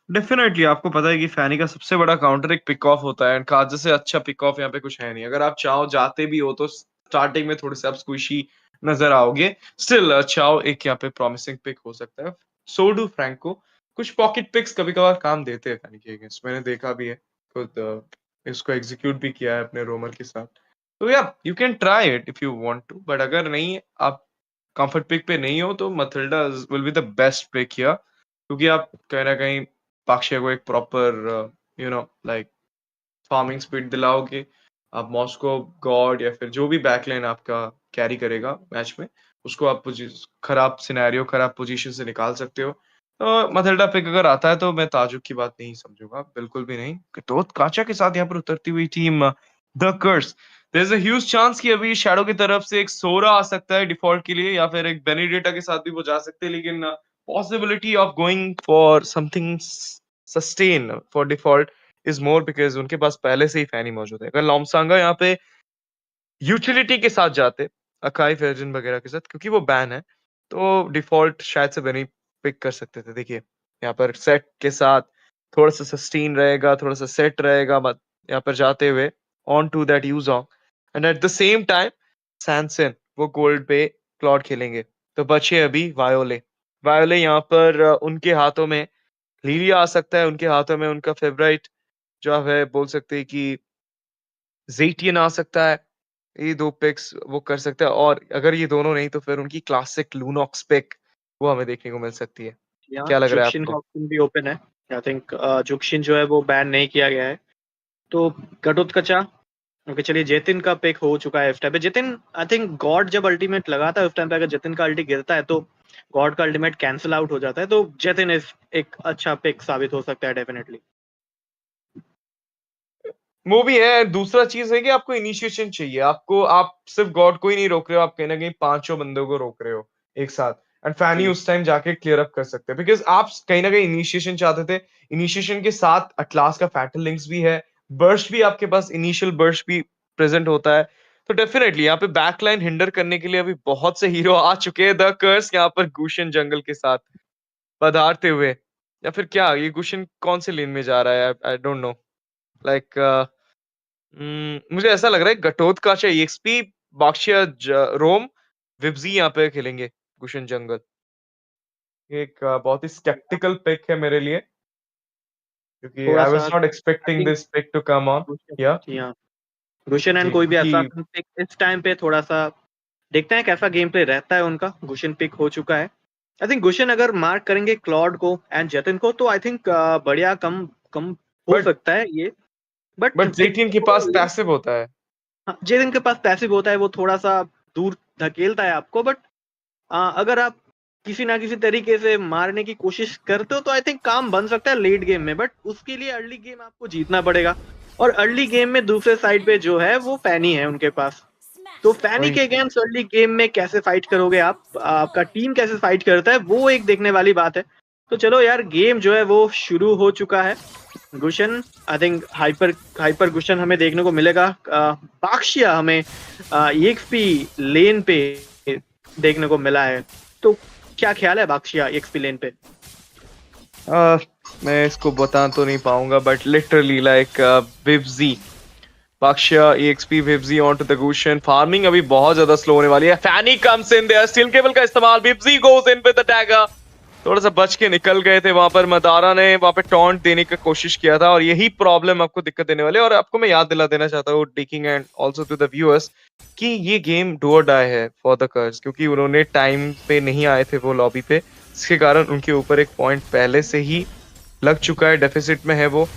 S2: डेफिनेटली आपको पता है कि फैनी का सबसे बड़ा काउंटर एक पिक ऑफ होता है, एंड काजा से अच्छा पिक ऑफ यहाँ पे कुछ है नहीं। अगर आप चाहो जाते भी हो तो स्टार्टिंग में थोड़े से आप स्क्विशी नजर आओगे, स्टिल चाहो एक यहाँ पे प्रॉमिसिंग पिक हो सकता है। सो डू फ्रैंको, कुछ पॉकेट पिक्स कभी कभार काम देते हैं फैनी के अगेंस्ट, मैंने देखा भी है खुद, इसको एग्जीक्यूट भी किया है अपने रोमर के साथ। तो yeah you can try it if you want to, but अगर नहीं आप कंफर्ट पिक पे नहीं हो तो Mathilda will be the best pick here, क्योंकि आप कहीं ना कहीं पाक्षिया को एक प्रॉपर लाइक फार्मिंग स्पीड दिलाओगे,
S3: आप मॉस्को गॉड या फिर जो भी बैकलाइन आपका कैरी करेगा मैच में, उसको आप खराब सिनेरियो, खराब पोजीशन से निकाल सकते हो। तो मथल्डा पिक अगर आता है तो मैं ताजुब की बात नहीं समझूंगा, बिल्कुल भी नहीं। कटोत काचा के साथ यहाँ पर उतरती हुई team the Curse, there is a huge chance कि अभी शैडो की तरफ से एक सोरा आ सकता है डिफॉल्ट के लिए, या फिर एक बेनिडेटा के साथ भी वो जा सकते हैं, लेकिन possibility of going for something sustain for default is more, because उनके पास पहले से ही फैनी मौजूद है। अगर लॉमसांगा यहाँ पे यूटिलिटी के साथ जाते, अकाई वर्जन वगैरह के साथ, क्योंकि वो बैन है, तो डिफॉल्ट शायद से बनी पिक कर सकते थे। देखिए यहाँ पर सेट के साथ थोड़ा सा सस्टेन रहेगा, थोड़ा सा सेट रहेगा, मत यहाँ पर जाते हुए onto that Yu Zhong, and at the same time सैनसन वो गोल्ड पे क्लॉड खेलेंगे। तो बचे अभी वायोले। वायोले यहाँ पर उनके हाथों में लिलिया आ सकता है, उनके हाथों में उनका फेवरेट जो है बोल सकते हैं कि जेटियन आ सकता है। ये 2 पिक्स वो कर सकते हैं, और अगर ये दोनों नहीं तो फिर उनकी क्लासिक लूनॉक्स पिक वो हमें देखने को मिल सकती है।
S8: यहाँ
S3: क्या लग रहा है
S8: जुक्शिन का
S3: आपको?
S8: ऑप्शन भी ओपन है। आई थिंक जुक्शिन जो है वो बैन नहीं किया गया है, तो घटोत्कचा। ओके चलिए, जतिन का पिक हो चुका है इस टाइम पे। जतिन आई थिंक गॉड जब अल्टीमेट लगाता है उस टाइम पे अगर जतिन का अल्टी गिरता है तो गॉड का अल्टीमेट कैंसिल आउट हो जाता है, तो जतिन इस एक अच्छा पिक साबित हो सकता है डेफिनेटली।
S3: वो भी है। दूसरा चीज है कि आपको इनिशिएशन चाहिए। आपको, आप सिर्फ गॉड को ही नहीं रोक रहे हो, आप कहीं ना कहीं 5 बंदों को रोक रहे हो एक साथ, एंड फैनी
S8: जी
S3: उस टाइम जाके क्लियर अप कर सकते हैं, बिकॉज आप कहीं ना कहीं इनिशिएशन चाहते थे। इनिशिएशन के साथ अटलास का फैटल लिंक्स भी है, बर्स्ट भी आपके पास, इनिशियल बर्स्ट भी प्रेजेंट होता है। तो डेफिनेटली यहाँ पे बैकलाइन हिंडर करने के लिए अभी बहुत से हीरो आ चुके हैं। द कर्स यहाँ पर गुशन जंगल के साथ पधारते हुए, या फिर क्या ये गुशन कौन से लेन में जा रहा है, आई डोंट नो। लाइक मुझे ऐसा लग रहा है घटोत्कचा ईएक्सपी बाक्शिया रोम विब्जी यहाँ पे खेलेंगे गुशन जंगल। एक बहुत ही स्केप्टिकल पिक है मेरे लिए, क्योंकि
S8: थोड़ा
S3: आई
S8: सा
S3: was not
S8: I
S3: expecting
S8: think
S3: this pick to come on. या
S8: जी हाँ, गुशन एंड
S3: जी,
S8: कोई भी
S3: क्योंकि
S8: ऐसा पिक इस टाइम पे थोड़ा सा देखते हैं कैसा गेम प्ले रहता है उनका। गुशन पिक हो चुका है। आई थिंक गुशन अगर मार्क करेंगे क्लॉड को एंड जतिन को तो आई थिंक बढ़िया कम कम हो
S3: बट
S8: सकता है ये। बट
S3: बट
S8: एक
S3: जेटियन के पास पैसिव होता है।
S8: हाँ, जतिन के पास पैसिव होता है, वो थोड़ा सा दूर धकेलता है आपको। बट अगर आप किसी ना किसी तरीके से मारने की कोशिश करते हो तो आई थिंक काम बन सकता है लेट गेम में। बट उसके लिए अर्ली गेम आपको जीतना पड़ेगा, और अर्ली गेम में दूसरे साइड पे जो है वो फैनी है उनके पास। तो फैनी
S3: वही
S8: के अगेंस्ट अर्ली गेम में कैसे फाइट करोगे आप, आपका टीम कैसे फाइट करता है, वो एक देखने वाली बात है। तो चलो यार, गेम जो है वो शुरू हो चुका है। गुशन आई थिंक हाइपर हाइपर गुशन हमें देखने को मिलेगा। बाक्शिया हमें एक्सपी लेन पे देखने को मिला है। तो क्या ख्याल है बाक्शिया एक्सपी लेन पे?
S3: अ, मैं इसको बता तो नहीं पाऊंगा, बट लिटरली लाइक विब्जी बाक्शिया EXP विब्जी onto the Gusion। फार्मिंग अभी बहुत ज्यादा स्लो होने वाली है। Fanny comes in there, steel cable का इस्तेमाल, विब्जी goes in with the dagger. थोड़ा सा बच के निकल गए थे वहां पर। मदारा ने वहां पे टॉन्ट देने की कोशिश किया था, और यही प्रॉब्लम आपको दिक्कत देने वाले। और आपको मैं याद दिला देना चाहता हूँ taking and also to the viewers कि ये गेम डू और डाई है फॉर द कर्स, क्योंकि उन्होंने टाइम पे नहीं आए थे वो लॉबी पे, इसके कारण उनके ऊपर एक पॉइंट पहले से ही लग चुका है, डेफिसिट में है वो।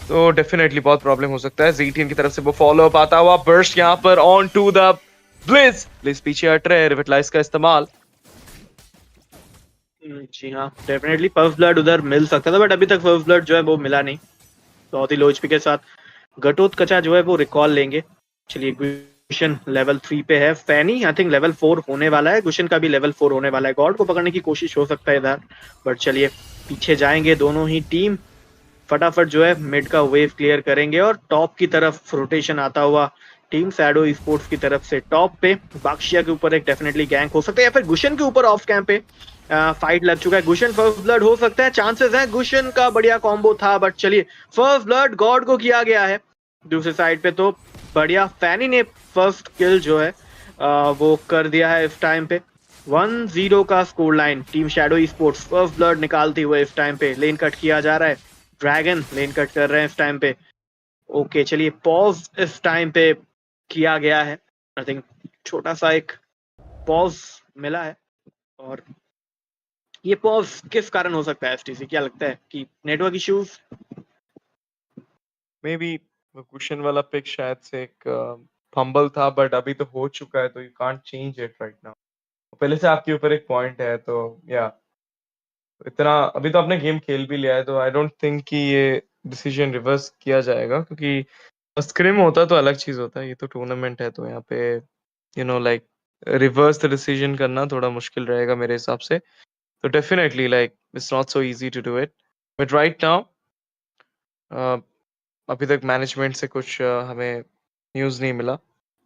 S3: तो डेफिनेटली बहुत प्रॉब्लम हो सकता है। Z-Team की तरफ से वो फॉलो अप आता हुआ, बर्स्ट यहाँ पर ऑन टू द ब्लिज। ब्लिज पीछे हट रहे हैं, रिविटलाइज का इस्तेमाल।
S8: जी हाँ, डेफिनेटली फर्स्ट ब्लड उधर मिल सकता था, बट अभी तक फर्स्ट ब्लड जो है वो मिला नहीं। बहुत ही लो एचपी के साथ घटोत्कचा जो है वो रिकॉल लेंगे। चलिए, गुशन लेवल 3 पे है। फैनी आई थिंक लेवल 4 होने वाला है, गुशन का भी लेवल 4 होने वाला है। गॉड को पकड़ने की कोशिश हो सकता है इधर, बट चलिए पीछे जाएंगे दोनों ही टीम। फटाफट जो है मिड का वेव क्लियर करेंगे, और टॉप की तरफ रोटेशन आता हुआ टीम शैडो स्पोर्ट्स की तरफ से टॉप पे बाक्शिया के ऊपर एक डेफिनेटली गैंग हो सकता है, या फिर गुशन के ऊपर ऑफ कैंप पे फाइट लग चुका है। गुशन फर्स्ट ब्लड हो सकता है, चांसेस हैं। गुशन का बढ़िया कॉम्बो था, बट चलिए फर्स्ट ब्लड गॉड को किया गया है। दूसरे साइड पे तो बढ़िया फैनी ने फर्स्ट किल जो है वो कर दिया है इस टाइम पे। 1-0 का score line. Team Shadow sports first blood निकालती हुए इस टाइम पे लेन कट किया जा रहा है। ड्रैगन लेन कट कर रहे हैं इस टाइम पे। ओके चलिए, पॉज इस टाइम पे किया गया है। आई थिंक छोटा सा एक पॉज मिला है, और ये पॉज किस कारण हो सकता है? एसटीसी क्या लगता है कि नेटवर्क इश्यूज?
S3: मे बी वो कुशन वाला पिक शायद से एक फंबल था, बट अभी तो हो चुका है, तो you can't change it right now. पहले से आपके ऊपर एक पॉइंट है, तो या इतना अभी तो आपने गेम खेल भी लिया है, तो आई डोंट थिंक कि ये डिसीजन रिवर्स किया जाएगा, क्योंकि स्क्रिम होता तो अलग चीज होता है, ये तो टूर्नामेंट है, तो यहाँ पे लाइक रिवर्स द डिसीजन करना थोड़ा मुश्किल रहेगा मेरे हिसाब से। तो definitely like it's not so easy to do it, but right now अभी तक मैनेजमेंट से कुछ हमें न्यूज़ नहीं मिला,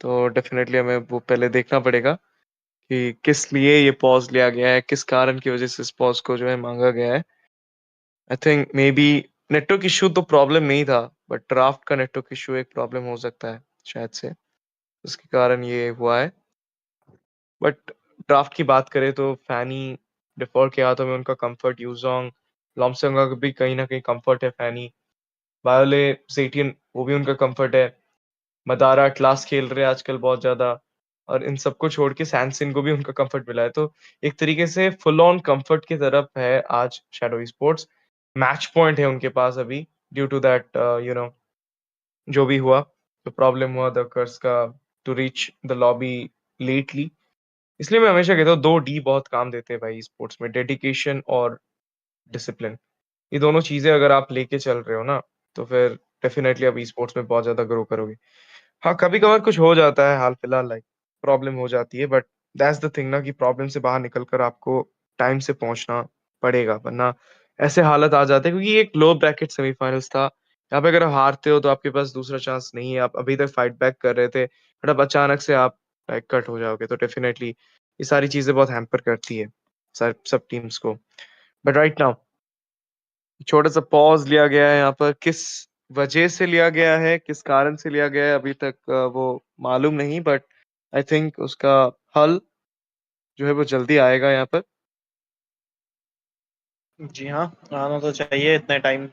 S3: तो डेफिनेटली हमें वो पहले देखना पड़ेगा कि किस लिए ये पॉज लिया गया है, किस कारण की वजह से इस पॉज को जो है मांगा गया है। I think may be network issue तो प्रॉब्लम नहीं था, बट ड्राफ्ट का नेटवर्क इशू एक प्रॉब्लम हो सकता है शायद से, उसके कारण ये हुआ है। बट ड्राफ्ट की बात करें तो फैनी डिफॉल्ट के हाथों में उनका कंफर्ट, यूजोंग लॉमसंग का भी कहीं ना कहीं कंफर्ट है, फैनी बायोले सेटियन वो भी उनका कंफर्ट है, मदारा क्लास खेल रहे हैं आजकल बहुत ज्यादा, और इन सबको छोड़ के सैनसिन को भी उनका कंफर्ट मिला है, तो एक तरीके से फुल ऑन कंफर्ट की तरफ है आज शैडो स्पोर्ट्स। मैच पॉइंट है उनके पास अभी, ड्यू टू दैट जो भी हुआ, जो प्रॉब्लम हुआ द कर्स का to reach the lobby lately. इसलिए मैं हमेशा कहता हूँ 2D बहुत काम देते हैं भाई स्पोर्ट्स में, डेडिकेशन और डिसिप्लिन। ये दोनों चीजें अगर आप लेके चल रहे हो ना, तो फिर डेफिनेटली आप स्पोर्ट्स में बहुत ज्यादा ग्रो करोगे। हाँ, कभी-कभार कुछ हो जाता है हाल-फिलहाल, लाइक प्रॉब्लम हो जाती है, बट दैट्स द थिंग ना कि प्रॉब्लम से बाहर निकल कर आपको टाइम से पहुँचना पड़ेगा, वरना ऐसे हालात आ जाते हैं, क्योंकि ये एक लो ब्रैकेट सेमीफाइनल्स था। यहाँ पे अगर आप हारते हो तो आपके पास दूसरा चांस नहीं है, आप अभी तक फाइट बैक कर रहे थे, बट अब अचानक से आप लाइक कट हो जाओगे, तो डेफिनेटली ये सारी चीज़ें बहुत हैम्पर करती है सब टीम्स को। बट राइट नाउ छोटा-सा पॉज़ लिया गया है यहाँ पर, किस वजह से लिया गया है, किस कारण से लिया गया है अभी तक वो मालूम नहीं, बट आई थिंक उसका हल जो है वो जल्दी आएगा यहाँ पर।
S8: जी हाँ, आना तो चाहिए इतने टाइम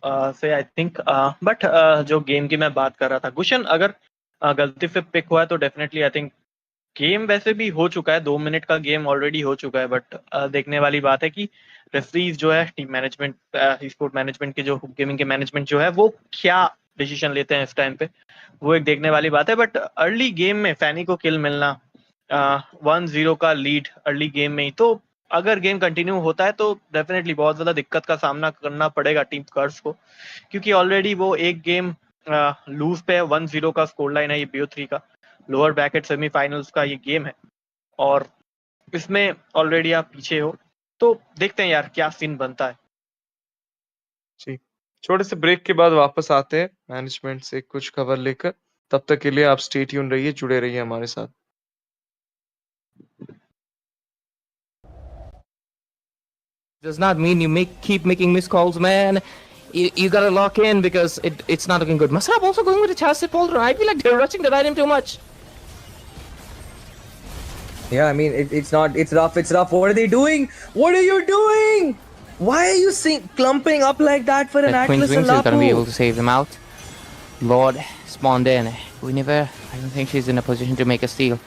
S8: से आई थिंक, बट जो गेम की मैं बात कर रहा था, गुशन अगर गलती से पिक हुआ है तो डेफिनेटली आई थिंक गेम वैसे भी हो चुका है, 2 मिनट का गेम ऑलरेडी हो चुका है, बट देखने वाली बात है कि रेफरीज जो है, टीम मैनेजमेंट, स्पोर्ट मैनेजमेंट के जो गेमिंग के मैनेजमेंट जो है, वो क्या डिसीजन लेते हैं इस टाइम पे, वो एक देखने वाली बात है। बट अर्ली गेम में फैनी को किल मिलना, 1-0 का लीड अर्ली गेम में ही, तो अगर गेम कंटिन्यू होता है तो डेफिनेटली बहुत ज़्यादा दिक्कत का सामना करना पड़ेगा टीम कर्स को, क्योंकि ऑलरेडी वो एक गेम लूज पे है, 1-0 का स्कोर लाइन है ये BO3 का, लोअर ब्रैकेट सेमीफाइनल्स का ये गेम है, और इसमें ऑलरेडी आप पीछे हो, तो देखते हैं यार क्या सीन बनता है।
S3: जी, छोटे से ब्रेक के बाद वापस आते हैं मैनेजमेंट से कुछ खबर लेकर। तब तक के लिए आप स्टे ट्यून रहिए, जुड़े रहिए हमारे साथ।
S4: Does not mean you keep making missed calls, man. You gotta lock in because it's not looking good. Masrab also going with a chassis folder. I feel like they're rushing the item too much.
S5: Yeah, I mean, it's not, it's rough, What are they doing? What are you doing? Why are you clumping up like that for an
S4: That Queen's
S5: Atlas and
S4: Wings is gonna be able
S5: Lapu?
S4: to save them out. Lord spawned in. I don't think she's in a position to make a steal.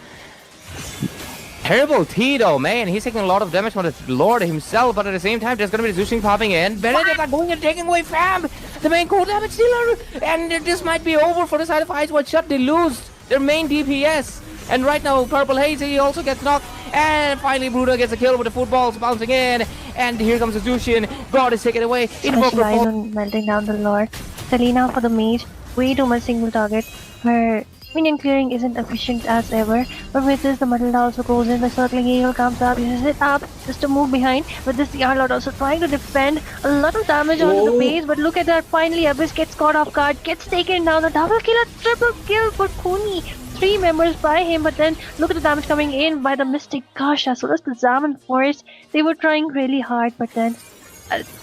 S4: Terrible Tito, man. He's taking a lot of damage from the Lord himself, but at the same time, there's gonna be the Zeusing popping in. Benedict are going and taking away Fab, the main core damage dealer, and this might be over for the side of Eyes Wide Shut. They lose their main DPS. And right now, Purple Haze, he also gets knocked. And finally, Bruno gets a kill with the footballs bouncing in. And here comes the Zushin. God is taken away.
S1: Specialize on melting down the Lord. Selena for the mage. Way too much single target. Her minion clearing isn't efficient as ever. But with this, the Matilda also goes in. The circling eagle comes up, uses it up just to move behind. But this Yarlord also trying to defend. A lot of damage onto the base. But look at that. Finally, Abyss gets caught off guard. Gets taken down. The double kill, a triple kill for Kuni. 3 members by him, but then look at the damage coming in by the Mystic. Gosh, as well as the Zaman Force. They were trying really hard, but then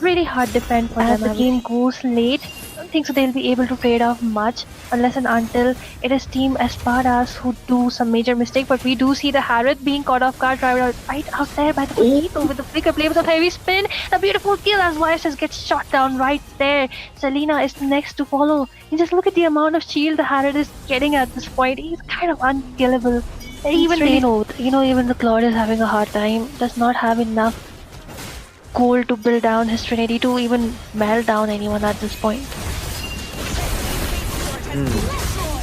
S1: really hard defend for them. As the game goes late, I don't think so they'll be able to trade off much unless and until it is Team Espadas who do some major mistake. But we do see the Harith being caught off guard right out there by the Potato with the flicker play with a heavy spin. A beautiful kill as YSS gets shot down right there. Selena is next to follow. And just look at the amount of shield the Harith is getting at this point. He's kind of unkillable. Even they know, even the Claude is having a hard time. Does not have enough gold to build down his Trinity to even melt down anyone at this point.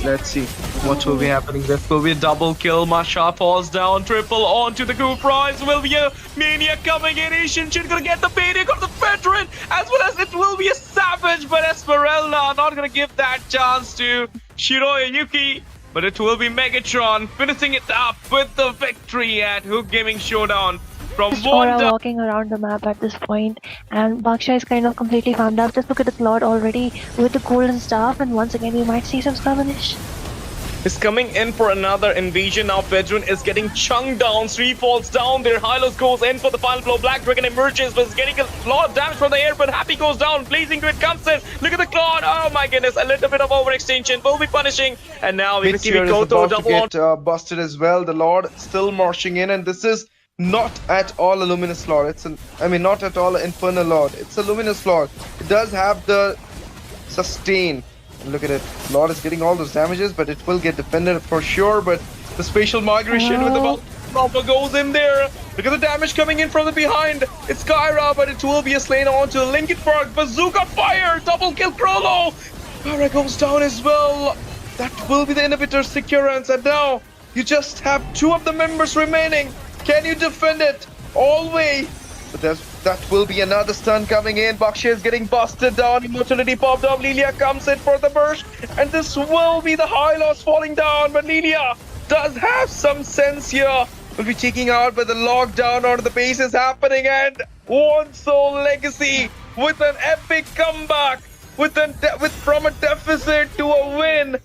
S2: Let's see what will be happening. This will be a double kill. Masha falls down. Triple onto the coup prize. Will be a Mania coming in. Asian Chin gonna get the payday of the veteran, as well as it will be a savage. But Esmeralda not gonna give that chance to Shiroya Yuki. But it will be Megatron finishing it up with the victory at Hook Gaming Showdown. From
S1: Just Aura
S2: one down.
S1: walking around the map at this point, and Baksha is kind of completely farmed up. Just look at the Claude already with the golden staff, and once again you might see some skirmish.
S2: Is coming in for another invasion. Now Bedouin is getting chunked down. 3 falls down. Their Hylos goes in for the final blow. Black Dragon emerges, but is getting a lot of damage from the air, but Happy goes down. Blazing Grid comes in. Look at the Claude. Oh my goodness. A little bit of overextension will be punishing. And now we see
S3: Mid-tier is
S2: Goto
S3: about to
S2: double on.
S3: get busted as well. The Lord still marching in, and this is not at all a Luminous Lord. It's not at all an Infernal Lord. It's a Luminous Lord. It does have the sustain. Look at it. Lord is getting all those damages, but it will get defended for sure. But the spatial migration with the Proper goes in there. Look at the damage coming in from the behind. It's Kyra, but it will be a slain onto Linkin Park. Bazooka fire. Double kill Krolo. Kyra goes down as well. That will be the inhibitor securance. And now you just have 2 of the members remaining. Can you defend it all way? But that will be another stun coming in. Baksha is getting busted down. Immortality popped up. Lilia comes in for the burst. And this will be the high loss falling down. But Lilia does have some sense here. Will be taking out, but the lockdown on the base is happening. And One Soul Legacy with an epic comeback. From a deficit to a win.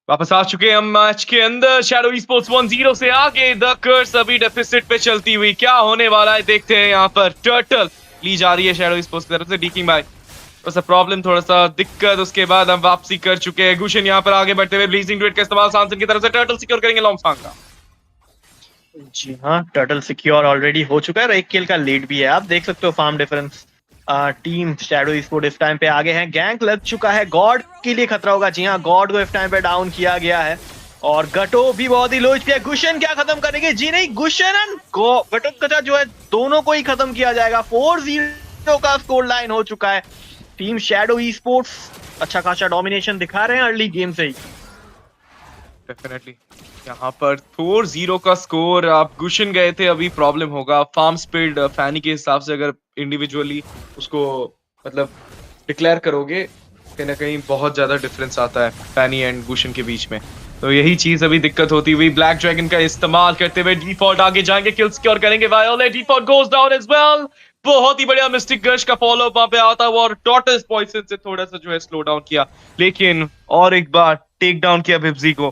S3: वापस आ चुके हैं हम match के अंदर। Shadow esports 1-0 से आगे। The कर्स अभी deficit पे चलती हुई, क्या होने वाला है देखते हैं। यहाँ पर टर्टल ली जा रही है शैडो esports की तरफ से। डीकिंग भाई बस प्रॉब्लम, थोड़ा सा दिक्कत, उसके बाद हम वापसी कर चुके हैं। गुशन यहाँ पर आगे बढ़ते हुए ब्लीजिंग ड्यूट का इस्तेमाल सांसन की तरफ से टर्टल सिक्योर करेंगे लॉन्ग सांग का।
S8: जी हाँ, टर्टल सिक्योर ऑलरेडी हो चुका है और 1 किल का लीड भी है। आप देख सकते हो form difference. Team Shadow esports इस टाइम पे आगे हैं। गैंक लग चुका है, गॉड के लिए खतरा होगा। जी हाँ, गॉड को इस टाइम पे डाउन किया गया है और गटो भी बहुत ही लो एचपी है। गुशन क्या खत्म करेंगे? जी नहीं, गुशन एंड गटो कचा जो है दोनों को ही खत्म किया जाएगा। 4-0 का स्कोर लाइन हो चुका है। टीम शैडो esports अच्छा खासा डोमिनेशन दिखा रहे हैं अर्ली गेम से ही।
S2: डेफिनेटली यहाँ पर 4-0 का स्कोर। आप गुशन गए थे, अभी प्रॉब्लम होगा फार्म स्पीड फैनी के हिसाब से। अगर इंडिविजुअली उसको मतलब डिक्लेयर करोगे, कहीं ना कहीं बहुत ज्यादा डिफरेंस आता है फैनी एंड गुशन के बीच में। तो यही चीज अभी दिक्कत होती हुई। ब्लैक ड्रैगन का इस्तेमाल करते हुए डिफॉल्ट आगे जाएंगे, किल सिक्योर करेंगे। Violet Default goes down as well. बहुत ही बढ़िया मिस्टिक गश का फॉलो अप वहां पे आता हुआ और टॉर्टस पॉइजन से थोड़ा सा जो है स्लो डाउन किया, लेकिन और एक बार टेक डाउन किया बिब्जी को।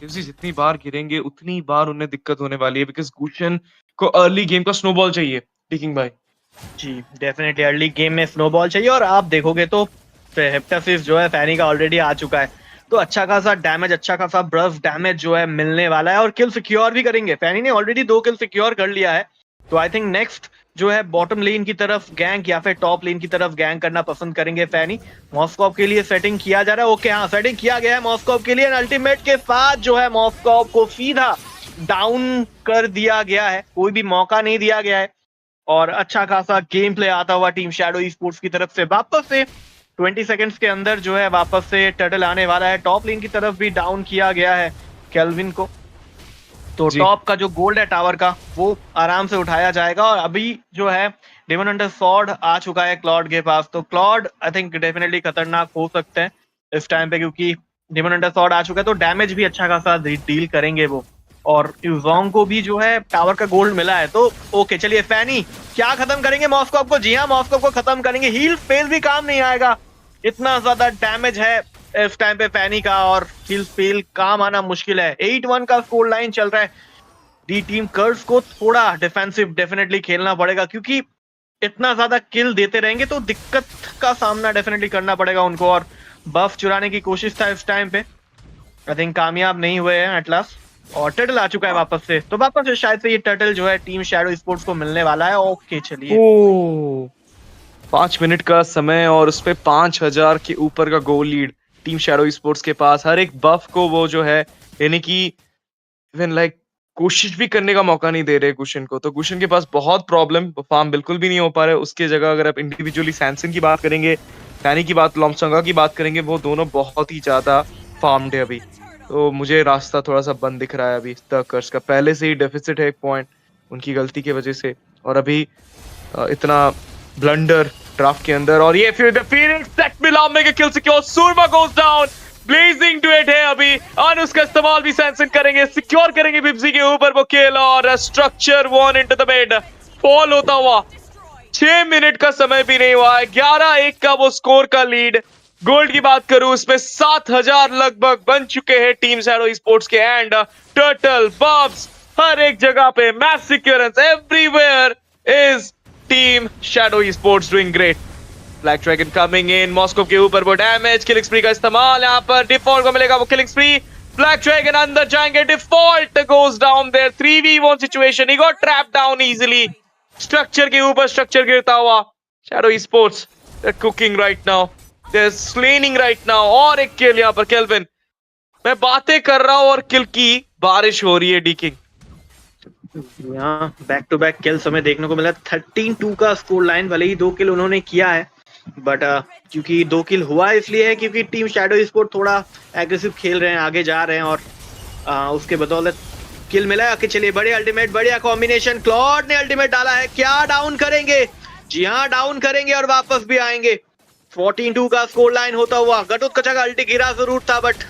S2: बिब्जी जितनी बार गिरेंगे उतनी बार उन्हें दिक्कत होने वाली है, बिकॉज गुशन को अर्ली गेम का स्नोबॉल चाहिए। टिकिंग भाई
S8: जी डेफिनेटली अर्ली गेम में स्नोबॉल चाहिए और आप देखोगे तो हेप्टासिस जो है फैनी का ऑलरेडी आ चुका है, तो अच्छा खासा डैमेज, अच्छा खासा ब्रफ डैमेज जो है मिलने वाला है और किल सिक्योर भी करेंगे। फैनी ने ऑलरेडी 2 किल सिक्योर कर लिया है, तो आई थिंक नेक्स्ट जो है बॉटम लेन की तरफ गैंग या फिर टॉप लेन की तरफ गैंग करना पसंद करेंगे फैनी। मॉस्कॉप के लिए सेटिंग किया जा रहा है। ओके हाँ, सेटिंग किया गया है मॉस्कॉप के लिए। अल्टीमेट के साथ जो है मॉस्कॉप को सीधा डाउन कर दिया गया है, कोई भी मौका नहीं दिया गया है और अच्छा खासा गेम प्ले आता हुआ टीम शैडो esports की तरफ से। वापस से 20 सेकंड्स के अंदर जो है वापस से टर्टल आने वाला है। टॉप लेन की तरफ भी डाउन किया गया है केल्विन को। तो
S2: जी।
S8: टॉप का जो गोल्ड है टावर का वो आराम से उठाया जाएगा। और अभी जो है डेमन हंटर सॉर्ड आ चुका है क्लॉड के पास, तो क्लॉड आई थिंक डेफिनेटली खतरनाक हो सकते हैं इस टाइम पे, क्योंकि डेमन हंटर सॉर्ड आ चुका है तो डैमेज भी अच्छा खासा डील करेंगे वो। और यूजोंग को भी जो है टावर का गोल्ड मिला है, तो ओके चलिए फैनी क्या खत्म करेंगे मॉस्को को। जी हाँ, मॉस्को को खत्म करेंगे, हील स्पेल भी काम नहीं आएगा, इतना ज्यादा डैमेज है इस टाइम पे फैनी का, और हील स्पेल काम आना मुश्किल है। 8-1 का स्कोर लाइन चल रहा है। डी टीम कर्स को थोड़ा डिफेंसिव डेफिनेटली खेलना पड़ेगा, क्योंकि इतना ज्यादा किल देते रहेंगे तो दिक्कत का सामना डेफिनेटली करना पड़ेगा उनको। और बफ चुराने की कोशिश था इस टाइम पे, आई थिंक कामयाब नहीं हुए हैं एट लास्ट। और टर्टल आ चुका है वापस से, तो वापस से शायद से ये टर्टल जो है टीम शैडो स्पोर्ट्स को मिलने वाला है। ओके चलिए,
S2: ओ 5 मिनट का समय और उस पे 5000 के ऊपर का गोल लीड टीम शैडो स्पोर्ट्स के पास। हर एक बफ को वो जो है यानी कि इवन लाइक कोशिश भी करने का मौका नहीं दे रहे गुशन को। तो गुशन के पास बहुत प्रॉब्लम, फार्म बिल्कुल भी नहीं हो पा रहा है। उसके जगह अगर आप इंडिविजुअली सैमसन की बात करेंगे, फैनी की बात, लॉमसंगा की बात करेंगे, वो दोनों बहुत ही ज्यादा फार्म्ड है अभी। तो मुझे रास्ता थोड़ा सा बंद दिख रहा है अभी द कर्स का। पहले से ही डेफिसिट है 1 पॉइंट उनकी गलती की वजह से, और अभी इतना ब्लंडर ड्राफ्ट के अंदर। और ये फिर द फीनिक्स सेट मिला मेगा किल सिक्योर, सूरमा goes down, blazing to it है अभी। और उसका इस्तेमाल भी सैमसन करेंगे, सिक्योर करेंगे बिब्जी के ऊपर वो किल, और structure one into the mid fall होता हुआ। 6 मिनट का समय भी नहीं हुआ है, 11-1 का वो स्कोर का लीड। गोल्ड की बात करूं उसमें 7000 लगभग बन चुके हैं टीम शैडो स्पोर्ट्स के। एंड टर्टल बब्स हर एक जगह पे मैच सिक्योरेंस everywhere is team Shadow Sports doing great. Black dragon coming in, Moskov के ऊपर वो डैमेज, किलिंग स्प्री का इस्तेमाल, यहाँ पर डिफॉल्ट को मिलेगा वो किलिंग स्प्री। ब्लैक ड्रैगन अंदर जाएंगे, Default goes down there, 3v1 situation, he got trap down easily. Structure के ऊपर स्ट्रक्चर गिरता हुआ। Shadow sports they cooking right now, they slaying right now. और एक किल यहाँ पर केल्विन, मैं बातें कर रहा हूँ और किल की बारिश हो रही है डी किंग।
S8: यहाँ बैक टू बैक किल्स हमें देखने को मिला। 13-2 का स्कोर लाइन, भले ही 2 किल उन्होंने किया है, बट क्योंकि 2 किल हुआ इसलिए है क्योंकि टीम शैडो स्पोर्ट थोड़ा एग्रेसिव खेल रहे हैं, आगे जा रहे हैं, और उसके बदौलत किल मिला है। चलिए बढ़िया अल्टीमेट, बढ़िया कॉम्बिनेशन, क्लॉड ने अल्टीमेट डाला है, क्या डाउन करेंगे? जी हाँ डाउन करेंगे और वापस भी आएंगे। 14-2 का स्कोर लाइन होता हुआ, घटोत्कचा का अल्टी गिरा जरूर था बट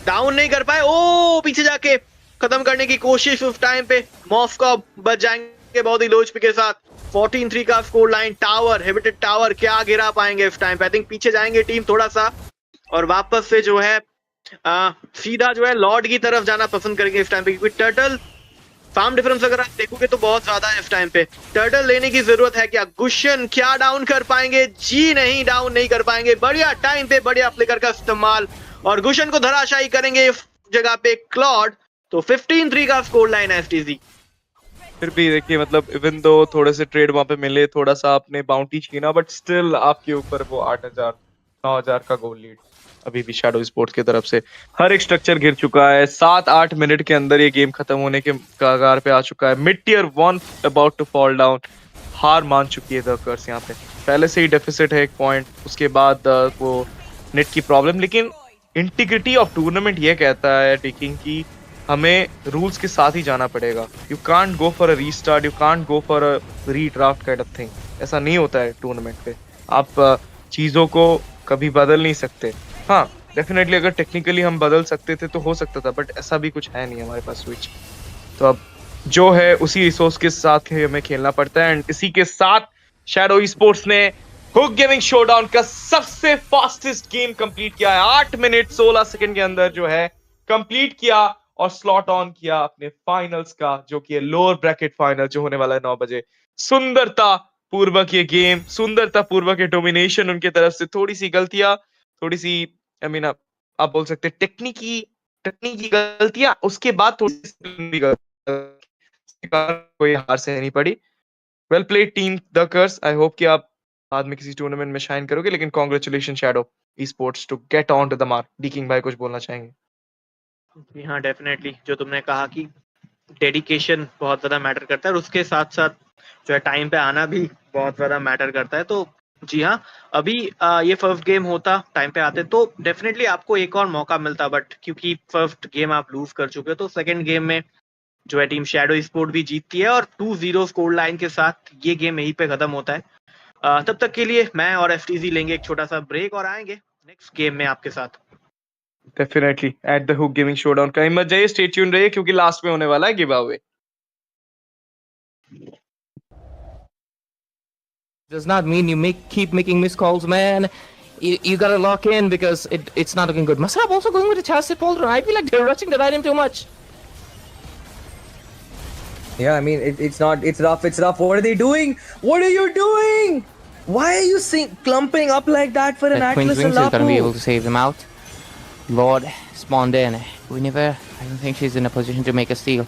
S8: डाउन नहीं कर पाए। ओ पीछे जाके खत्म करने की कोशिश उस टाइम पे, मॉस्को बच जाएंगे बहुत ही लो एचपी के साथ। 14-3 का स्कोर लाइन, टावर हेबिटेड टावर क्या गिरा पाएंगे इस टाइम पे? आई थिंक पीछे जाएंगे टीम थोड़ा सा, और वापस से जो है सीधा जो है लॉर्ड की तरफ जाना पसंद करेंगे इस टाइम पे, क्योंकि टर्टल फार्म डिफरेंस अगर आप देखोगे तो बहुत ज्यादा है इस टाइम पे। टर्टल लेने की जरूरत है क्या? गुशन क्या डाउन कर पाएंगे? जी नहीं, डाउन नहीं कर पाएंगे। बढ़िया टाइम पे बढ़िया फ्लिकर का इस्तेमाल, और गुशन को धराशायी करेंगे इस जगह पे क्लॉड। तो 15-3 का स्कोर लाइन है एसटीजी।
S2: फिर भी देखिए मतलब इवन दो थोड़े से ट्रेड वहां पे मिले, थोड़ा सा आपने बाउंटी छीना, बट स्टिल आपके ऊपर वो 8000 9000 का गोल लीड अभी भी शैडो स्पोर्ट्स की तरफ से। हर एक स्ट्रक्चर गिर चुका है, 7-8 मिनट के अंदर ये गेम खत्म होने के कगार पे आ चुका है। Mid tier 1 about to fall down, हार मान चुकी है द कर्स यहाँ पे। पहले से ही डेफिसिट है 1 पॉइंट, उसके बाद वो नेट की प्रॉब्लम। लेकिन इंटीग्रिटी ऑफ टूर्नामेंट ये कहता है टीकिंग की हमें रूल्स के साथ ही जाना पड़ेगा। You can't go for a restart, you can't go for a redraft kind of thing. ऐसा नहीं होता है टूर्नामेंट पे, आप चीजों को कभी बदल नहीं सकते। हाँ डेफिनेटली अगर टेक्निकली हम बदल सकते थे तो हो सकता था, बट ऐसा भी कुछ है नहीं हमारे पास स्विच। तो अब जो है उसी रिसोर्स के साथ ही हमें खेलना पड़ता है। एंड इसी के साथ शैडो स्पोर्ट्स ने हुक गेमिंग शोडाउन का सबसे फास्टेस्ट गेम कंप्लीट किया है। 8 मिनट 16 सेकंड के अंदर जो है कंप्लीट किया और स्लॉट ऑन किया अपने फाइनल्स का, जो कि लोअर ब्रैकेट फाइनल जो होने वाला है 9 बजे। सुंदरता पूर्वक ये गेम, सुंदरता पूर्वक ये डोमिनेशन उनके तरफ से। थोड़ी सी गलतियां, थोड़ी सी आई मीन आप बोल सकते हैं टेक्निकी गलतियां, उसके बाद थोड़ी सी कोई हार से नहीं पड़ी। Well played team the Curse, I hope कि आप बाद में किसी टूर्नामेंट में शाइन करोगे। लेकिन congratulation Shadow sports to get on to the mark. D King भाई कुछ बोलना चाहेंगे?
S8: जी हाँ डेफिनेटली, जो तुमने कहा कि डेडिकेशन बहुत ज़्यादा मैटर करता है, और उसके साथ साथ जो है टाइम पे आना भी बहुत ज़्यादा मैटर करता है। तो जी हाँ, अभी ये फर्स्ट गेम होता, टाइम पे आते तो डेफिनेटली आपको एक और मौका मिलता, बट क्योंकि फर्स्ट गेम आप लूज कर चुके हो तो सेकंड गेम में जो है टीम शैडो स्पोर्ट भी जीतती है और 2-0 स्कोर लाइन के साथ ये गेम यहीं पे खत्म होता है। तब तक के लिए मैं और एफटीजी लेंगे एक छोटा सा ब्रेक और आएंगे नेक्स्ट गेम में आपके साथ।
S3: Definitely at the hook gaming showdown, कहीं मत जाइए, स्टे ट्यून रहिए क्योंकि लास्ट में होने वाला है give away.
S4: Does not mean you keep making missed calls, man. You gotta lock in because it's not looking good. Masab also going with a chassis Polder. I feel like they're rushing the item too much.
S5: Yeah, I mean, it's not, it's rough, it's rough. What are they doing? What are you doing? Why are you clumping up like that for an
S4: That Queen's
S5: Atlas and
S4: Wings is gonna be able
S5: Lapu?
S4: to save him out. Lord spawned in. Guinevere, I don't think she's in a position to make a steal.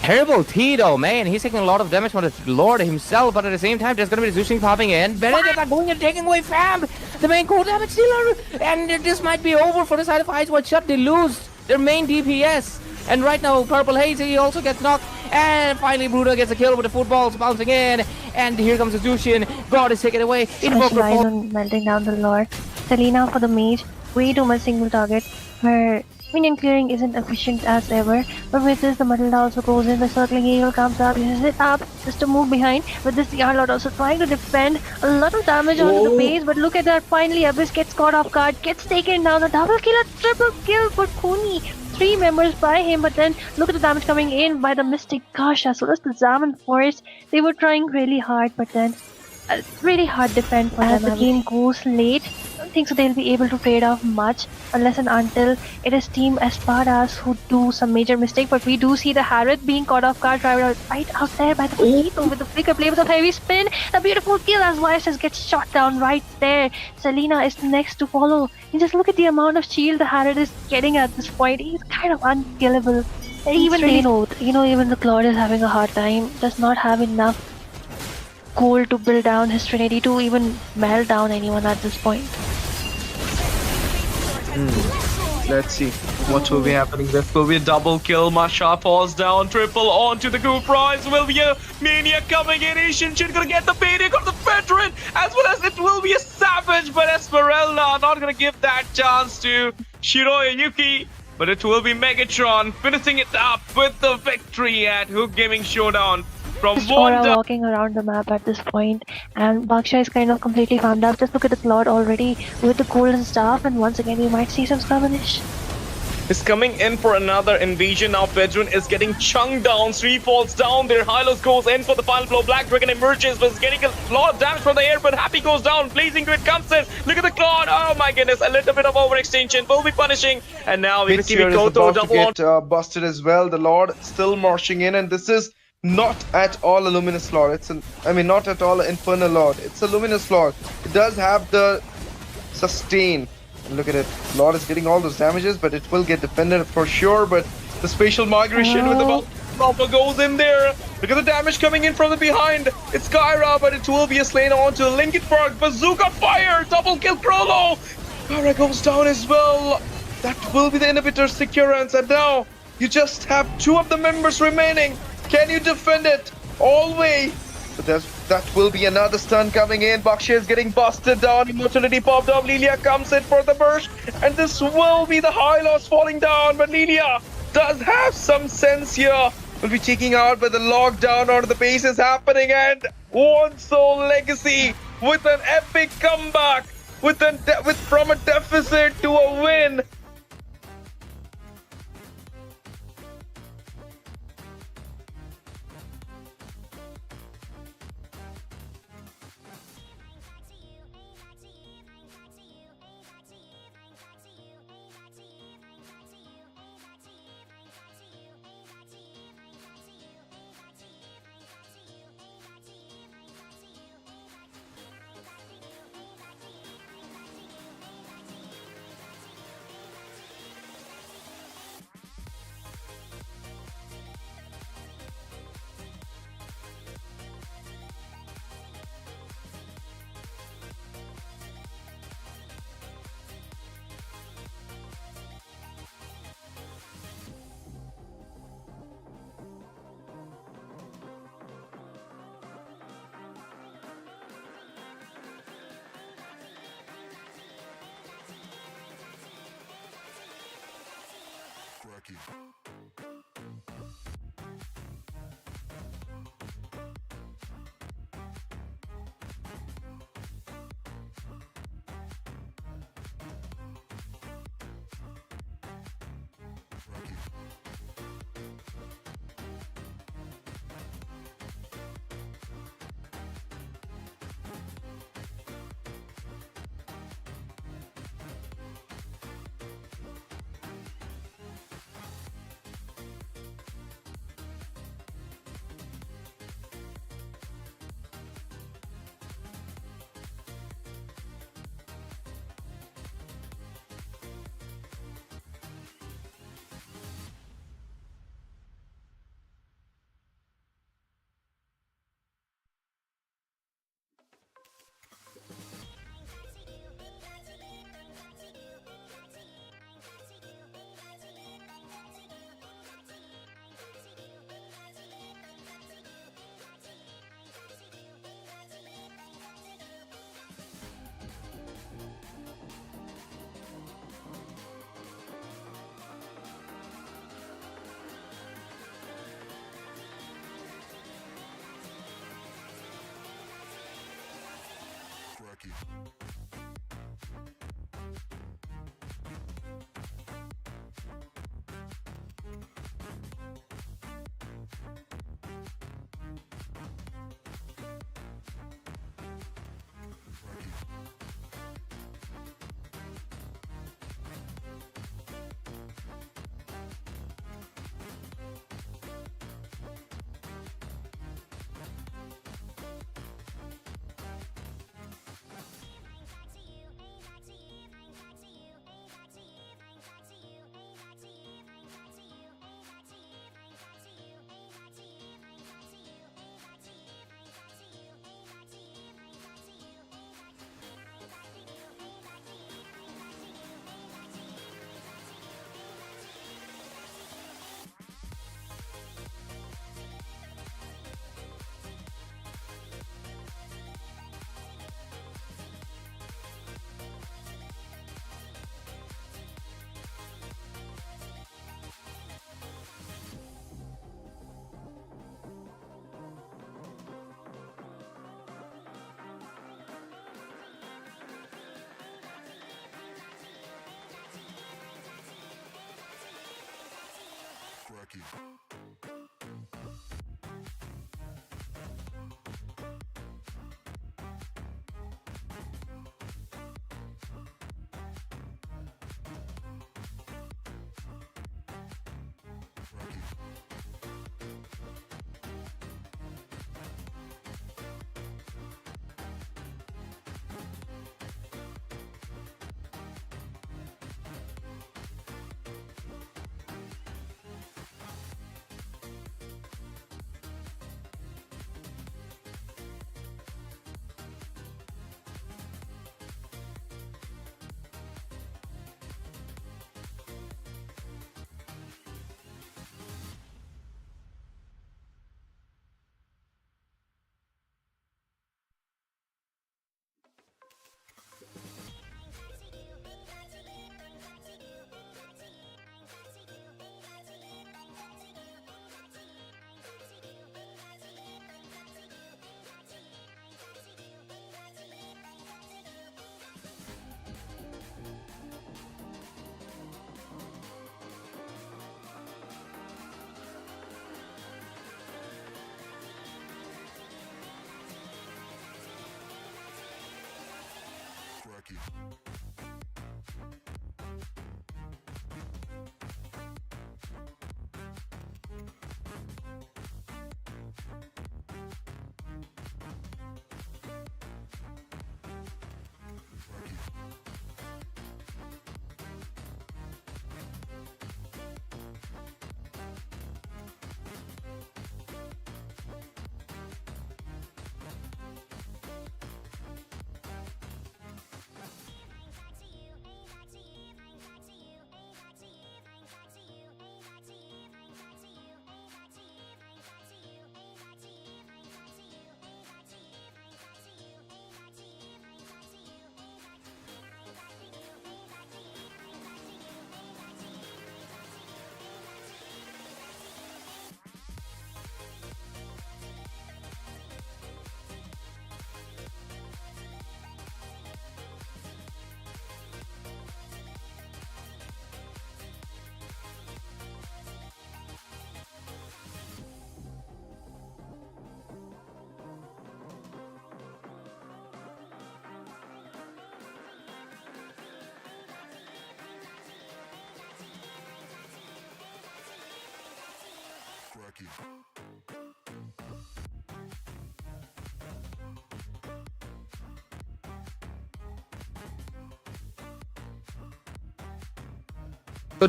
S4: Terrible Tito, man. He's taking a lot of damage from the Lord himself, but at the same time, there's gonna be the Zeusing popping in. Benedict are going and taking away Fab, the main core damage dealer, and this might be over for the side of Ice Watch Shut. They lose their main DPS. And right now, Purple Haze, he also gets knocked. And finally, Bruno gets a kill with the footballs bouncing in. And here comes the Zushin. God is taken away.
S1: Specialize on melting down the Lord. Selena for the mage, way too much single target. Her minion clearing isn't efficient as ever, but with this the Matilda also goes in, the circling eagle comes up, uses it up just to move behind. With this the Arlord also trying to defend, a lot of damage onto the base, but look at that, finally Abyss gets caught off guard, gets taken down, a double kill, a triple kill for Kuni. 3 members by him, but then look at the damage coming in by the Mystic. Gosh, as well as the Zaman Force, they were trying really hard, but then really hard defend for them. As the game goes late, I don't think so they'll be able to trade off much unless and until it is Team Espadas who do some major mistake. But we do see the Harrod being caught off guard right out there by the Poquito with the flicker play with a heavy spin. A beautiful kill as YSS gets shot down right there. Selena is next to follow. And just look at the amount of shield the Harrod is getting at this point. He's kind of unkillable. Even they know, even the Claude is having a hard time. Does not have enough gold to build down his Trinity to even melt down anyone at this point.
S3: Let's see what will be happening. This will be a double kill. Masha falls down, triple onto the coup prize. Will be a Mania coming in. Asian Shin gonna get the payday of the veteran, as well as it will be a savage, but Esmeralda not gonna give that chance to Shiroya Yuki. But it will be Megatron finishing it up with the victory at Hook Gaming Showdown. From
S1: Just Aura walking around the map at this point, and Baksha is kind of completely farmed up. Just look at the Claude already with the golden staff, and once again we might see some skirmish.
S2: Is coming in for another invasion. Now Bedouin is getting chunked down. 3 falls down. Their Hylos goes in for the final blow. Black Dragon emerges, but is getting a lot of damage from the air, but Happy goes down. Blazing Grid comes in. Look at the Claude. Oh my goodness. A little bit of overextension will be punishing. And now we see Koto double on.
S3: Busted as well. The Lord still marching in, and this is not at all a Luminous Lord. Not at all an Infernal Lord. It's a Luminous Lord. It does have the sustain. Look at it. Lord is getting all those damages, but it will get defended for sure. But the spatial migration with the proper goes in there. Look at the damage coming in from the behind. It's Kyra, but it will be a slain onto Lincoln Park. Bazooka fire! Double kill Crollo! Kyra goes down as well. That will be the inhibitor securance. And now you just have 2 of the members remaining. Can you defend it? Always. But that will be another stun coming in. Baksha is getting busted down. Immortality popped up. Lilia comes in for the burst. And this will be the high loss falling down. But Lilia does have some sense here. Will be taking out, but the lockdown on the base is happening. And One Soul Legacy with an epic comeback. From a deficit to a win.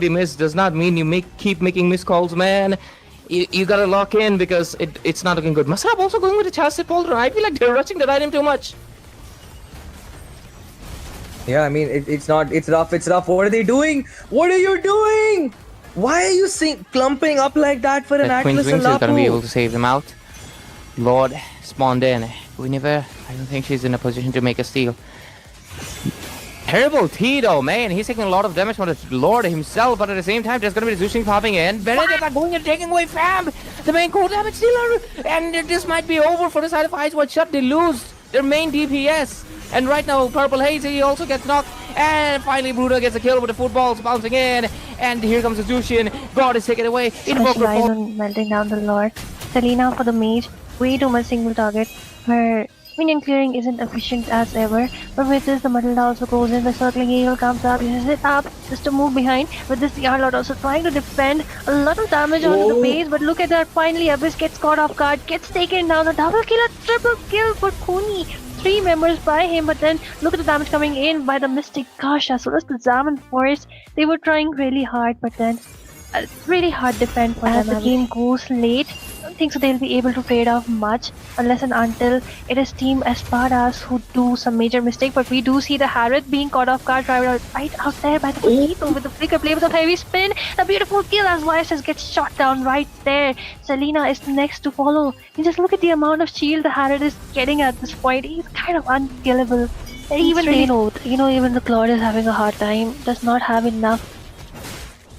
S4: You miss does not mean you keep making missed calls, man. You gotta lock in because it's not looking good. Masrab also going with a chassis Polder. I feel like they're rushing the item too much.
S5: Yeah, I mean, it's not, it's rough, What are they doing? What are you doing? Why are you clumping up like that for an
S4: That Queen's
S5: Atlas
S4: Wings is gonna be able
S5: Alapu?
S4: to save him out. Lord spawned in. Guinevere, I don't think she's in a position to make a steal. Terrible Tito, man. He's taking a lot of damage from the Lord himself, but at the same time, there's gonna be the Zushing popping in. Benedict are going and taking away Fam, the main core damage dealer, and this might be over for the side of Eyes Wide Shut. They lose their main DPS. And right now, Purple Hazy also gets knocked. And finally, Bruder gets a kill with the footballs bouncing in. And here comes the Zushin. God is taken away.
S1: Specialize on melting down the Lord. Selena for the mage. Way too much single target. Her minion clearing isn't efficient as ever. But with this, the Matilda also goes in. The circling eagle comes up, uses it up just to move behind. With this, the Arlord also trying to defend. A lot of damage onto the base. But look at that. Finally, Abyss gets caught off guard. Gets taken down. The double kill, a triple kill for Kuni. 3 members by him, but then look at the damage coming in by the Mystic Kasha. So that's the Zaman Forest. They were trying really hard, but then really hard defend for them. As the game goes late, I don't think so they'll be able to trade off much unless and until it is Team Espadas who do some major mistake. But we do see the Harith being caught off guard right out there by the Potato with the flicker play with a heavy spin. A beautiful kill as YSS gets shot down right there. Selena is next to follow. And just look at the amount of shield the Harith is getting at this point. He's kind of unkillable. Even they know, even the Claude is having a hard time. Does not have enough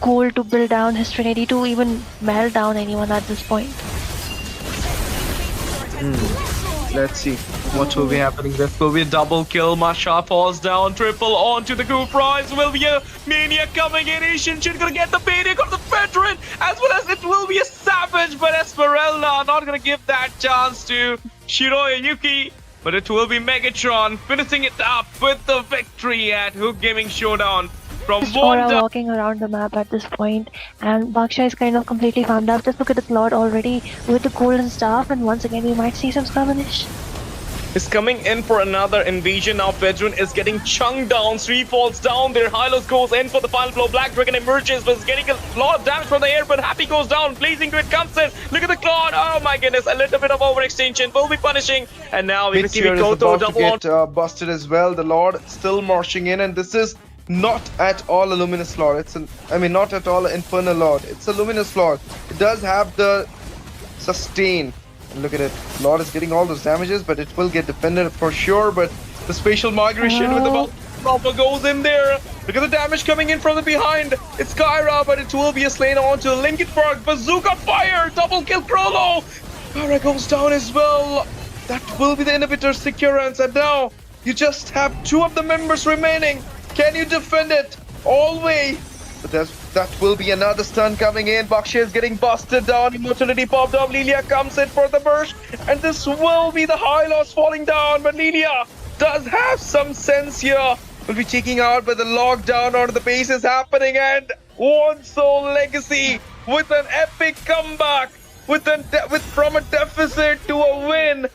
S1: gold to build down his Trinity to even melt down anyone at this point.
S3: Let's see what will be happening. This will be a double kill. Masha falls down. Triple onto the group prize. Will be a Mania coming in. Asian Shin gonna get the payday of the veteran, as well as it will be a Savage, but Esmeralda not gonna give that chance to Shiroya Yuki. But it will be Megatron finishing it up with the victory at Hook Gaming Showdown. From
S1: Just Aura walking around the map at this point, and Baksha is kind of completely farmed up. Just look at the Claude already with the golden staff, and once again we might see some skirmish.
S2: Is coming in for another invasion. Now Bedouin is getting chunked down. 3 falls down. Their Hylos goes in for the final blow. Black Dragon emerges, but is getting a lot of damage from the air. But Happy goes down. Blazing Grid comes in. Look at the Claude. Oh my goodness. A little bit of overextension will be punishing. And now we see Koto double on.
S3: Busted as well. The Lord still marching in, and this is not at all a Luminous Lord. It's not at all an Infernal Lord. It's a Luminous Lord. It does have the sustain. And look at it. Lord is getting all those damages, but it will get defended for sure. But the spatial migration with the proper goes in there. Look at the damage coming in from the behind. It's Kyra, but it will be a slain onto Lincoln Park. Bazooka fire. Double kill Krolo. Kyra goes down as well. That will be the inhibitor securance. And now you just have 2 of the members remaining. Can you defend it all the way? But that will be another stun coming in. Baksha is getting busted down. Immortality popped up. Lilia comes in for the burst. And this will be the high loss falling down. But Lilia does have some sense here. Will be taking out, but the lockdown onto the base is happening. And One Soul Legacy with an epic comeback. From a deficit to a win.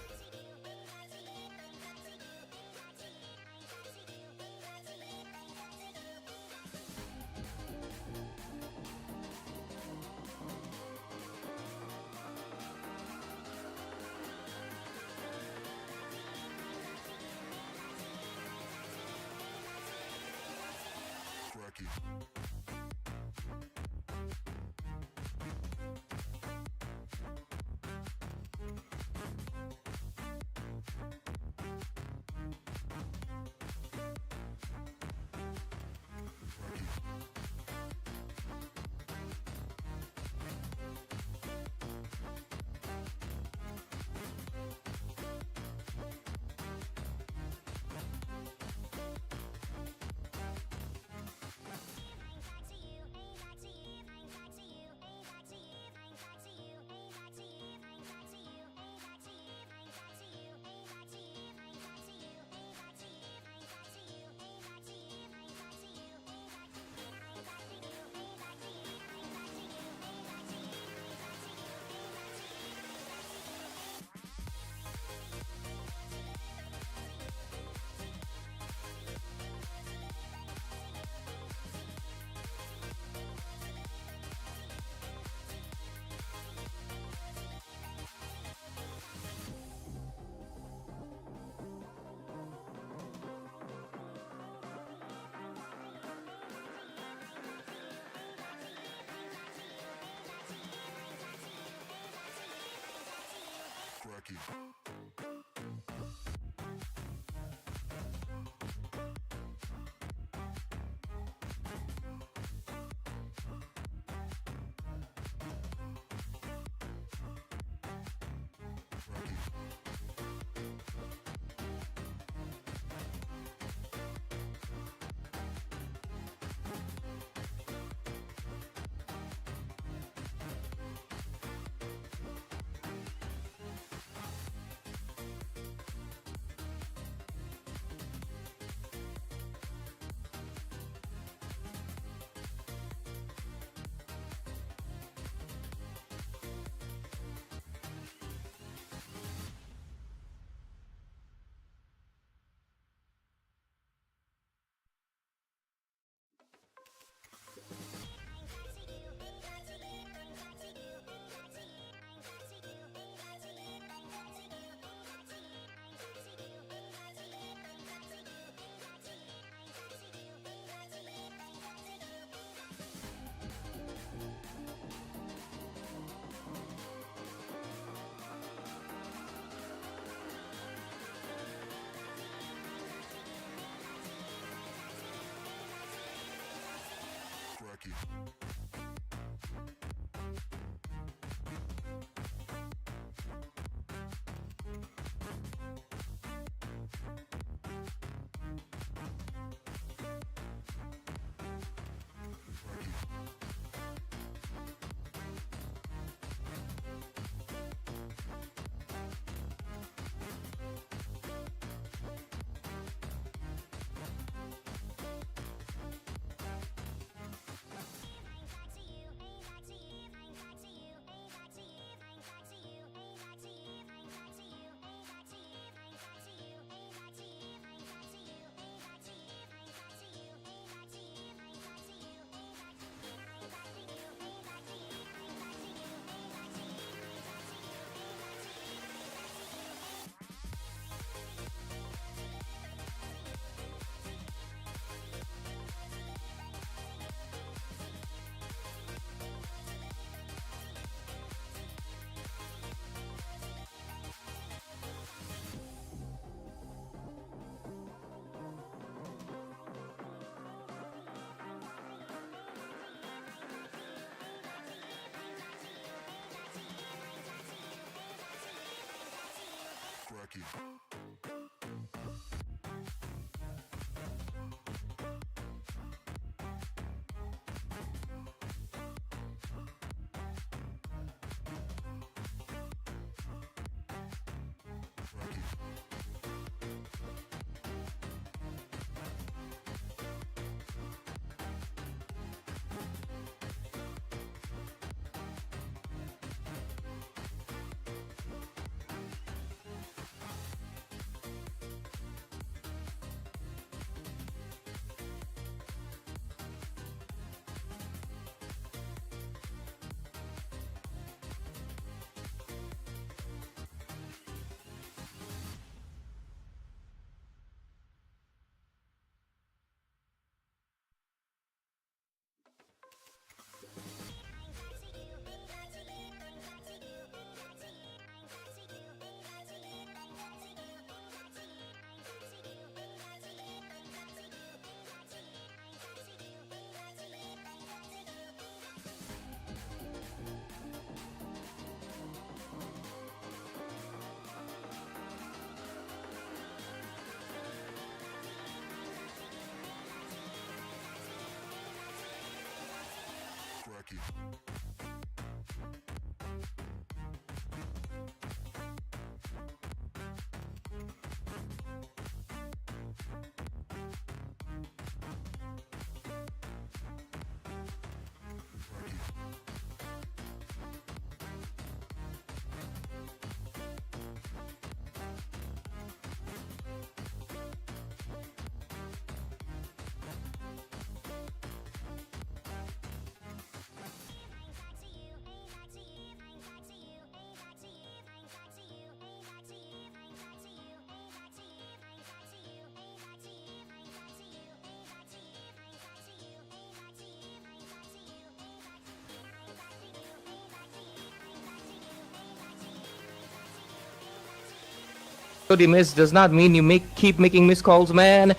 S4: You miss does not mean you keep making missed calls, man.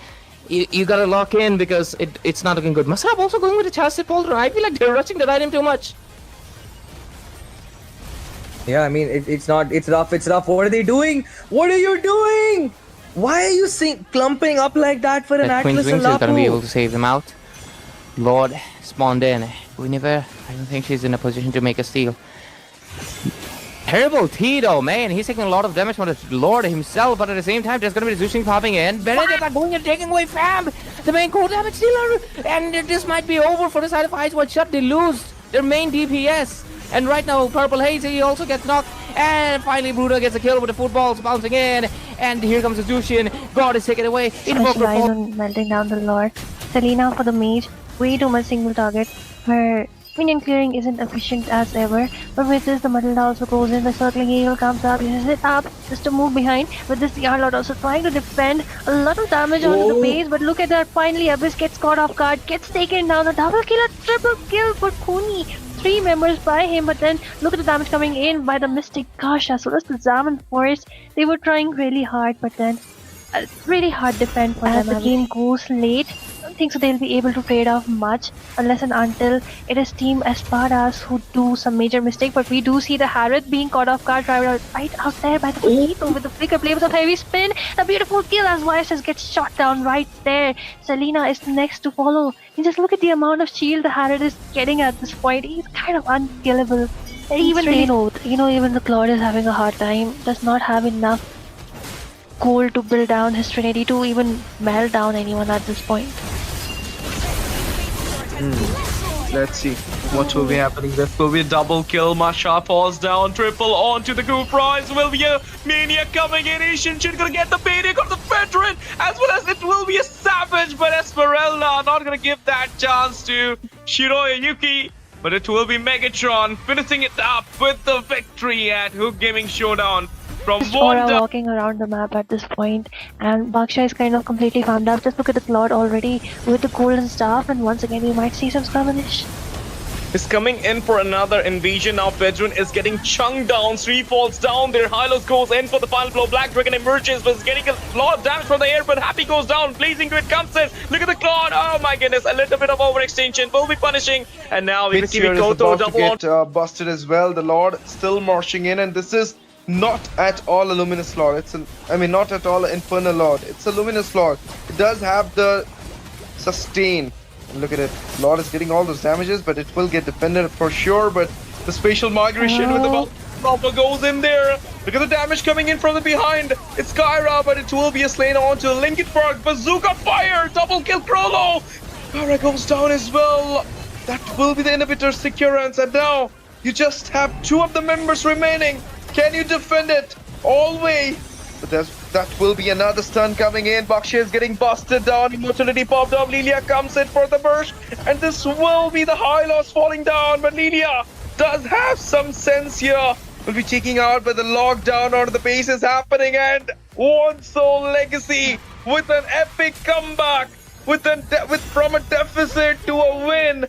S4: You gotta lock in because it's not looking good. Masab also going with a chassis Polder. I feel like they're rushing the ride him too much.
S5: Yeah, I mean, it's not, it's rough, it's rough. What are they doing? What are you doing? Why are you clumping up like that for an
S4: That Queen's
S5: Atlas
S4: Wings is gonna be able
S5: Alapu?
S4: to save them out. Lord spawned in. I don't think she's in a position to make a steal. Terrible Tito, man. He's taking a lot of damage from the Lord himself, but at the same time, there's gonna be the Zushing popping in. Benedict going and taking away Fam, the main core damage dealer. And this might be over for the side of Ice White Shut. They lose their main DPS. And right now, Purple Hazy also gets knocked. And finally, Bruda gets a kill with the footballs bouncing in. And here comes the Zushin. God is taken away.
S1: Specialize on melting down the Lord. Selena for the mage. Way too much single target. Her minion clearing isn't efficient as ever. But with this, the Matilda also goes in. The circling eagle comes up, uses it up just to move behind. With this, the Arlord also trying to defend. A lot of damage onto the base. But look at that. Finally, Abyss gets caught off guard. Gets taken down. A double kill, a triple kill for Kuni. 3 members by him, but then look at the damage coming in by the Mystic. Gosh, as well as the Zaman Forest, they were trying really hard, but then really hard defend for them. As the game goes late, I don't think so they'll be able to trade off much unless and until it is Team Espadas who do some major mistake. But we do see the Harith being caught off guard right out there by the Potato with the flicker play with a heavy spin. A beautiful kill as YSS gets shot down right there. Selena is the next to follow. And just look at the amount of shield the Harith is getting at this point. He's kind of unkillable. Even even the Claude is having a hard time. Does not have enough gold to build down his Trinity to even melt down anyone at this point.
S3: Let's see what will be happening. This will be a double kill. Masha falls down, triple onto the group prize. Will be a Mania coming in. Ishinshin gonna get the baiting of the veteran, as well as it will be a savage, but Esmeralda not gonna give that chance to Shiroya Yuki. But it will be Megatron finishing it up with the victory at Hook Gaming Showdown. From
S1: Aura walking around the map at this point, and Baksha is kind of completely farmed up. Just look at the Claude already with the golden staff, and once again we might see some skirmish.
S2: Is coming in for another invasion. Now Vedran is getting chunked down. 3 falls down. Their Hylos goes in for the final blow. Black Dragon emerges, but is getting a lot of damage from the air. But Happy goes down. Blazing Grid comes in. Look at the Claude. Oh my goodness. A little bit of overextension will be punishing. And now we see Koto double on.
S3: Get busted as well. The Lord still marching in, and this is not at all a Luminous Lord. It's not at all an Infernal Lord. It's a Luminous Lord. It does have the sustain. Look at it. Lord is getting all those damages, but it will get defended for sure. But the spatial migration with the Alpha goes in there. Look at the damage coming in from the behind. It's Kyra, but it will be a slain onto Lincoln Park. Bazooka fire! Double kill Krolo! Kyra goes down as well. That will be the inhibitor securance. And now you just have 2 of the members remaining. Can you defend it all the way? But that will be another stun coming in. Baksha is getting busted down. Immortality popped up. Lilia comes in for the burst. And this will be the high loss falling down. But Lilia does have some sense here. Will be taking out, but the lockdown on the base is happening. And One Soul Legacy with an epic comeback. From a deficit to a win.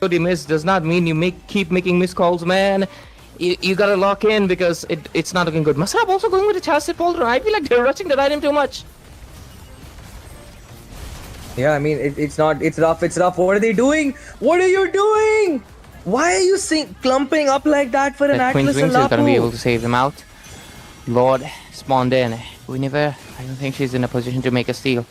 S4: Miss does not mean you keep making missed calls, man. You gotta lock in because it's not looking good. Masab also going with a chassis folder. I feel like they're rushing that item too much.
S5: Yeah, I mean, it's not, it's rough, What are they doing? What are you doing? Why are you clumping up like that for an
S4: Queen's
S5: Atlas
S4: Wings
S5: and
S4: is gonna be able
S5: Lapu?
S4: to save them out. Lord spawned in. I don't think she's in a position to make a steal.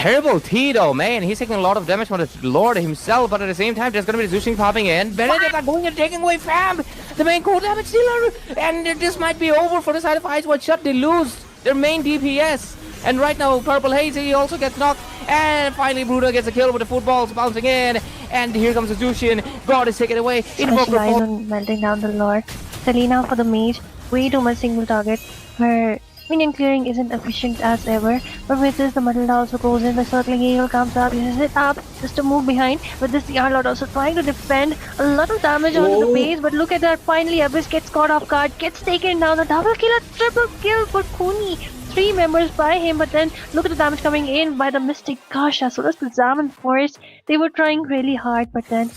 S4: Terrible Tito, man. He's taking a lot of damage from the Lord himself, but at the same time, there's going to be the Zushing popping in. Benedict going and taking away Fam, the main core damage dealer. And this might be over for the side of Eyes Wide Shut. They lose their main DPS. And right now, Purple Hazy also gets knocked. And finally, Bruno gets a kill with the footballs bouncing in. And here comes the Zushin. God is taken away. Invoker
S1: Specialize on melting down the Lord. Selena for the mage, way too much single target. Her minion clearing isn't efficient as ever, but with this the Matilda also goes in, the circling eagle comes up, uses it up just to move behind. With this the Arlord also trying to defend, a lot of damage onto the base, but look at that, finally Abyss gets caught off guard, gets taken down, a double kill, a triple kill for Kuni. 3 members by him, but then look at the damage coming in by the Mystic. Gosh, as well as the Zaman Force, they were trying really hard, but then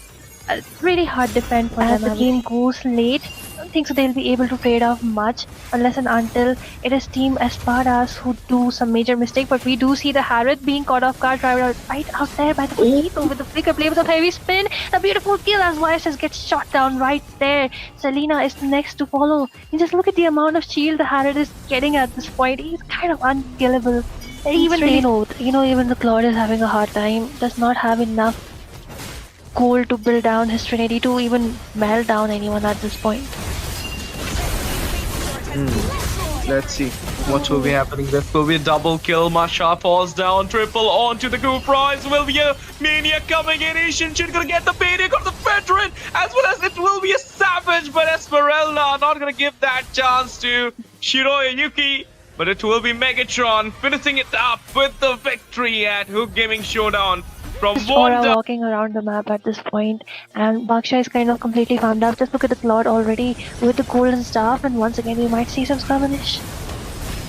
S1: really hard defend for them. As the game goes late, I don't think so they'll be able to trade off much unless and until it is Team Espadas who do some major mistake. But we do see the Harith being caught off guard right out there by the Potato with the flicker play with a heavy spin. A beautiful kill as YSS gets shot down right there. Selena is the next to follow. And just look at the amount of shield the Harith is getting at this point. He's kind of unkillable. Even really even the Claude is having a hard time. Does not have enough gold to build down his Trinity to even melt down anyone at this point.
S3: Let's see what will be happening. This will be a double kill. Masha falls down, triple onto the Goof Rise. Will be a Mania coming in. Ishinshin gonna get the baiting of the veteran, as well as it will be a Savage, but Esmeralda not gonna give that chance to Shiroya Yuki. But it will be Megatron finishing it up with the victory at Hook Gaming Showdown. From
S1: Just Aura
S3: one
S1: walking around the map at this point, and Baksha is kind of completely farmed up. Just look at the Claude already with the golden staff, and once again we might see some skirmish.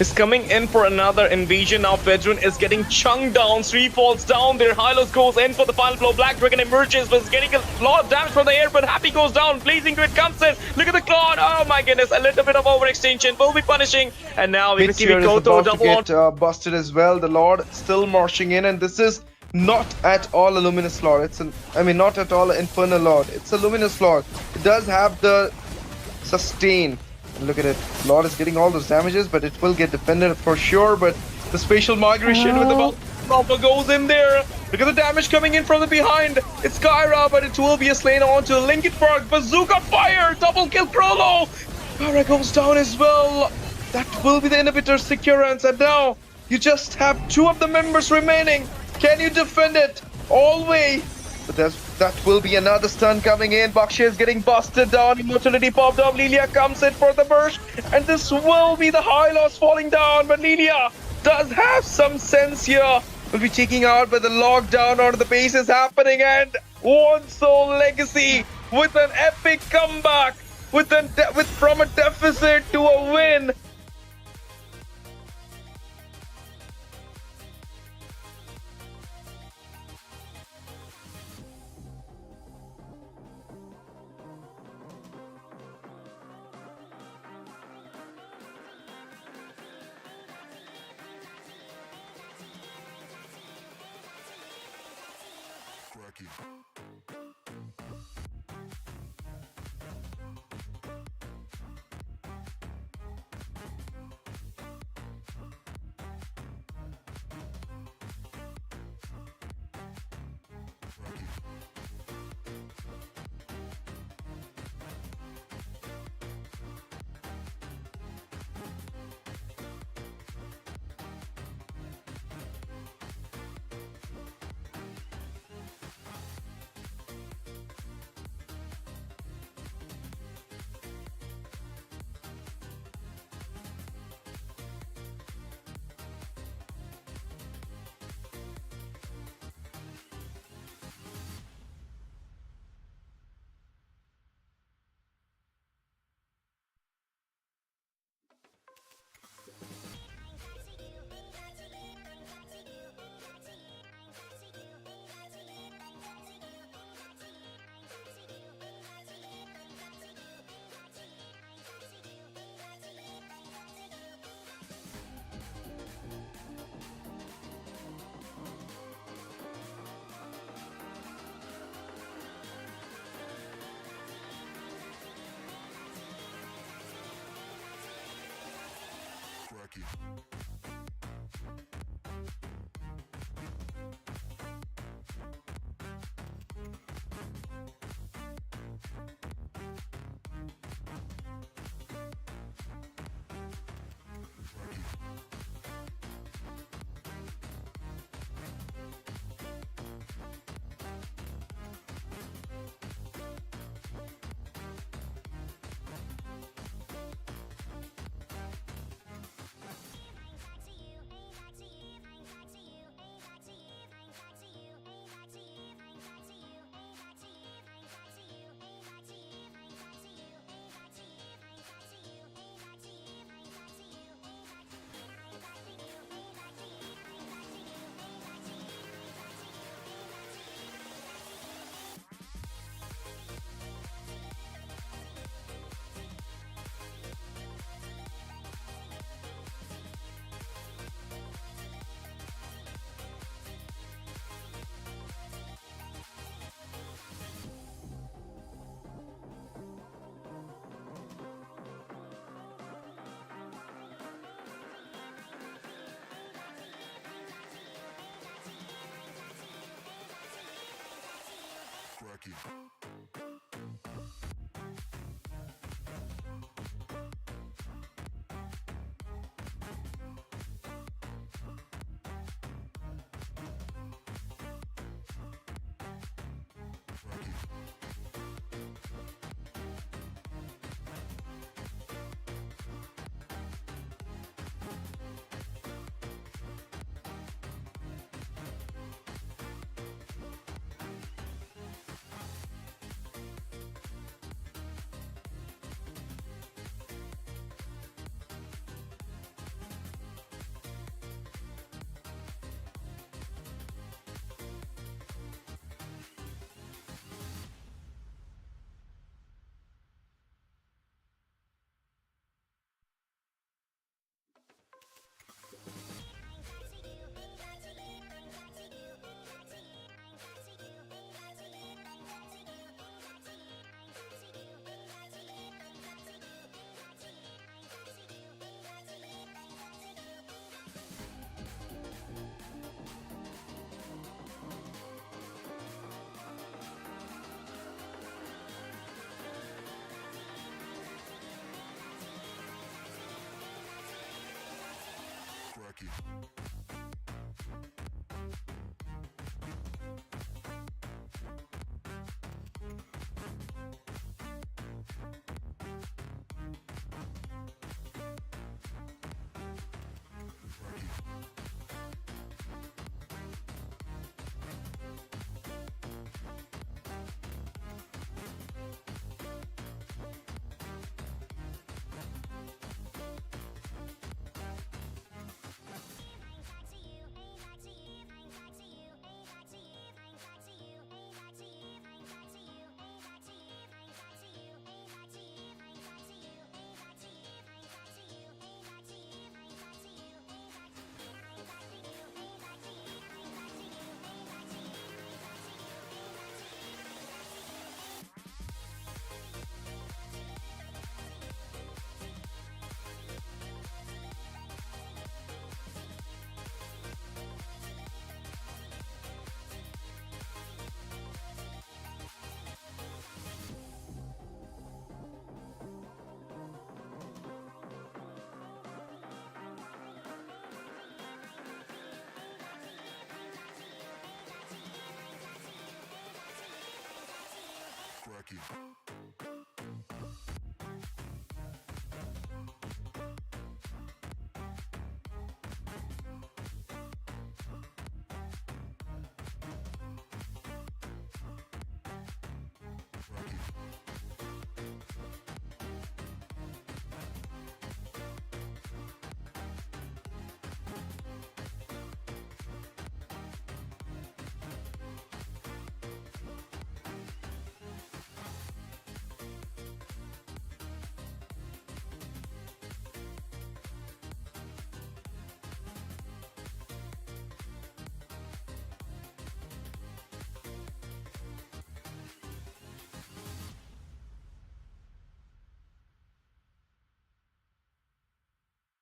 S2: Is coming in for another invasion. Now Vedran is getting chunked down. 3 falls down there. Hylos goes in for the final blow. Black Dragon emerges, but is getting a lot of damage from the air, but Happy goes down. Blazing Grid comes in. Look at the Claude. Oh my goodness. A little bit of overextension. Will be punishing. And now we
S3: Bit
S2: see
S3: here is
S2: Koto
S3: about to
S2: double on.
S3: get busted as well. The Lord still marching in, and this is not at all a Luminous Lord. It's not at all an Infernal Lord. It's a Luminous Lord. It does have the sustain. And look at it. Lord is getting all those damages, but it will get defended for sure. But the spatial migration with the Alpha goes in there. Look at the damage coming in from the behind. It's Kyra, but it will be a slain onto Lincoln Park. Bazooka fire. Double kill Prolo. Kyra goes down as well. That will be the inhibitor securance. And now you just have 2 of the members remaining. Can you defend it all the way? But that will be another stun coming in. Baksha is getting busted down. Immortality popped up. Lilia comes in for the burst. And this will be the high loss falling down. But Lilia does have some sense here. Will be taking out, but the lockdown on the base is happening. And One Soul Legacy with an epic comeback. From a deficit to a win.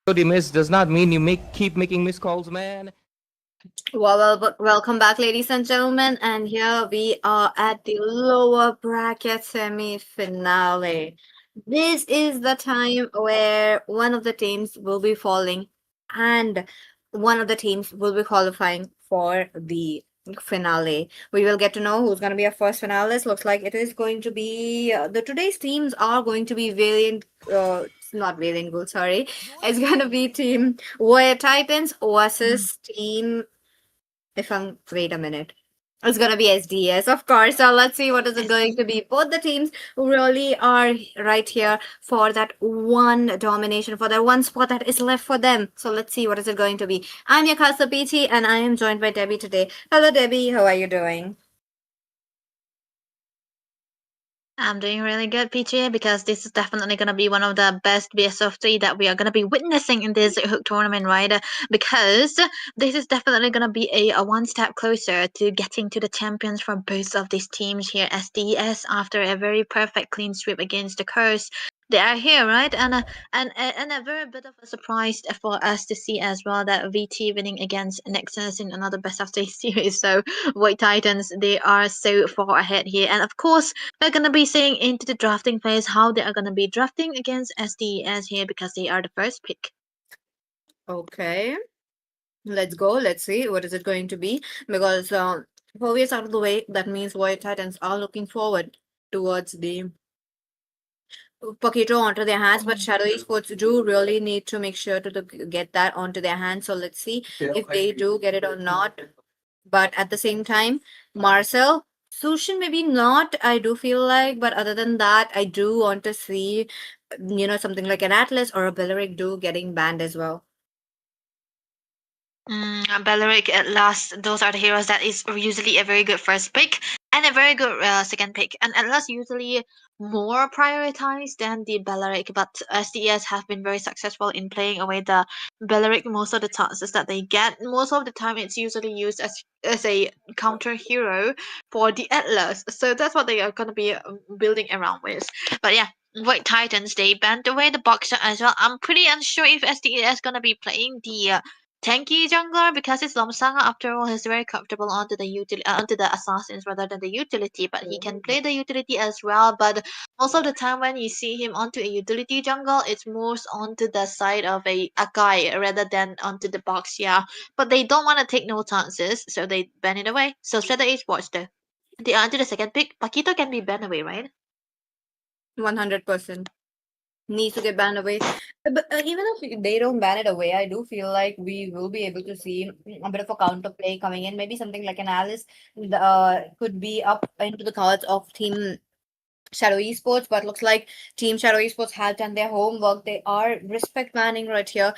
S4: Miss does not mean you keep making missed calls, man.
S7: Welcome back, ladies and gentlemen. And here we are at the lower bracket semi-finale. This is the time where one of the teams will be falling and one of the teams will be qualifying for the finale. We will get to know who's going to be our first finalist. Looks like it is going to be the today's teams are going to be Valiant. Not Valiant Gold, sorry. It's going to be Team Warrior Titans versus Team. Wait a minute. It's gonna be SDS, of course. So let's see what is it going to be. Both the teams really are right here for that one domination, for that one spot that is left for them. So let's see what is it going to be. I'm your Casa PT and I am joined by Debbie today. Hello Debbie, how are you doing?
S9: I'm doing really good, PJ, because this is definitely going to be one of the best best of three that we are going to be witnessing in this hook tournament, right? Because this is definitely going to be a one step closer to getting to the champions for both of these teams here. SDS, after a very perfect clean sweep against the Curse, they are here, right? And a very bit of a surprise for us to see as well that VT winning against Nexus in another best of three series. So White Titans, they are so far ahead here, and of course we're gonna be seeing into the drafting phase how they are gonna be drafting against SDES here because they are the first pick.
S7: Okay, let's go. Let's see what is it going to be, because 4 years out of the way, that means White Titans are looking forward towards the Poquito onto their hands, but Shadow Esports do really need to make sure to get that onto their hands. So let's see if they do get it or not. But at the same time, Marcel, Sushin, maybe not, I do feel like, but other than that, I do want to see, something like an Atlas or a Belleric do getting banned as well.
S9: Belleric at last, those are the heroes that is usually a very good first pick and a very good second pick. And at last, usually more prioritized than the Belleric. But SDES have been very successful in playing away the Belleric. Most of the chances that they get, most of the time, it's usually used as a counter hero for the Atlas. So that's what they are going to be building around with. But yeah. White Titans, they banned away the Boxer as well. I'm pretty unsure if SDES gonna be playing the tanky jungler because his Lomsanga after all is very comfortable onto the assassins rather than the utility, but he can play the utility as well. But most of the time when you see him onto a utility jungle, it's more onto the side of a Akai rather than onto the box, yeah. But they don't want to take no chances, so they ban it away. So Shredder Esports though. They are onto the second pick. Paquito can be banned away, right?
S7: 100%. Needs to get banned away. But even if they don't ban it away, I do feel like we will be able to see a bit of a counterplay coming in. Maybe something like an Alice could be up into the cards of Team Shadow Esports, but looks like Team Shadow Esports have done their homework. They are respect banning right here.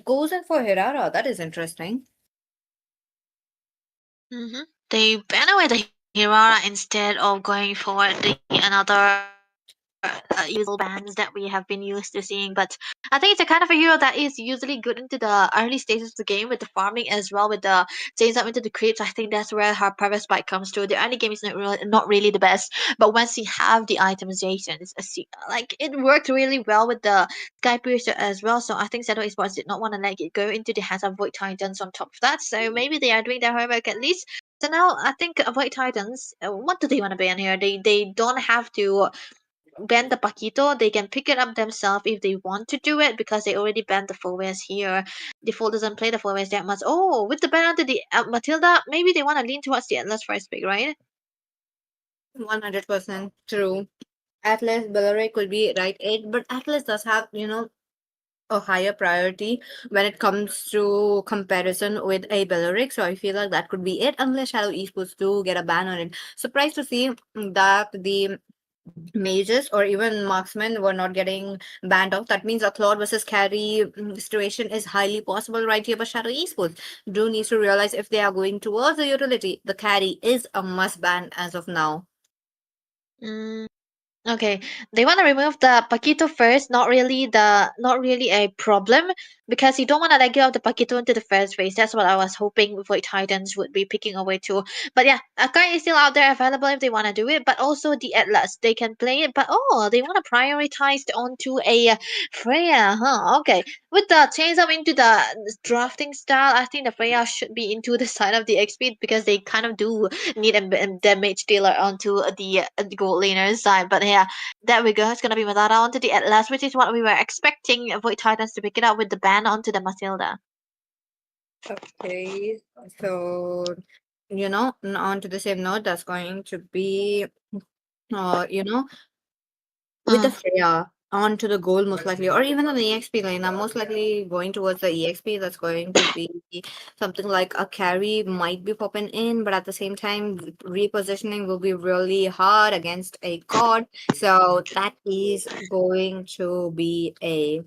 S7: Goes in for Hirara. That is interesting.
S9: They ban away the Hirara instead of going for the another usual bans that we have been used to seeing. But I think it's a kind of a hero that is usually good into the early stages of the game with the farming as well, with the chains up into the creeps. I think that's where her private spike comes through. The early game is not really the best, but once you have the itemization, like it worked really well with the Sky Piercer as well. So I think Shadow Esports did not want to let it go into the hands of Void Titans on top of that. So maybe they are doing their homework at least. So now I think Void Titans, what do they want to ban here? They don't have to ban the Paquito. They can pick it up themselves if they want to do it because they already banned the forwards here. Default doesn't play the forwards that much. Oh, with the ban onto the Matilda, maybe they want to lean towards the Atlas first pick, right?
S7: 100% true. Atlas, Belleric could be right 8, but Atlas does have, a higher priority when it comes to comparison with a Belleric. So I feel like that could be it unless Shadow Esports do get a ban on it. Surprised to see that the mages or even marksmen were not getting banned off. That means a Claude versus carry situation is highly possible right here. But Shadow Esports do need to realize if they are going towards the utility, the carry is a must ban as of now.
S9: Mm, Okay, they want to remove the Paquito first. Not really a problem because you don't want to let go of the Paquito into the first phase. That's what I was hoping Void Titans would be picking away too. But yeah, Akai is still out there available if they want to do it. But also the Atlas, they can play it. But oh, they want to prioritize onto a Freya, huh? Okay, with the change up into the drafting style, I think the Freya should be into the side of the XP because they kind of do need a damage dealer onto the gold laner side. But yeah, there we go. It's gonna be Madara onto the Atlas, which is what we were expecting Void Titans to pick it up with the ban onto the Matilda.
S7: Okay, so on to the same note, that's going to be with the
S9: Mm.
S7: Freya on to the goal most likely, or even an EXP lane. I'm most likely going towards the EXP. That's going to be something like a carry might be popping in, but at the same time, repositioning will be really hard against a god. So that is going to be a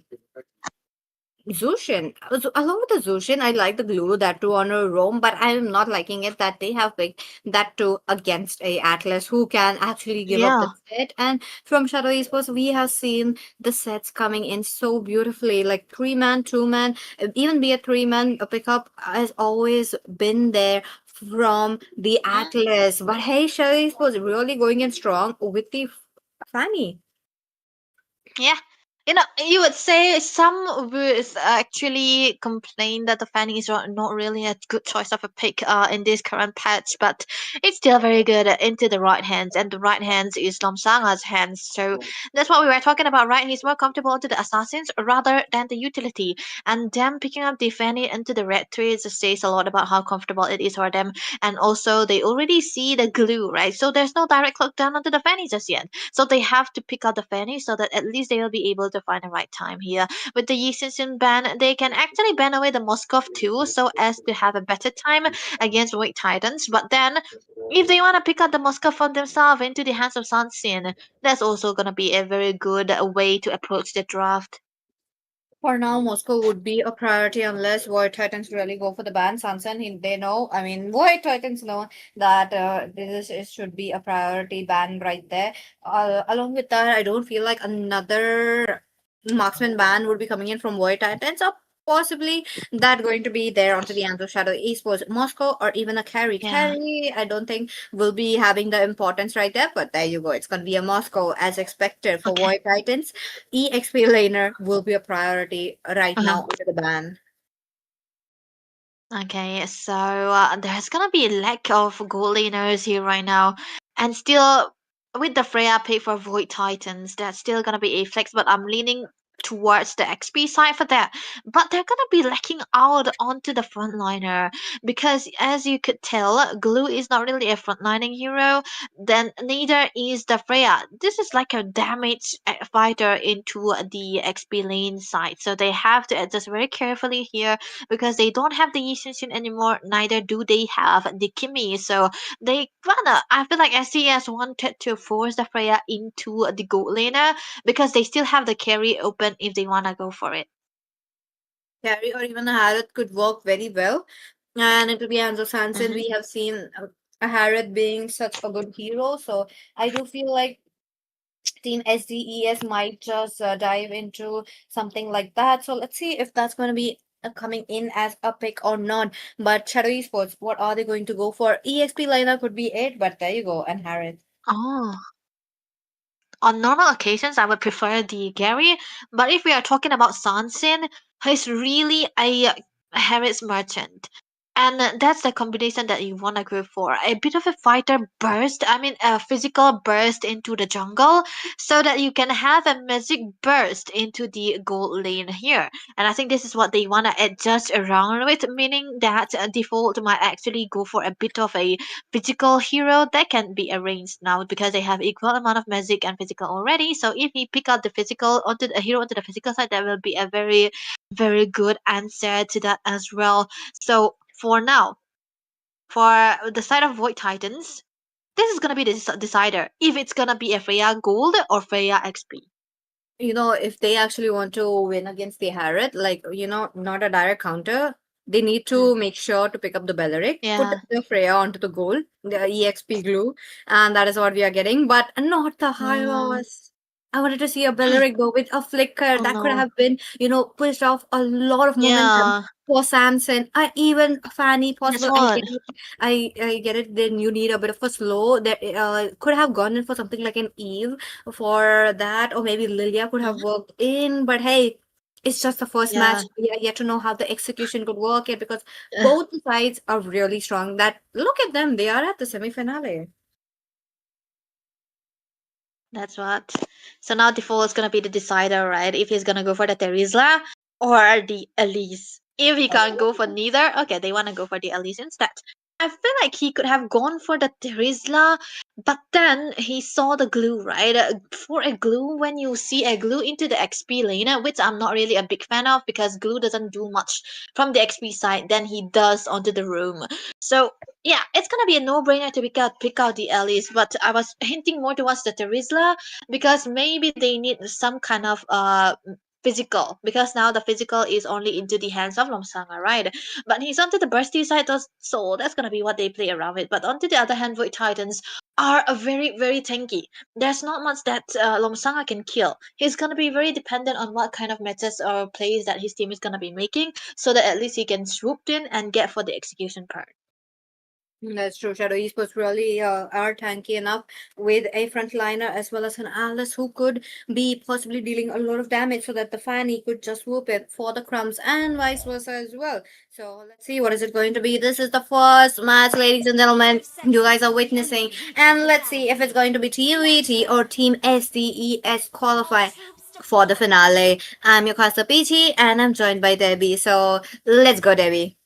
S7: Zushin. Along with the Zushin, I like the glue that too on a Rome, but I'm not liking it that they have picked that too against a Atlas who can actually give up
S9: Yeah.
S7: the set. And from Shadow Esports, we have seen the sets coming in so beautifully, like 3-man, 2-man, even be a 3-man a pickup has always been there from the Atlas. But hey, Shadow Esports really going in strong with the Fanny.
S9: Yeah, You would say some would actually complain that the Fanny is not really a good choice of a pick in this current patch, but it's still very good into the right hands, and the right hands is Lomsanga's hands. So that's what we were talking about, right? He's more comfortable to the assassins rather than the utility, and them picking up the Fanny into the red trees says a lot about how comfortable it is for them. And also, they already see the glue, right? So there's no direct clock down onto the Fanny just yet. So they have to pick out the Fanny so that at least they will be able to find the right time here. With the Yi Xin ban, they can actually ban away the Moskov too, so as to have a better time against White Titans. But then, if they want to pick out the Moskov for themselves into the hands of Sun Sin, that's also going to be a very good way to approach the draft.
S7: For now, Moscow would be a priority unless Void Titans really go for the ban. Sansan, they know. I mean, Void Titans know that should be a priority ban right there. Along with that, I don't feel like another marksman ban would be coming in from Void Titans, or possibly that going to be there onto the hands of Shadow Esports Moscow, or even a carry.
S9: Yeah.
S7: Carry, I don't think will be having the importance right there, but there you go. It's going to be a Moscow as expected for
S9: Okay.
S7: Void Titans. EXP laner will be a priority right
S9: Uh-huh.
S7: now under the ban.
S9: Okay, so there's gonna be a lack of gold laners here right now, and still with the Freya pick for Void Titans, that's still gonna be a flex. But I'm leaning towards the XP side for that. But they're gonna be lacking out onto the frontliner because, as you could tell, Glue is not really a frontlining hero. Then neither is the Freya. This is like a damage fighter into the XP lane side, so they have to adjust very carefully here because they don't have the Yi Xin anymore, neither do they have the Kimi. So they kinda, I feel like SCS wanted to force the Freya into the gold laner because they still have the carry open if they wanna go for it.
S7: Carry or even a Harrod could work very well. And it will be Hanzo Sansen.
S9: Mhm.
S7: We have seen a Harrod being such a good hero. So I do feel like Team SDES might just dive into something like that. So let's see if that's going to be coming in as a pick or not. But Shadow Esports, what are they going to go for? EXP lineup could be it, but there you go. And Harrod.
S9: Oh. On normal occasions, I would prefer the Gary, but if we are talking about Sansin, he's really a Harris merchant. And that's the combination that you want to go for. A bit of a fighter burst, I mean, a physical burst into the jungle, so that you can have a magic burst into the gold lane here. And I think this is what they want to adjust around with, meaning that default might actually go for a bit of a physical hero that can be arranged now because they have equal amount of magic and physical already. So if we pick out the physical onto the hero onto the physical side, that will be a very, very good answer to that as well. So for now, for the side of Void Titans, this is gonna be the decider if it's gonna be a Freya Gold or Freya XP.
S7: If they actually want to win against the Harrod, like, not a direct counter, they need to make sure to pick up the Belleric, put
S9: Yeah.
S7: the Freya onto the goal, the EXP glue, and that is what we are getting, but not the
S9: Mm.
S7: Hylos. I wanted to see a Belleric go with a flicker.
S9: Oh
S7: That could
S9: no.
S7: have been, pushed off a lot of momentum
S9: Yeah.
S7: for Samson. Even Fanny
S9: That's
S7: possible. I
S9: what.
S7: get it. I get it. Then you need a bit of a slow. That could have gone in for something like an Eve for that, or maybe Lilia could have
S9: Mhm.
S7: worked in, but hey, it's just the first
S9: Yeah.
S7: match. We are yet to know how the execution could work it because both the sides are really strong. That look at them, they are at the semi-finale.
S9: That's what. So now default is gonna be the decider, right? If he's gonna go for the Terizla or the Elise. If he can't go for neither, okay, they wanna go for the Elise instead. I feel like he could have gone for the Terizla, but then he saw the glue, right? For a glue, when you see a glue into the XP lane, which I'm not really a big fan of because glue doesn't do much from the XP side than he does onto the room. So yeah, it's gonna be a no-brainer to pick out the Elise, but I was hinting more towards the Terizla because maybe they need some kind of physical because now the physical is only into the hands of Lomsanga, right? But he's onto the bursty side, so that's gonna be what they play around with. But onto the other hand, Void Titans are a very very tanky. There's not much that Lomsanga can kill. He's gonna be very dependent on what kind of matches or plays that his team is gonna be making, so that at least he can swoop in and get for the execution part.
S7: That's true. Shadow Esports really are tanky enough with a frontliner as well as an Alice who could be possibly dealing a lot of damage so that the Fanny could just whoop it for the crumbs and vice versa as well. So let's see what is it going to be. This is the first match, ladies and gentlemen. You guys are witnessing, and let's see if it's going to be Team VT or Team SDES qualify for the finale. I'm your caster PT and I'm joined by Debbie. So let's go, Debbie.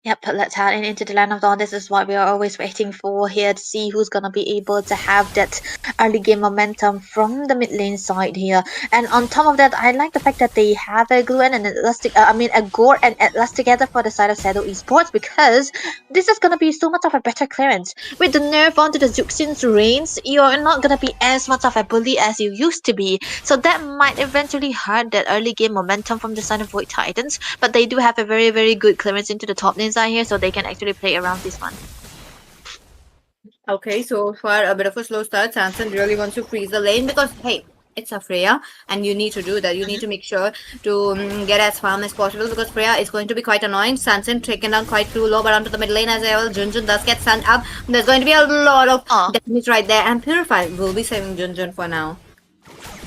S9: Yep, let's head into the land of dawn. This is what we are always waiting for here to see who's gonna be able to have that early game momentum from the mid lane side here. And on top of that, I like the fact that they have a glue and an elastic, a gore and Atlas together for the side of Shadow Esports, because this is gonna be so much of a better clearance. With the nerf onto the Zuxin's reigns, you're not gonna be as much of a bully as you used to be. So that might eventually hurt that early game momentum from the side of Void Titans. But they do have a very, very good clearance into the top lane here, so they can actually play around this one.
S7: Okay, so far a bit of a slow start. Samson really wants to freeze the lane because, hey, it's a Freya and you need to do that. You need to make sure to get as farm as possible because Freya is going to be quite annoying. Samson taken down quite too low, but onto the mid lane as well. Junjun does get stunned up. There's going to be a lot of damage right there, and Purify will be saving Junjun for now.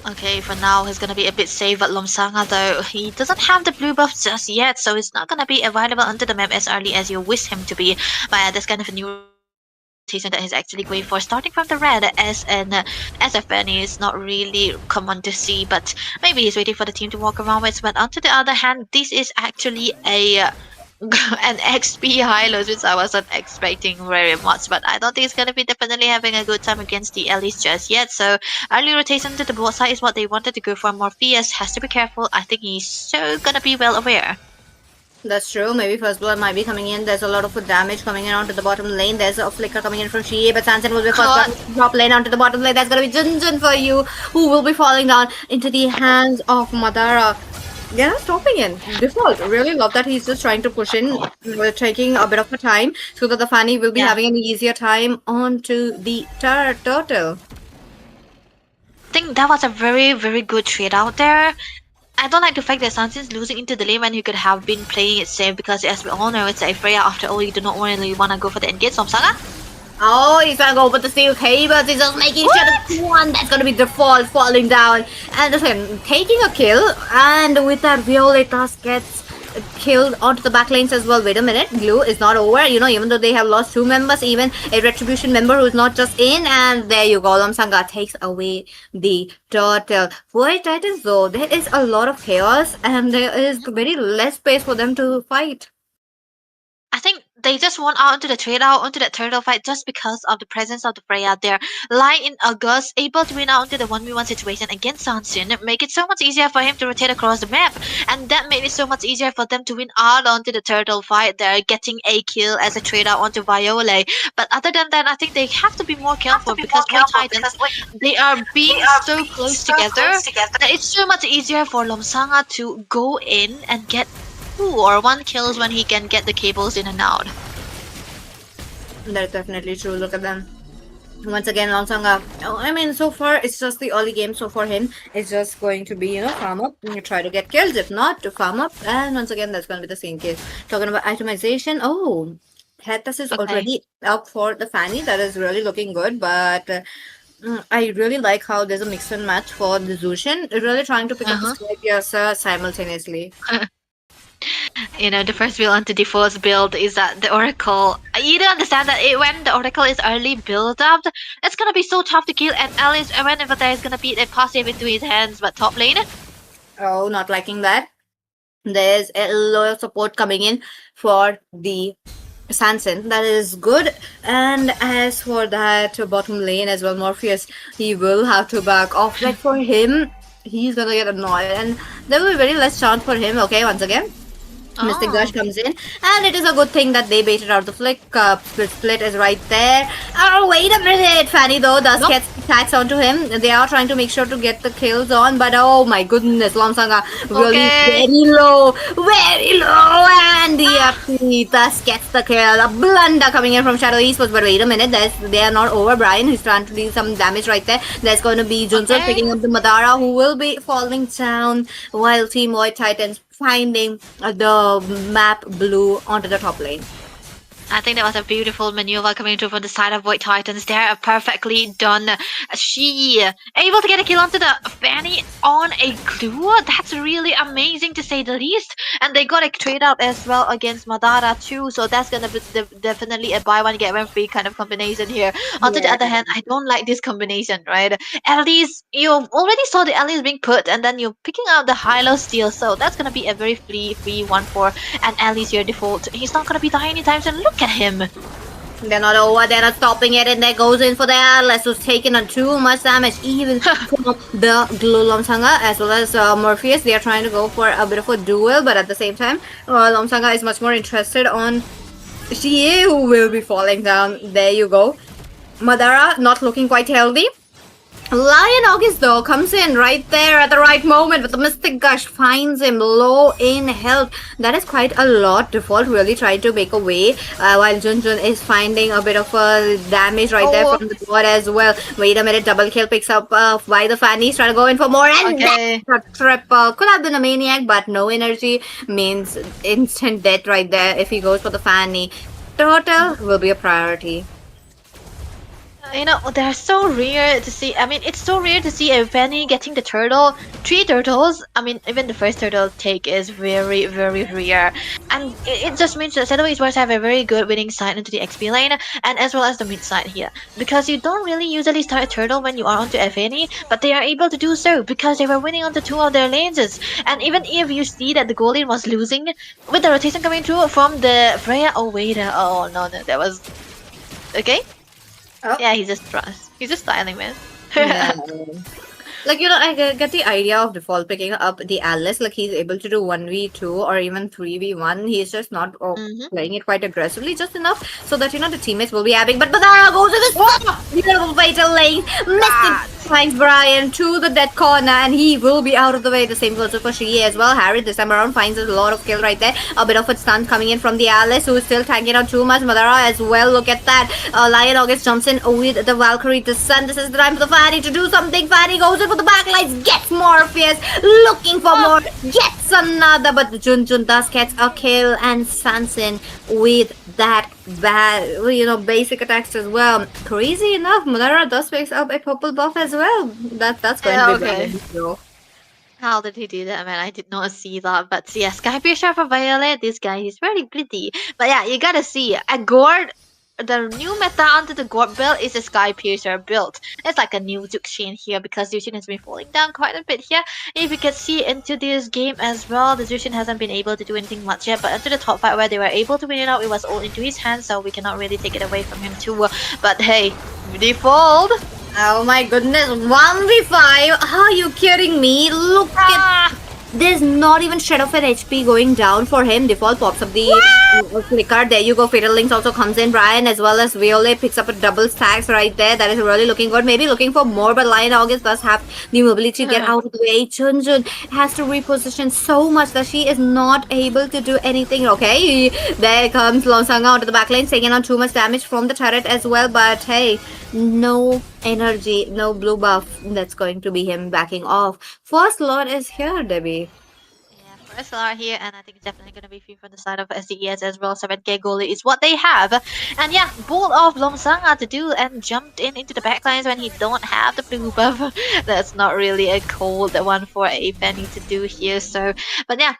S9: Okay, for now he's gonna be a bit safe, but Lomsanga though, he doesn't have the blue buff just yet, so it's not gonna be available onto the map as early as you wish him to be. But that's kind of a new rotation that he's actually going for, starting from the red as an SFN is not really common to see, but maybe he's waiting for the team to walk around with. But on to the other hand, this is actually an XP Hylos, which I wasn't expecting very much, but I don't think it's gonna be definitely having a good time against the Ellis just yet. So early rotation to the bot side is what they wanted to go for. Morpheus has to be careful. I think he's so gonna be well aware.
S7: That's true. Maybe first blood might be coming in. There's a lot of damage coming in onto the bottom lane. There's a flicker coming in from Shie, but Sanson will be first blood. Drop lane onto the bottom lane. That's gonna be Junjun for you, who will be falling down into the hands of Madara. They're not stopping in. Default. Really love that he's just trying to push in. We're taking a bit of a time so that the Fanny will be having an easier time onto the turtle.
S9: I think that was a very, very good trade out there. I don't like the fact that Sanson's losing into the lane when he could have been playing it safe, because as we all know, it's a Freya. After all, you do not really want to go for the engage from Saga.
S7: Oh, he's gonna go for the steel cables. He's just making sure that one that's gonna be default falling down. And listen, taking a kill, and with that Violetas gets killed onto the back lanes as well. Wait a minute, Glue is not over. You know, even though they have lost 2 members, even a Retribution member who's not just in, and there you go. Lomsanga takes away the turtle. Void Titans though, there is a lot of chaos, and there is very less space for them to fight.
S9: I think they just want out into the trade out onto that turtle fight just because of the presence of the Freya there. Light in August, able to win out into the 1v1 situation against Sansun, make it so much easier for him to rotate across the map, and that made it so much easier for them to win out onto the turtle fight there, getting a kill as a trade out onto Viola. But other than that, I think they have to be more careful because Void Titans, they are being so close together that it's so much easier for Lomsanga to go in and get 2 or 1 kills when he can get the cables in and out.
S7: That's definitely true. Look at them. Once again, Lomsanga. I mean, so far it's just the early game. So for him, it's just going to be, farm up. You try to get kills. If not, to farm up. And once again, that's going to be the same case. Talking about itemization. Oh, Hectus is already up for the Fanny. That is really looking good. But I really like how there's a mix and match for the Zushin. Really trying to pick up the Scrapius simultaneously.
S9: You know, the first build onto the first build is that the Oracle. You don't understand that when the Oracle is early build up, it's gonna be so tough to kill. And Alice, whenever there is gonna be a passive into his hands, but top lane.
S7: Oh, not liking that. There's a lot of support coming in for the Sanson. That is good. And as for that bottom lane as well, Morpheus, he will have to back off. Like for him, he's gonna get annoyed, and there will be very less chance for him. Okay, once again. Mr. Gush comes in, and it is a good thing that they baited out the flick. Split is right there. Oh, wait a minute. Fanny though does get attacks onto him. They are trying to make sure to get the kills on, but oh my goodness, Lomsanga really very low, and the thus gets the kill. A blunder coming in from Shadow Esports, but wait a minute, they are not over. Brian, who's trying to do some damage right there. There's going to be Junsun picking up the Madara, who will be falling down, while Team Void Titans finding the map blue onto the top lane.
S9: I think that was a beautiful maneuver coming through from the side of Void Titans. They're perfectly done. She able to get a kill onto the Fanny on a glue. That's really amazing to say the least. And they got a trade out as well against Madara too. So that's gonna be definitely a buy one get one free kind of combination here. On the other hand, I don't like this combination, right? At least you already saw the allies being put, and then you're picking out the high-low steal. So that's gonna be a very free 1-4. And at least your default. He's not gonna be dying anytime soon. Look at him.
S7: They're not over, they're not stopping it, and there goes in for the Atlas, who's taking on too much damage, even from the Glue Lomsanga as well as Morpheus. They are trying to go for a bit of a duel, but at the same time, Lomsanga is much more interested on Shie, who will be falling down. There you go. Madara not looking quite healthy. Lion August though comes in right there at the right moment, but the Mystic Gush finds him low in health. That is quite a lot. Default really trying to make a way, while Junjun is finding a bit of a damage right there from the board as well. Wait a minute, double kill picks up by the Fanny's trying to go in for more, and that's a triple. Could have been a maniac, but no energy means instant death right there if he goes for the Fanny. Turtle will be a priority.
S9: You know, they're so rare to see. I mean, it's so rare to see a Fanny getting the turtle. 3 turtles. I mean, even the first turtle take is very rare. And it just means that Shadow Esports have a very good winning side into the XP lane, and as well as the mid side here. Because you don't really usually start a turtle when you are onto a Fanny, but they are able to do so because they were winning onto 2 of their lanes. And even if you see that the goal lane was losing, with the rotation coming through from the Freya, oh no, that was... Okay? Oh. Yeah, he's just styling, man.
S7: Yeah. Like, you know, I get the idea of default picking up the Alice. Like, he's able to do 1v2 or even 3v1. He's just not playing it quite aggressively, just enough so that, you know, the teammates will be having. But Madara goes to this beautiful fatal lane. Mystic finds Brian to the dead corner, and he will be out of the way. The same goes for Shie as well. Harry this time around finds a lot of kill right there. A bit of a stun coming in from the Alice, who is still tagging out too much. Madara as well. Look at that. Lion August jumps in with the Valkyrie to Sun. This is the time for the Fanny to do something. Fanny goes in for the backlights, gets Morpheus, looking for more, gets another, but Junjun does get a kill, and Sansin with that bad, you know, basic attacks as well. Crazy enough, Madara does pick up a purple buff as well. That's going to be bad.
S9: How did he do that, man? I did not see that. But yeah, Sky Piercer for Violet, this guy, he's very pretty. But yeah, you gotta see, a Gord, the new meta onto the Gord build is a Sky Piercer build. It's like a new Zuxin here because Zuxin has been falling down quite a bit here. If you can see into this game as well, the Zuxin hasn't been able to do anything much yet. But into the top 5 where they were able to win it out, it was all into his hands, so we cannot really take it away from him too. But hey, default.
S7: Oh my goodness, 1v5? Are you kidding me? Look at... There's not even shred of an HP going down for him. Default pops up the flicker. There you go. Fatal Links also comes in. Brian as well as Violet picks up a double stacks right there. That is really looking good. Maybe looking for more, but Lion August does have the mobility to get out of the way. Junjun has to reposition so much that she is not able to do anything. Okay, there comes Lonsanga out of the back lane, taking on too much damage from the turret as well. But hey, no energy, no blue buff. That's going to be him backing off. First Lord is here, Debbie.
S9: Yeah, first Lord here, and I think it's definitely going to be free from the side of SDES as well. 7k goalie is what they have. And yeah, bold of Lomsanga to do, and jumped into the backlines when he don't have the blue buff. That's not really a cold one for a Fanny to do here. So, but yeah,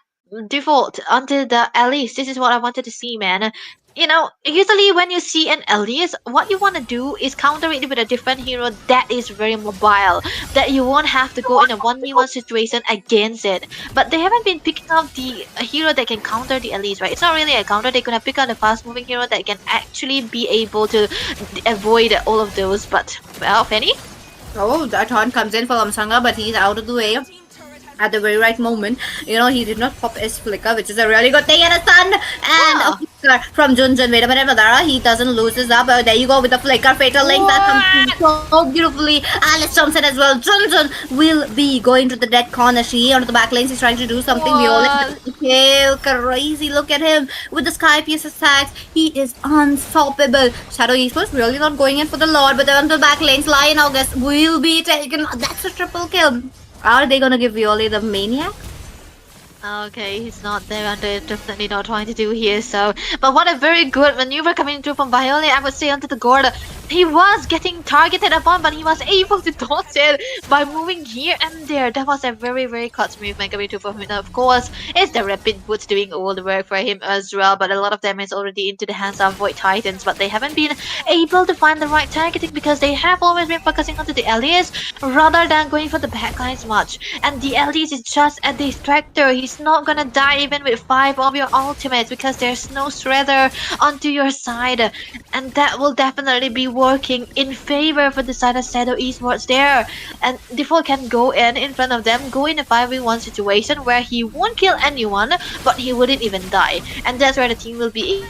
S9: default onto the Alice. This is what I wanted to see, man. You know, usually when you see an Alias, what you want to do is counter it with a different hero that is very mobile, that you won't have to go in a 1v1 situation against it. But they haven't been picking up the hero that can counter the Alias, right? It's not really a counter. They're gonna pick up the fast-moving hero that can actually be able to avoid all of those. But, well, Fanny?
S7: Oh, that taunt comes in for Lomsanga, but he's out of the way at the very right moment. You know, he did not pop his flicker, which is a really good thing, and a stun, and a flicker from Junjun. Wait a minute, Madara, he doesn't lose his up. There you go with the flicker. Fatal Link that comes so beautifully. Alice jumps in as well. Junjun will be going to the dead corner. She on the back lanes is trying to do something. Violet kill, crazy. Look at him with the Sky Piece attacks. He is unstoppable. Shadow Esports really not going in for the Lord, but on the back lanes, Lion August will be taken. That's a triple kill. Are they gonna give Violet the Maniac?
S9: Okay, he's not there and they're definitely not trying to do here, so but what a very good maneuver coming through from Violet, I would say, onto the gourd. He was getting targeted upon, but he was able to dodge it by moving here and there. That was a very, very clutch movement coming through from him. Of course, it's the rapid boots doing all the work for him as well, but a lot of them is already into the hands of Void Titans, but they haven't been able to find the right targeting because they have always been focusing onto the allies rather than going for the backlines much. And the allies is just a distractor. He's not gonna die even with 5 of your ultimates because there's no shredder onto your side, and that will definitely be working in favor for the side of Shadow Esports there. And Default can go in front of them, go in a 5v1 situation where he won't kill anyone, but he wouldn't even die. And that's where the team will be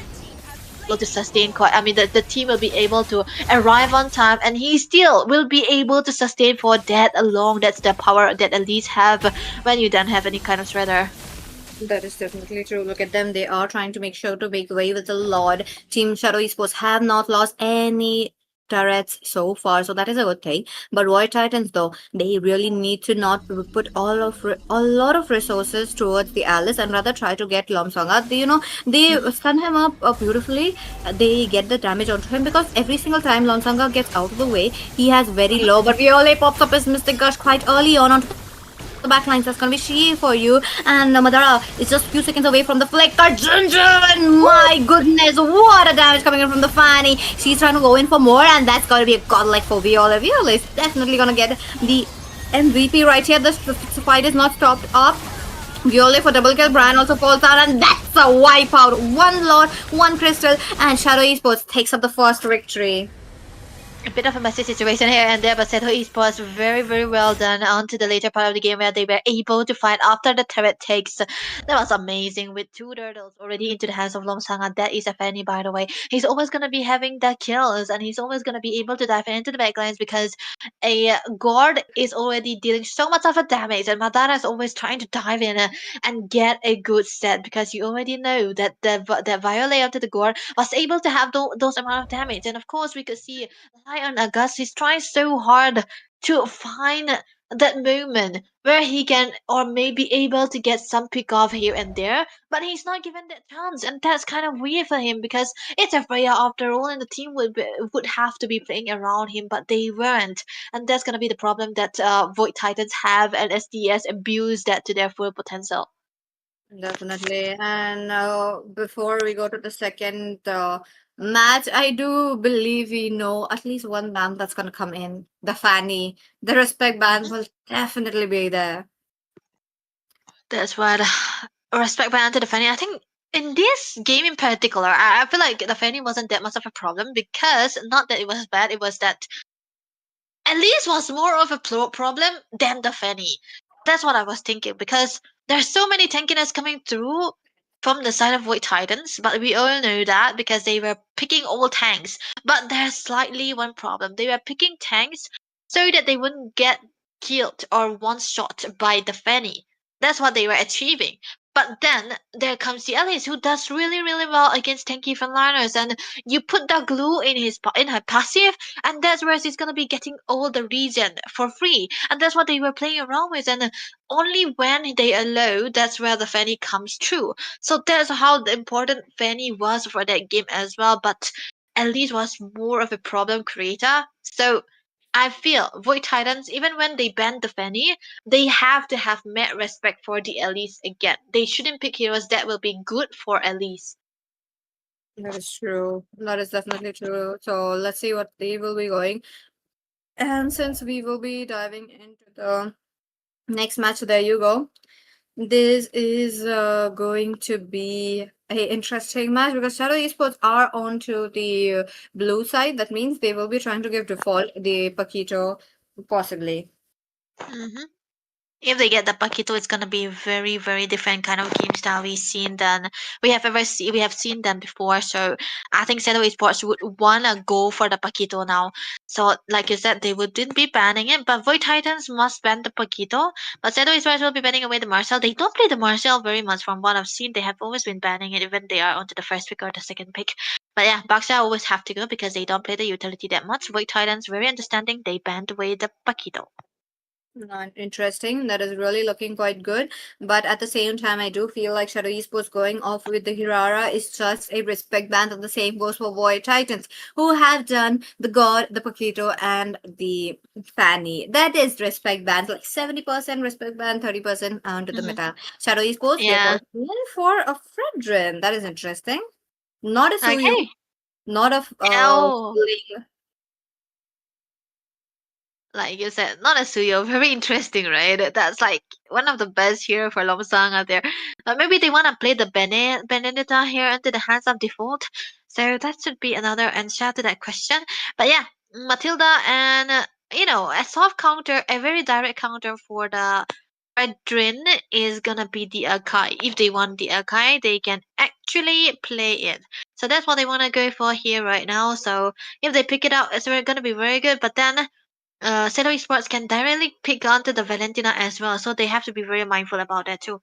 S9: able to sustain quite. I mean, the team will be able to arrive on time, and he still will be able to sustain for that long. That's the power that elites have when you don't have any kind of shredder.
S7: That is definitely true. Look at them. They are trying to make sure to make way with the Lord. Team Shadow Esports have not lost any turrets so far, so that is a good thing. But Void Titans, though, they really need to not put a lot of resources towards the Alice and rather try to get Lomsonga. They stun him up beautifully. They get the damage onto him because every single time Lomsonga gets out of the way, he has very low. But Violet pops up his Mystic Gush quite early on onto the backlines. That's gonna be she for you. And Madara is just a few seconds away from the flicker. Ginger! And my goodness, what a damage coming in from the Fanny. She's trying to go in for more, and that's gonna be a godlike for Viola. Viola is definitely gonna get the MVP right here. The fight is not stopped up. Violet for double kill. Brian also falls out, and that's a wipeout. One Lord, one Crystal, and Shadow Esports takes up the first victory.
S9: A bit of a messy situation here and there, but Seto Esports very, very well done onto the later part of the game where they were able to fight after the turret takes. That was amazing with 2 turtles already into the hands of Lomsanga. That is a Fanny, by the way. He's always going to be having the kills and he's always going to be able to dive into the backlines because a guard is already dealing so much of a damage, and Madara is always trying to dive in and get a good set because you already know that the Violet onto the guard was able to have those amount of damage. And of course, we could see Lion August is trying so hard to find that moment where he can or may be able to get some pick off here and there, but he's not given that chance, and that's kind of weird for him because it's a Freya after all, and the team would have to be playing around him, but they weren't, and that's gonna be the problem that Void Titans have, and SDS abuse that to their full potential.
S7: Definitely. And before we go to the second match, I do believe we know at least one band that's going to come in. The Fanny. The Respect band will definitely be there.
S9: That's what respect by Ante the Fanny. I think in this game in particular, I feel like the Fanny wasn't that much of a problem because not that it was bad, it was that Elise was more of a problem than the Fanny. That's what I was thinking because there's so many tankiness coming through from the side of Void Titans, but we all know that because they were picking all tanks. But there's slightly one problem. They were picking tanks so that they wouldn't get killed or one shot by the Fanny. That's what they were achieving. But then there comes the Alice who does really, really well against tanky frontliners, and you put the glue in her passive, and that's where she's gonna be getting all the regen for free, and that's what they were playing around with. And only when they allow, that's where the Fanny comes through. So that's how the important Fanny was for that game as well. But Elise was more of a problem creator. So I feel Void Titans, even when they banned the Fanny, they have to have met respect for the Elise again. They shouldn't pick heroes that will be good for Elise.
S7: That is true. That is definitely true. So let's see what they will be going. And since we will be diving into the next match, there you go. This is going to be a interesting match because Shadow Esports are on to the blue side. That means they will be trying to give default the Paquito possibly.
S9: Hmm. If they get the Paquito, it's gonna be very, very different kind of game style we have seen them before. So I think Shadow Esports would wanna go for the Paquito now. So like you said, they wouldn't be banning it, but Void Titans must ban the Paquito. But Shadow Esports will be banning away the Marcel. They don't play the Marcel very much from what I've seen. They have always been banning it, even they are onto the first pick or the second pick. But yeah, Baxter always have to go because they don't play the utility that much. Void Titans very understanding. They banned away the Paquito.
S7: Interesting. That is really looking quite good. But at the same time, I do feel like Shadow Esports going off with the Hirara is just a respect band, and the same goes for Void Titans, who have done the God, the Paquito, and the Fanny. That is respect band, like 70% respect band, 30% onto the meta. Shadow Esports, they're
S9: Yeah.
S7: going in for a Fredrin. That is interesting. Not a Suyu,
S9: Okay.
S7: not a
S9: Oh,
S7: Ling.
S9: like you said, not a Suyo. Very interesting, right? That's like one of the best hero for Lomsang out there. Maybe they want to play the Benedetta here into the hands of default. So that should be another answer to that question. But yeah, Matilda and a soft counter, a very direct counter for the Adrin is gonna be the Akai. If they want the Akai, they can actually play it. So that's what they want to go for here right now. So if they pick it up, it's gonna be very good. But then Shadow Esports can directly pick onto the Valentina as well, so they have to be very mindful about that too.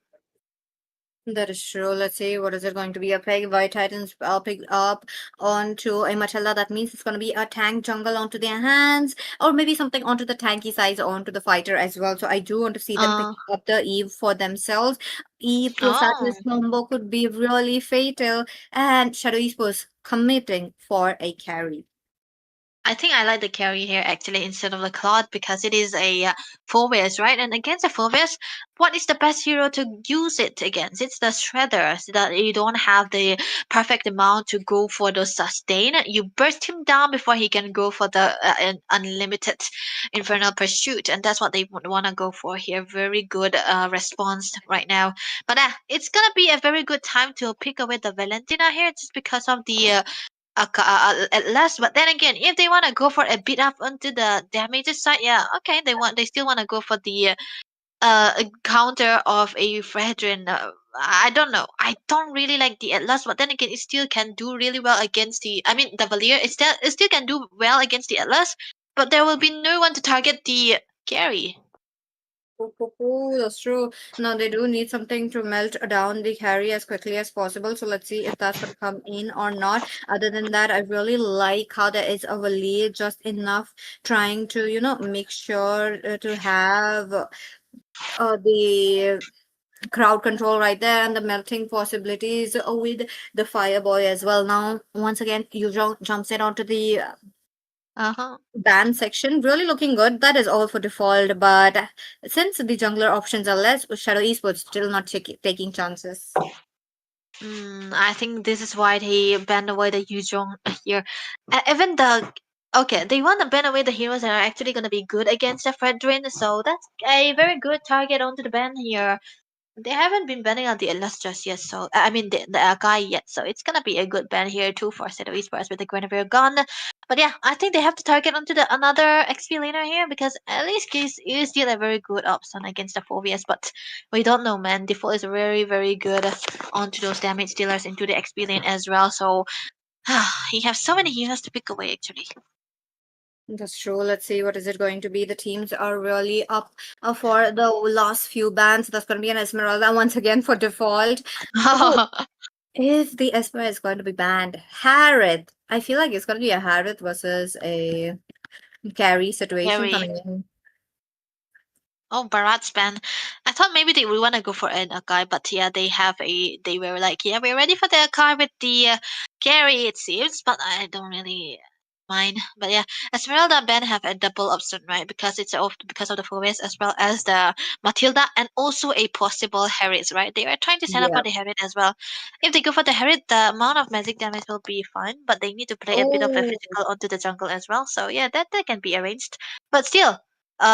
S7: That is true. Let's see, what is it going to be? A peg White Titans pick up onto a Matilda. That means it's going to be a tank jungle onto their hands, or maybe something onto the tanky sides onto the fighter as well. So I do want to see them pick
S9: Uh,
S7: up the Eve for themselves. Eve to a
S9: oh.
S7: Sadness combo could be really fatal, and Shadow Esports committing for a carry.
S9: I think I like the carry here actually instead of the Claude because it is a Foveus, right? And against a Foveus, what is the best hero to use it against? It's the Shredder, so that you don't have the perfect amount to go for the sustain. You burst him down before he can go for the unlimited Infernal Pursuit, and that's what they want to go for here. Very good response right now. But it's gonna be a very good time to pick away the Valentina here just because of the at last. But then again, if they want to go for a bit up onto the damages side, yeah, okay, they still want to go for the counter of a Fredrin. I don't know. I don't really like the Atlas, but then again, it still can do really well against the. I mean, the Valier. It still can do well against the Atlas, but there will be no one to target the carry.
S7: That's true. Now they do need something to melt down the carry as quickly as possible. So let's see if that's going to come in or not. Other than that, I really like how there is a lead just enough trying to, make sure to have the crowd control right there and the melting possibilities with the fireboy as well. Now, once again, you jumps it onto the
S9: Uh huh.
S7: ban section, really looking good. That is all for default, but since the jungler options are less, Shadow Esports still not taking chances.
S9: I think this is why they banned away the Yuzhong here. Even the okay, they want to ban away the heroes that are actually gonna be good against the Fredrin, so that's a very good target onto the ban here. They haven't been banning on the Illustrious yet, so I mean the guy yet, so it's gonna be a good ban here too for Shadow Esports with the Guinevere gun. But yeah, I think they have to target onto the another XP laner here because at least Geese is still a very good option against the Phobias, but we don't know, man. Default is very very good onto those damage dealers into the XP lane as well. So he has so many heroes to pick away actually.
S7: That's true. Let's see, what is it going to be? The teams are really up for the last few bans. That's going to be an Esmeralda once again for default. Oh, if the Esper is going to be banned, Harith. I feel like it's going to be a Harith versus a carry situation
S9: Very.
S7: coming in.
S9: Oh, Bharat's ban. I thought maybe they would want to go for an Akai, but yeah, they were like, yeah, we're ready for the Akai with the carry, it seems, but I don't really mind. But yeah, Esmeralda ban have a double option, right? Because of the Foves as well as the Matilda and also a possible Harriet, right? They were trying to set up for
S7: Yeah.
S9: the Harriet as well. If they go for the Harriet, the amount of magic damage will be fine, but they need to play a bit of a
S7: Oh,
S9: physical onto the jungle as well. So yeah, that can be arranged. But still,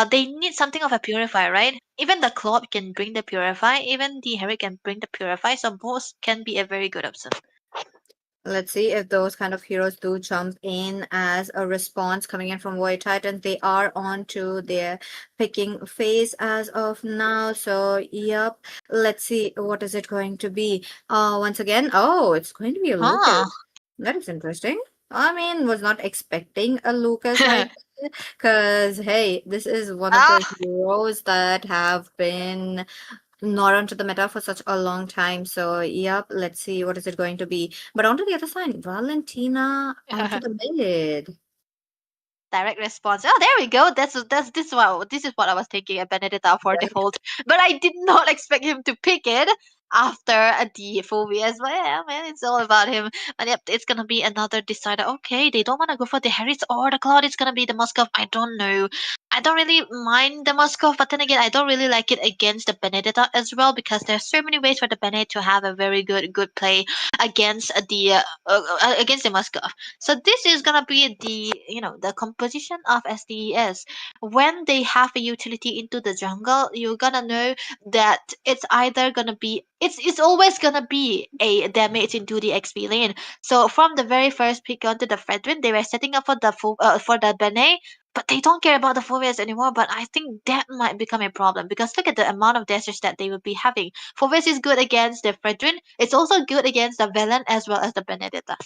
S9: they need something of a purify, right? Even the Claude can bring the purify, even the Harry can bring the purify, so both can be a very good option.
S7: let's see if those kind of heroes do jump in as a response coming in from Void Titans. They are on to their picking phase as of now. So, yep. Let's see, what is it going to be? Once again, oh, it's going to be a Lucas.
S9: Huh.
S7: That is interesting. I mean, was not expecting a Lucas right there. Because, hey, this is one of
S9: Ah,
S7: the heroes that have been not onto the meta for such a long time. So, yep, let's see what is it going to be. But onto the other side, Valentina onto the mid.
S9: Direct response. Oh, there we go. This is what I was thinking. A Benedetta for default, but I did not expect him to pick it after the Phobias. But yeah, man, it's all about him. But yep, it's gonna be another decider. Okay, they don't wanna go for the Harris or the Cloud. It's gonna be the Moskov. I don't know. I don't really mind the Moskov, but then again, I don't really like it against the Benedetta as well because there's so many ways for the Benedetta to have a very good play against against the Moskov. So this is gonna be the composition of SDES. When they have a utility into the jungle, you're gonna know that it's either gonna be it's always gonna be a damage into the XP lane. So from the very first pick onto the Fredwin, they were setting up for the Bene, but they don't care about the Fovias anymore. But I think that might become a problem because look at the amount of dashes that they will be having. Fovias is good against the Fredwin. It's also good against the Velen as well as the Benedetta.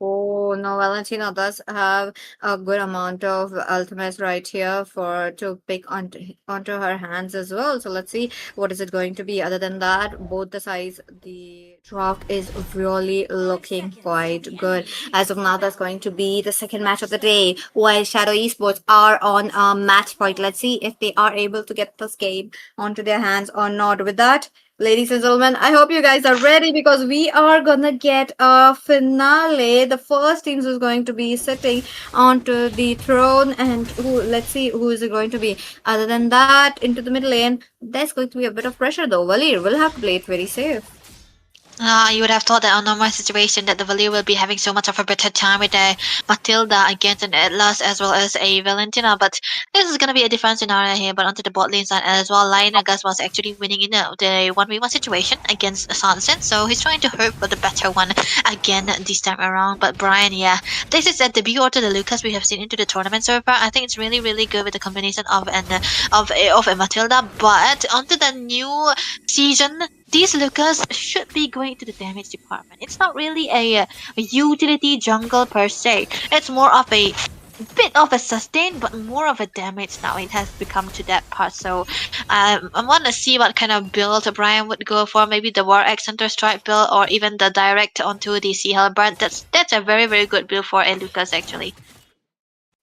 S7: Oh, no, Valentina does have a good amount of ultimates right here for to pick onto her hands as well. So let's see what is it going to be. Other than that, both the sides, the draft is really looking quite good. As of now, that's going to be the second match of the day. While Shadow Esports are on a match point, let's see if they are able to get this game onto their hands or not. With that, ladies and gentlemen, I hope you guys are ready because we are gonna get a finale. The first team who's going to be sitting onto the throne, and let's see who is it going to be. Other than that, into the mid lane, there's going to be a bit of pressure though. Valir will have to play it very safe.
S9: You would have thought that on normal situation that the Valir will be having so much of a better time with a Matilda against an Atlas as well as a Valentina, but this is gonna be a different scenario here. But onto the bot lane side as well, Lionagas was actually winning in the 1v1 situation against Sansen, so he's trying to hope for the better one again this time around. But Brian, yeah, this is a debut order the Lucas we have seen into the tournament so far. I think it's really good with the combination of a Matilda, but onto the new season, these Lucas should be going to the damage department. It's not really a utility jungle per se. It's more of a bit of a sustain, but more of a damage now. It has become to that part. So I want to see what kind of build Brian would go for. Maybe the War X Center Strike build, or even the direct onto the Sea Halberd. That's a very good build for a Lucas actually.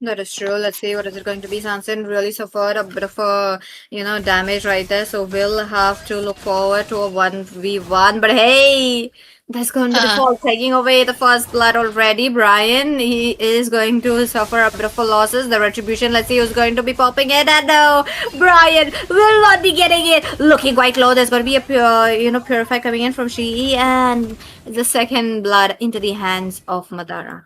S7: That is true. Let's see what is it going to be. Sanson really suffered a bit of a damage right there, so we'll have to look forward to a 1v1. But hey, that's going to be the fall, taking away the first blood already. Brian, he is going to suffer a bit of a losses. The retribution, let's see who's going to be popping it. And no, Brian will not be getting it. Looking quite low. There's going to be a purify coming in from Shii, and the second blood into the hands of Madara.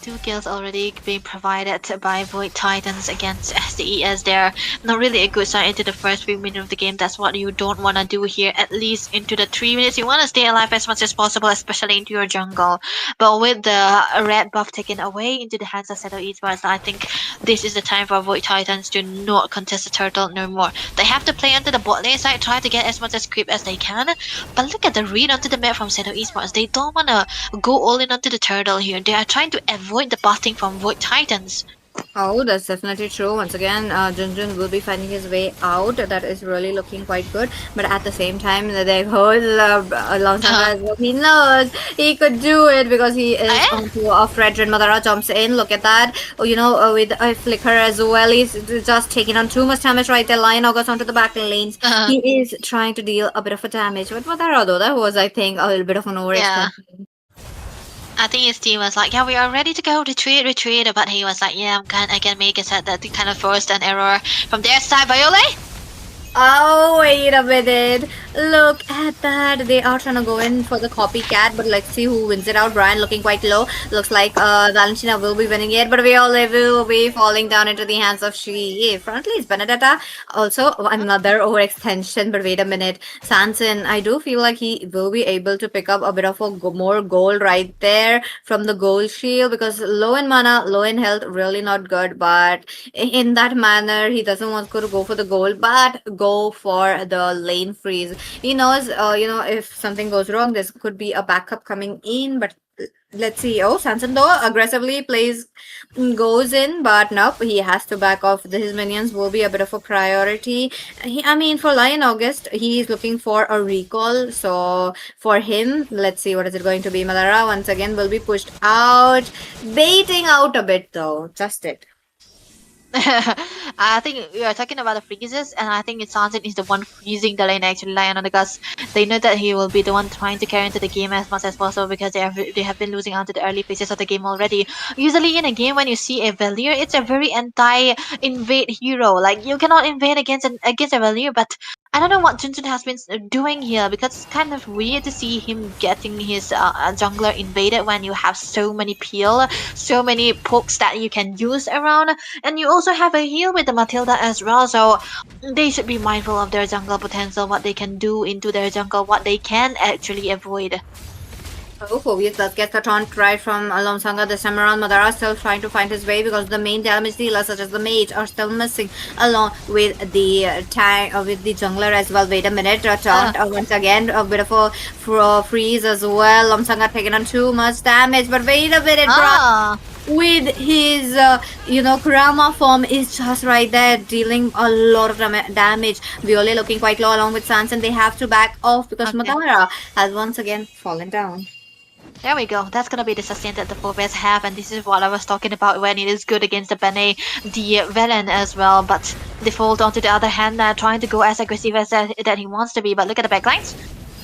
S9: 2 kills already being provided by Void Titans against SDE, as they're not really a good sign into the first few minutes of the game. That's what you don't want to do here, at least into the 3 minutes. You want to stay alive as much as possible, especially into your jungle. But with the red buff taken away into the hands of Shadow Esports, I think this is the time for Void Titans to not contest the turtle no more. They have to play onto the bot lane side, try to get as much as creep as they can. But look at the read onto the map from Shadow Esports. They don't want to go all in onto the turtle here. They are trying to avoid the botting from Void Titans.
S7: Oh, that's definitely true. Once again, Junjun will be finding his way out. That is really looking quite good. But at the same time, there goes alongside as he knows he could do it because he is onto a Fredrin. Madara jumps in. Look at that. Oh, with a flicker as well. He's just taking on too much damage right there. Lion goes onto the back lanes. He is trying to deal a bit of a damage. With Madara, though, that was, I think, a little bit of an overextension.
S9: I think his team was like, yeah, we are ready to go, retreat. But he was like, yeah, I can make it. That kind of forced an error from their side. Viole?
S7: Oh, wait a minute. Look at that. They are trying to go in for the copycat, but let's see who wins it out. Brian looking quite low. Looks like Valentina will be winning it, but Viole will be falling down into the hands of Shii. Frontly is Benedetta. Also, another overextension, but wait a minute. Sanson, I do feel like he will be able to pick up a bit of a more gold right there from the gold shield, because low in mana, low in health, really not good, but in that manner, he doesn't want to go for the gold, but go for the lane freeze. He knows, if something goes wrong, there could be a backup coming in, but let's see. Oh, Sanson though aggressively goes in, but nope, he has to back off. His minions will be a bit of a priority. I mean, for Lion August, he's looking for a recall. So for him, let's see what is it going to be. Malara once again will be pushed out, baiting out a bit though. Just it.
S9: I think we are talking about the freezes, and I think Sanson is the one freezing the lane actually, Lion, because they know that he will be the one trying to carry into the game as much as possible because they have been losing out to the early phases of the game already. Usually in a game when you see a Valier, it's a very anti-invade hero. Like you cannot invade against a Valier, but I don't know what Junjun has been doing here because it's kind of weird to see him getting his jungler invaded when you have so many peel, so many pokes that you can use around. And you also have a heal with the Matilda as well, so they should be mindful of their jungle potential, what they can do into their jungle, what they can actually avoid.
S7: Oh, Phobius does get the taunt right from Lomsanga this time around. Madara still trying to find his way because the main damage dealers such as the mage are still missing along with the tank with the jungler as well. Wait a minute, taunt once again, a bit of a freeze as well. Lomsanga taking on too much damage, but wait a minute, bro. With his Kurama form is just right there dealing a lot of damage. Viole looking quite low along with Sanson. They have to back off because Madara has once again fallen down.
S9: There we go. That's gonna be the sustain that the Phobius have, and this is what I was talking about when it is good against the Bene, the Velen as well. But Default on to the other hand, trying to go as aggressive as that he wants to be. But look at the backlines.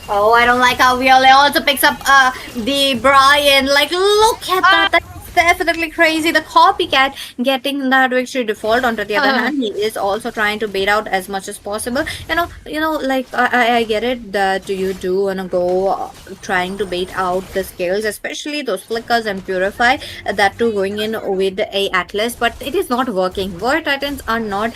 S7: Oh, I don't like how Viole also picks up the Brian. Like, look at that. That's definitely crazy. The copycat getting that victory. Default onto the other hand, he is also trying to bait out as much as possible. Like I get it that you do wanna go trying to bait out the skills, especially those flickers and purify. That too going in with a Atlas, but it is not working. Void Titans are not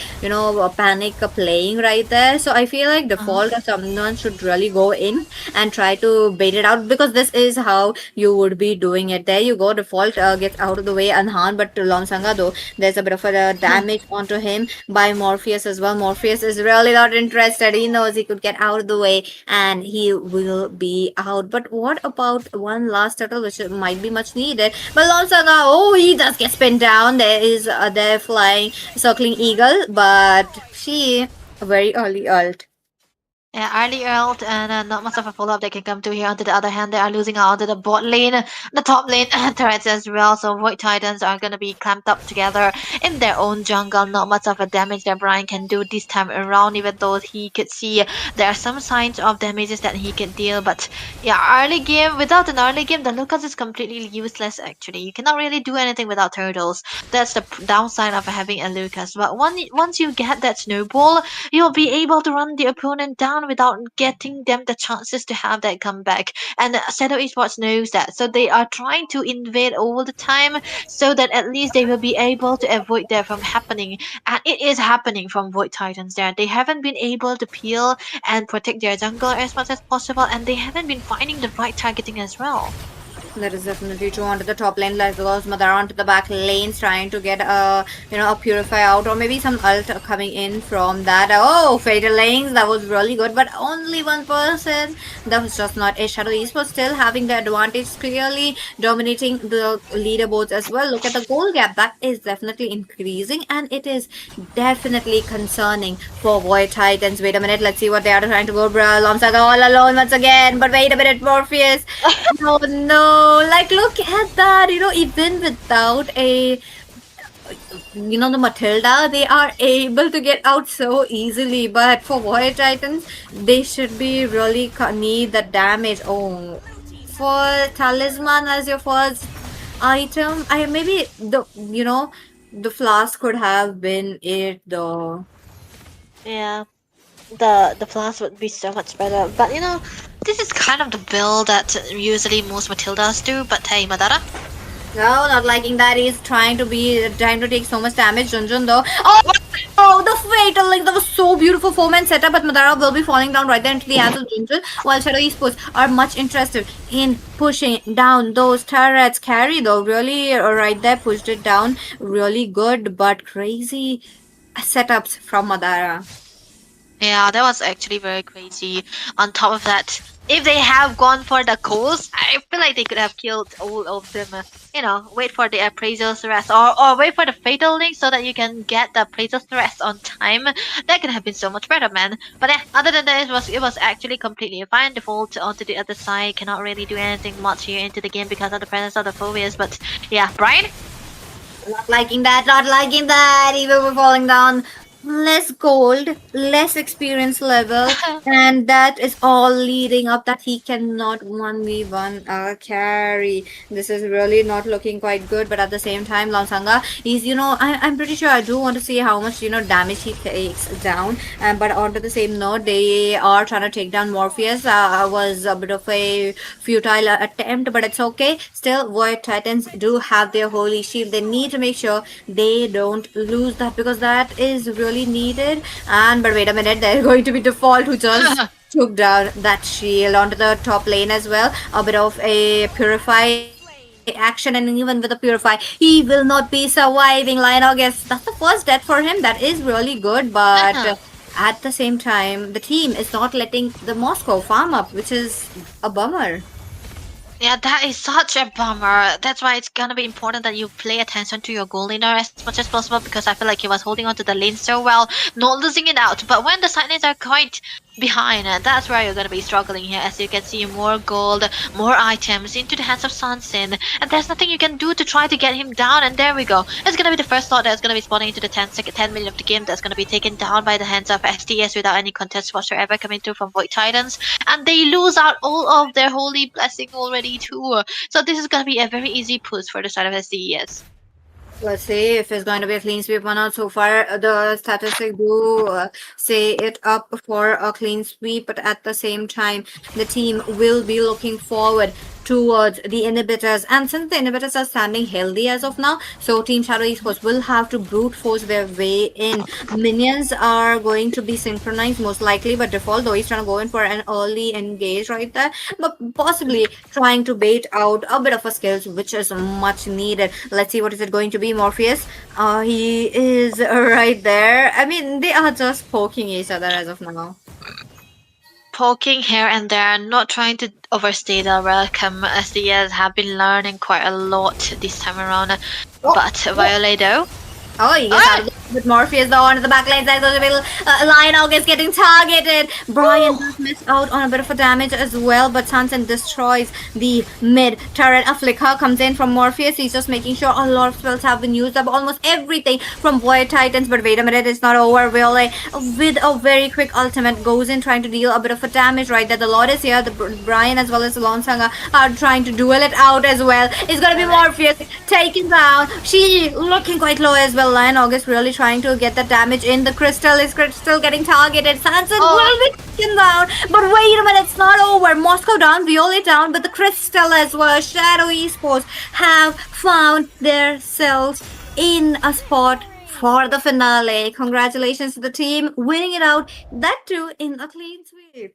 S7: panic playing right there. So I feel like Default or someone should really go in and try to bait it out because this is how you would be doing it. There you go. Default gets out of the way unharmed, but Lomsanga though, there's a bit of a damage onto him by Morpheus as well. Morpheus is really not interested. He knows he could get out of the way and he will be out. But what about one last turtle which might be much needed? But Lomsanga, oh, he does get pinned down. There is there flying circling eagle, but she a very early ult.
S9: Yeah, early ult and not much of a follow-up they can come to here. On the other hand, they are losing out to the bot lane, the top lane turrets as well. So Void Titans are going to be clamped up together in their own jungle. Not much of a damage that Brian can do this time around, even though he could see there are some signs of damages that he can deal. But yeah, early game, without an early game, the Lucas is completely useless actually. You cannot really do anything without turtles. That's the downside of having a Lucas. But once you get that snowball, you'll be able to run the opponent down without getting them the chances to have that comeback. And Shadow Esports knows that. So they are trying to invade all the time so that at least they will be able to avoid that from happening. And it is happening from Void Titans there. They haven't been able to peel and protect their jungler as much as possible, and they haven't been finding the right targeting as well.
S7: That is definitely true. Onto the top lane, like goes Madara onto the back lanes, trying to get a purify out, or maybe some ult coming in from that. Oh, fatal lanes, that was really good, but only one person. That was just not a Shadow Esports still having the advantage, clearly dominating the leaderboards as well. Look at the goal gap, that is definitely increasing, and it is definitely concerning for Void Titans. Wait a minute, let's see what they are trying to go. Lomsanga all alone once again, but wait a minute, Morpheus. Oh no. Like, look at that, even without the Matilda, they are able to get out so easily. But for Void Titans, they should be really need the damage. Oh, for Talisman as your first item, maybe the flask could have been it though.
S9: Yeah, the flask would be so much better. But this is kind of the build that usually most Matildas do. But hey, Madara.
S7: No, not liking that. He's trying to take so much damage. Junjun though. Oh, the fatal link. That was so beautiful. 4-man setup, but Madara will be falling down right there into the hands of Junjun. While Shadow Esports are much interested in pushing down those turrets. Carry though, really right there, pushed it down. Really good, but crazy setups from Madara.
S9: Yeah, that was actually very crazy. On top of that, if they have gone for the calls, I feel like they could have killed all of them. Wait for the appraisal's rest, or wait for the fatal link so that you can get the appraisal's rest on time. That could have been so much better, man. But yeah, other than that, it was actually completely fine. Default onto the other side cannot really do anything much here into the game because of the presence of the phobias. But yeah, Brian.
S7: Not liking that, not liking that. Even we're falling down. Less gold, less experience level, and that is all leading up that he cannot 1v1 carry. This is really not looking quite good, but at the same time, Lansanga I'm pretty sure I do want to see how much, damage he takes down. But onto the same note, they are trying to take down Morpheus. Was a bit of a futile attempt, but it's okay. Still, Void Titans do have their holy shield. They need to make sure they don't lose that because that is really needed. But wait a minute, they're going to be Default who just took down that shield onto the top lane as well. A bit of a Purify action, and even with the Purify, he will not be surviving. Lion August, that's the first death for him. That is really good, but at the same time, the team is not letting the Moscow farm up, which is a bummer.
S9: Yeah, that is such a bummer. That's why it's gonna be important that you pay attention to your goal leader as much as possible because I feel like he was holding on to the lane so well, not losing it out. But when the side lanes are quite behind, that's where you're gonna be struggling here. As you can see, more gold, more items into the hands of Sansin, and there's nothing you can do to try to get him down. And there we go. It's gonna be the first slot that's gonna be spawning into the 10 minute of the game. That's gonna be taken down by the hands of SDS without any contest whatsoever coming through from Void Titans, and they lose out all of their holy blessing already too. So this is gonna be a very easy push for the side of SDES.
S7: Let's see if it's going to be a clean sweep or not. So far, the statistics do say it up for a clean sweep, but at the same time, the team will be looking forward towards the inhibitors. And since the inhibitors are standing healthy as of now, so Team Shadow Esports will have to brute force their way in. Minions are going to be synchronized most likely, but Default, though he's trying to go in for an early engage right there, but possibly trying to bait out a bit of a skills, which is much needed. Let's see what is it going to be. Morpheus, he is right there. I mean, they are just poking each other as of now.
S9: Poking here and there, not trying to overstay their welcome, as the years have been learning quite a lot this time around. But Violet though.
S7: Oh, he gets out of with Morpheus though onto the back lane side. Lion August getting targeted. Brian does miss out on a bit of a damage as well, but Sanson destroys the mid turret. A flicker comes in from Morpheus. He's just making sure a lot of spells have been used up. Almost everything from Void Titans. But wait a minute, it's not over. Violet with a very quick ultimate goes in trying to deal a bit of a damage right there. The Lord is here. The Brian as well as the Lonsanga are trying to duel it out as well. It's gonna be Morpheus taken down. She looking quite low as well. Lion August really trying to get the damage in. The Crystal is still getting targeted. Sanson will be taken down. But wait a minute, it's not over. Moscow down, Violet down, but the Crystal as well. Shadow Esports have found themselves in a spot for the finale. Congratulations to the team winning it out. That too in a clean sweep.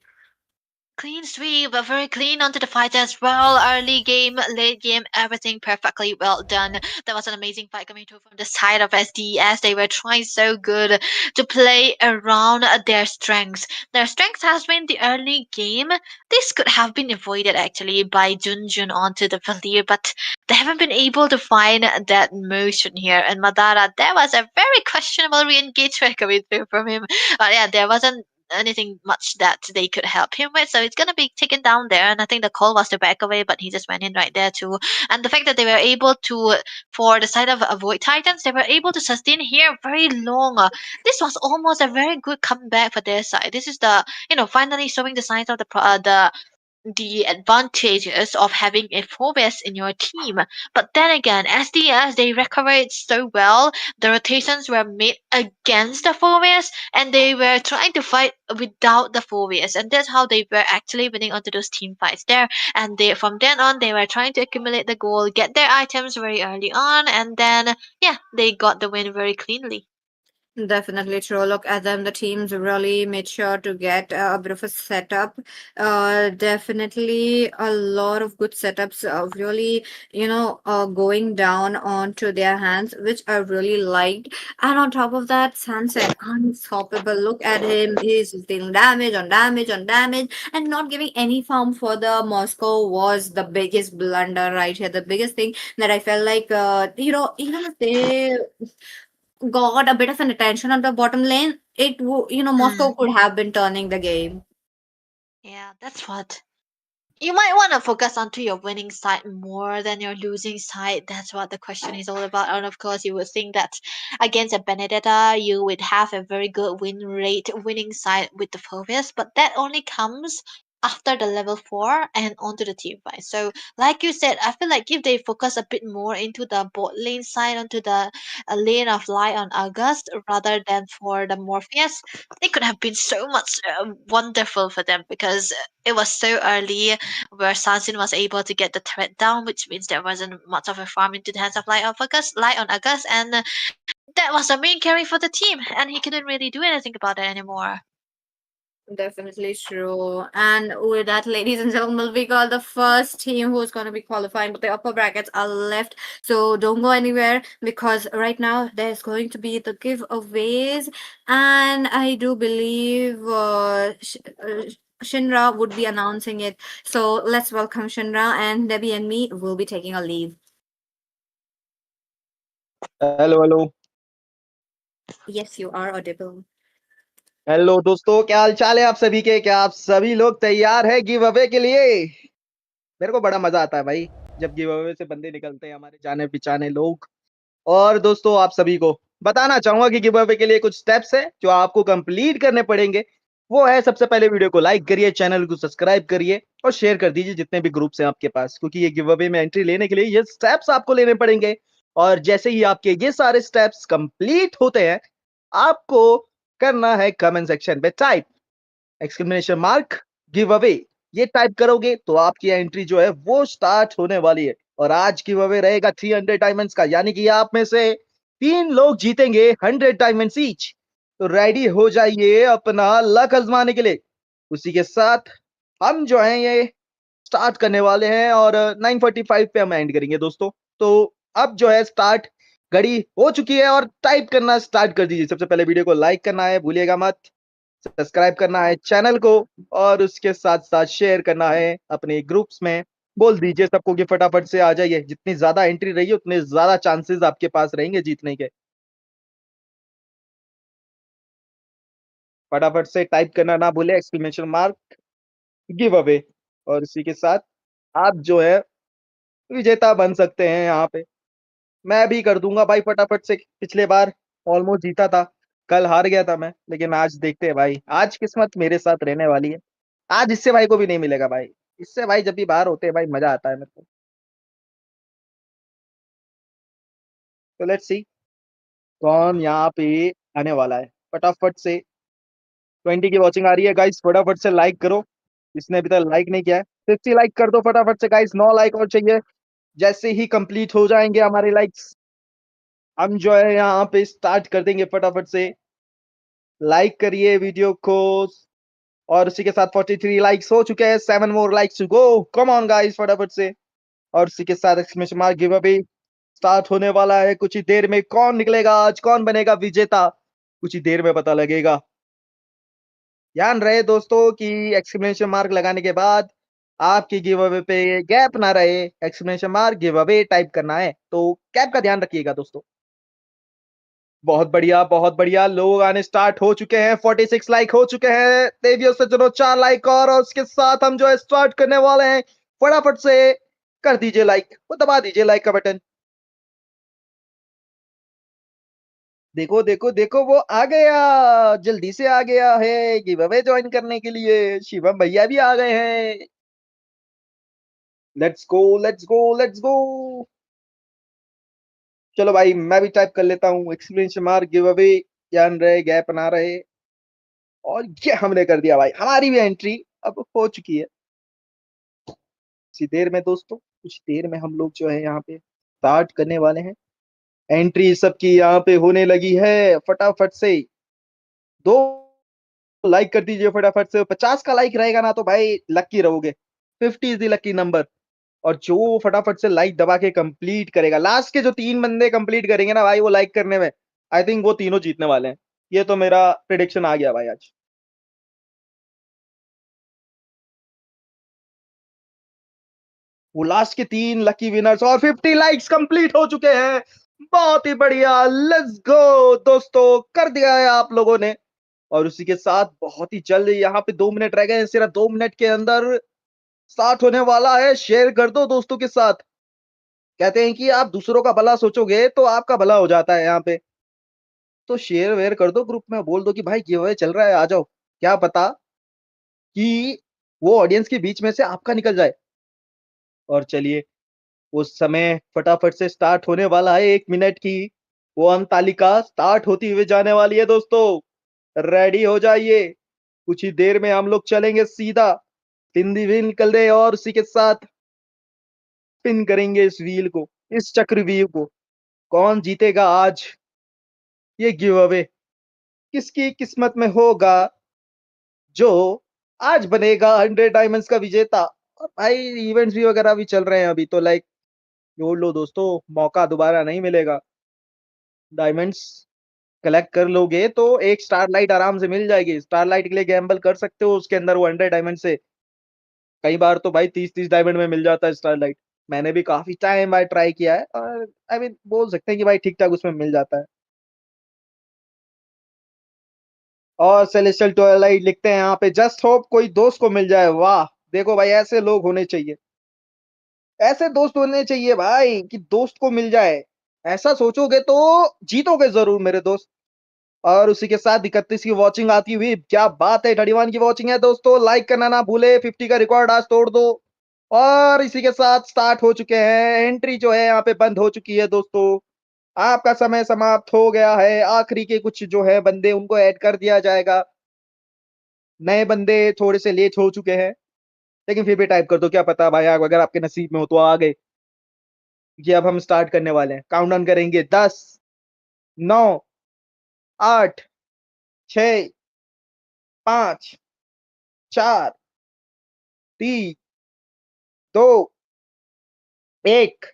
S9: Clean sweep, but very clean onto the fight as well. Early game, late game, everything perfectly well done. That was an amazing fight coming through from the side of SDS. They were trying so good to play around their strengths. Their strength has been the early game. This could have been avoided actually by Junjun onto the Valir, but they haven't been able to find that motion here. And Madara, there was a very questionable re-engagement coming through from him. But yeah, there wasn't anything much that they could help him with. So it's gonna be taken down there. And I think the call was to back away, but he just went in right there too. And the fact that they were able to, for the side of Void Titans, they were able to sustain here very long. This was almost a very good comeback for their side. This is the, finally showing the signs of the advantages of having a Phoebus in your team. But then again, SDS, they recovered so well. The rotations were made against the Phoebus, and they were trying to fight without the Phoebus. And that's how they were actually winning onto those team fights there. And they, from then on, they were trying to accumulate the gold, get their items very early on, and then, yeah, they got the win very cleanly.
S7: Definitely true. Look at them. The teams really made sure to get a bit of a setup. Definitely a lot of good setups. Really, going down onto their hands, which I really liked. And on top of that, Sunset, unstoppable. Look at him. He's dealing damage on damage on damage, and not giving any farm for the Moscow was the biggest blunder right here. The biggest thing that I felt like, even if they got a bit of an attention on the bottom lane, Moscow
S9: Mm.
S7: could have been turning the game.
S9: Yeah, that's what. You might want to focus onto your winning side more than your losing side. That's what the question is all about. And of course, you would think that against a Benedetta, you would have a very good win rate, winning side with the focus, but that only comes after the level 4 and onto the team fight. So, like you said, I feel like if they focus a bit more into the bot lane side, onto the lane of light on August, rather than for the Morpheus, it could have been so much wonderful for them because it was so early where Sansin was able to get the threat down, which means there wasn't much of a farm into the hands of Light on August, and that was the main carry for the team, and he couldn't really do anything about it anymore.
S7: Definitely true. And with that, ladies and gentlemen, we got the first team who's going to be qualifying, but the upper brackets are left. So don't go anywhere because right now there's going to be the giveaways. And I do believe Shinra would be announcing it. So let's welcome Shinra, and Debbie and me will be taking a leave.
S3: Hello hello
S7: Yes, you are audible.
S3: Hello दोस्तों, क्या हाल चाल है आप सभी के? क्या आप सभी लोग तैयार है गिव अवे के लिए? मेरे को बड़ा मजा आता है भाई जब गिव अवे से बंदे निकलते हैं, हमारे जाने पहचाने लोग। और दोस्तों, आप सभी को बताना चाहूंगा कि गिव अवे के लिए कुछ स्टेप्स है जो आपको कंप्लीट करने पड़ेंगे। वो है, सबसे पहले वीडियो को लाइक करिए, चैनल को सब्सक्राइब करिए और शेयर कर दीजिए जितने भी ग्रुप्स हैं आपके पास, क्योंकि ये गिव अवे में एंट्री लेने के लिए ये स्टेप्स आपको लेने पड़ेंगे। और जैसे ही आपके ये सारे स्टेप्स कंप्लीट होते हैं, आपको करना है कमेंट सेक्शन में type exclamation mark give away. ये टाइप करोगे तो आपकी एंट्री जो है वो स्टार्ट होने वाली है। और आज गिव अवे रहेगा 300 डायमंड्स का, यानी कि आप में से 3 लोग जीतेंगे 100 डायमंड्स ईच। तो रेडी हो जाइए अपना लक आजमाने के लिए। उसी के साथ हम जो है ये स्टार्ट करने वाले हैं और 9:45 पे हम एंड करेंगे दोस्तों। तो अब जो है स्टार्ट घड़ी हो चुकी है और टाइप करना स्टार्ट कर दीजिए। सबसे पहले वीडियो को लाइक करना है, भूलिएगा मत। सब्सक्राइब करना है चैनल को और उसके साथ-साथ शेयर करना है अपने ग्रुप्स में। बोल दीजिए सबको कि फटाफट से आ जाइए। जितनी ज़्यादा एंट्री रही उतने ज़्यादा चांसेस आपके पास रहेंगे जीतने के। फटाफट से टाइप करना ना भूलें एक्सक्लेमेशन मार्क गिव अवे। और इसी के साथ आप जो है विजेता बन सकते हैं यहाँ पे। मैं भी कर दूँगा भाई फटाफट से। पिछले बार ऑलमोस्ट जीता था। कल हार गया था मैं, लेकिन आज देखते हैं भाई। आज किस्मत मेरे साथ रहने वाली है। आज इससे भाई को भी नहीं मिलेगा भाई। इससे भाई जब भी बाहर होते हैं भाई मज़ा आता है मेरे को। तो लेट्स सी कौन यहाँ पे आने वाला है। फटाफट से 20 की वॉचिंग आ रही है गाइस, फटाफट से लाइक करो। जिसने अभी तक लाइक नहीं किया है 50 लाइक कर दो फटाफट से गाइस। 9 लाइक और चाहिए। जैसे ही कंप्लीट हो जाएंगे हमारे लाइक्स, हम जो है यहाँ पे स्टार्ट कर देंगे फटाफट से। लाइक करिए वीडियो को। और उसी के साथ 43 लाइक्स हो चुके हैं। 7 more likes to go. Come on guys फटाफट से। और उसी के साथ exclamation mark give away start होने वाला है कुछ ही देर में। कौन निकलेगा आज, कौन बनेगा विजेता, कुछ ही देर में पता लगेगा। ध्यान रहे दोस्तों कि एक्सक्लेमेशन मार्क लगाने के बाद आपकी गिव अवे पे गैप ना रहे। Exclamation mark give away type करना है, तो गैप का ध्यान रखिएगा दोस्तों। बहुत बढ़िया बहुत बढ़िया। लोग आने स्टार्ट हो चुके हैं। 46 लाइक हो चुके हैं। देवियों से चलो 4 लाइक और उसके साथ हम जो है स्टार्ट करने वाले हैं। फटाफट से कर दीजिए लाइक, वो दबा दीजिए लाइक का बटन। देखो देखो देखो वो आ गया, जल्दी से आ गया है गिव अवे ज्वाइन करने के लिए। शिवम भैया भी आ गए हैं। Let's go let's go let's go. चलो भाई मैं भी टाइप कर लेता हूँ एक्सक्लेमेशन मार्क गिव अवे। ध्यान रहे गैप ना रहे। और ये हमने कर दिया भाई, हमारी भी एंट्री अब हो चुकी है। कुछ देर में दोस्तों, कुछ देर में हम लोग जो है यहाँ पे स्टार्ट करने वाले हैं एंट्री सबकी यहाँ पे होने लगी है। फटाफट से 2 लाइक कर दीजिए फटाफट से। 50 का लाइक रहेगा ना तो भाई लकी रहोगे। 50 इज द लकी नंबर। और जो फटाफट से लाइक दबा के कंप्लीट करेगा, लास्ट के जो 3 बंदे कंप्लीट करेंगे ना भाई वो लाइक करने में, आई थिंक वो तीनों जीतने वाले हैं। ये तो मेरा प्रिडिक्शन आ गया भाई आज। वो लास्ट के 3 लकी विनर्स और 50 लाइक्स कंप्लीट हो चुके हैं। बहुत ही बढ़िया, लेट्स गो दोस्तों, कर दिया है आप लोगों ने। और उसी के साथ बहुत ही जल्द यहाँ पे 2 मिनट रह गए हैं। सिर्फ 2 मिनट के अंदर स्टार्ट होने वाला है। शेयर कर दो दोस्तों के साथ। कहते हैं कि आप दूसरों का भला सोचोगे तो आपका भला हो जाता है यहाँ पे। तो शेयर वेयर कर दो ग्रुप में, बोल दो कि भाई गिव अवे चल रहा है, आ जाओ। क्या पता कि वो ऑडियंस के बीच में से आपका निकल जाए। और चलिए, उस समय फटाफट से स्टार्ट होने वाला है। 1 मिनट की वो अंक तालिका स्टार्ट होती हुई जाने वाली है दोस्तों। रेडी हो जाइए, कुछ ही देर में हम लोग चलेंगे सीधा। पिन दी व्हील निकल रहे और उसी के साथ पिन करेंगे इस व्हील को, इस चक्रव्यूह को। कौन जीतेगा आज ये गिव अवे? किसकी किस्मत में होगा जो आज बनेगा 100 डायमंड्स का विजेता? और भाई इवेंट्स भी वगैरह भी चल रहे हैं अभी, तो लाइक जोड़ लो दोस्तों, मौका दोबारा नहीं मिलेगा। डायमंड्स कलेक्ट कर लोगे तो एक स्टारलाइट आराम से मिल जाएगी। स्टारलाइट के लिए गैम्बल कर सकते हो, उसके अंदर वो 100 डायमंड से कई बार तो भाई 30-30 डायमंड में मिल जाता है स्टारलाइट। मैंने भी काफी टाइम बाद ट्राई किया है और आई मीन बोल सकते हैं कि भाई ठीक ठाक उसमें मिल जाता है। और सेलेस्टियल ट्वाइलाइट लिखते हैं यहाँ पे, जस्ट होप कोई दोस्त को मिल जाए। वाह, देखो भाई ऐसे लोग होने चाहिए, ऐसे दोस्त होने चाहिए भाई कि दोस्त को मिल जाए। ऐसा सोचोगे तो जीतोगे जरूर मेरे दोस्त। और उसी के साथ 31 की वॉचिंग आती हुई, क्या बात है, 31 की वॉचिंग है दोस्तों। लाइक करना ना भूले, 50 का रिकॉर्ड आज तोड़ दो। और इसी के साथ स्टार्ट हो चुके हैं। एंट्री जो है यहाँ पे बंद हो चुकी है दोस्तों। आपका समय समाप्त हो गया है। आखिरी के कुछ जो है बंदे उनको ऐड कर दिया जाएगा। नए बंदे थोड़े से लेट हो चुके हैं, लेकिन फिर भी टाइप कर दो, क्या पता भाई अगर आपके नसीब में हो तो आ गए। ये अब हम स्टार्ट करने वाले हैं, काउंटडाउन करेंगे। 10, 9, 8, 6, 5, 4, 3, 2, 1,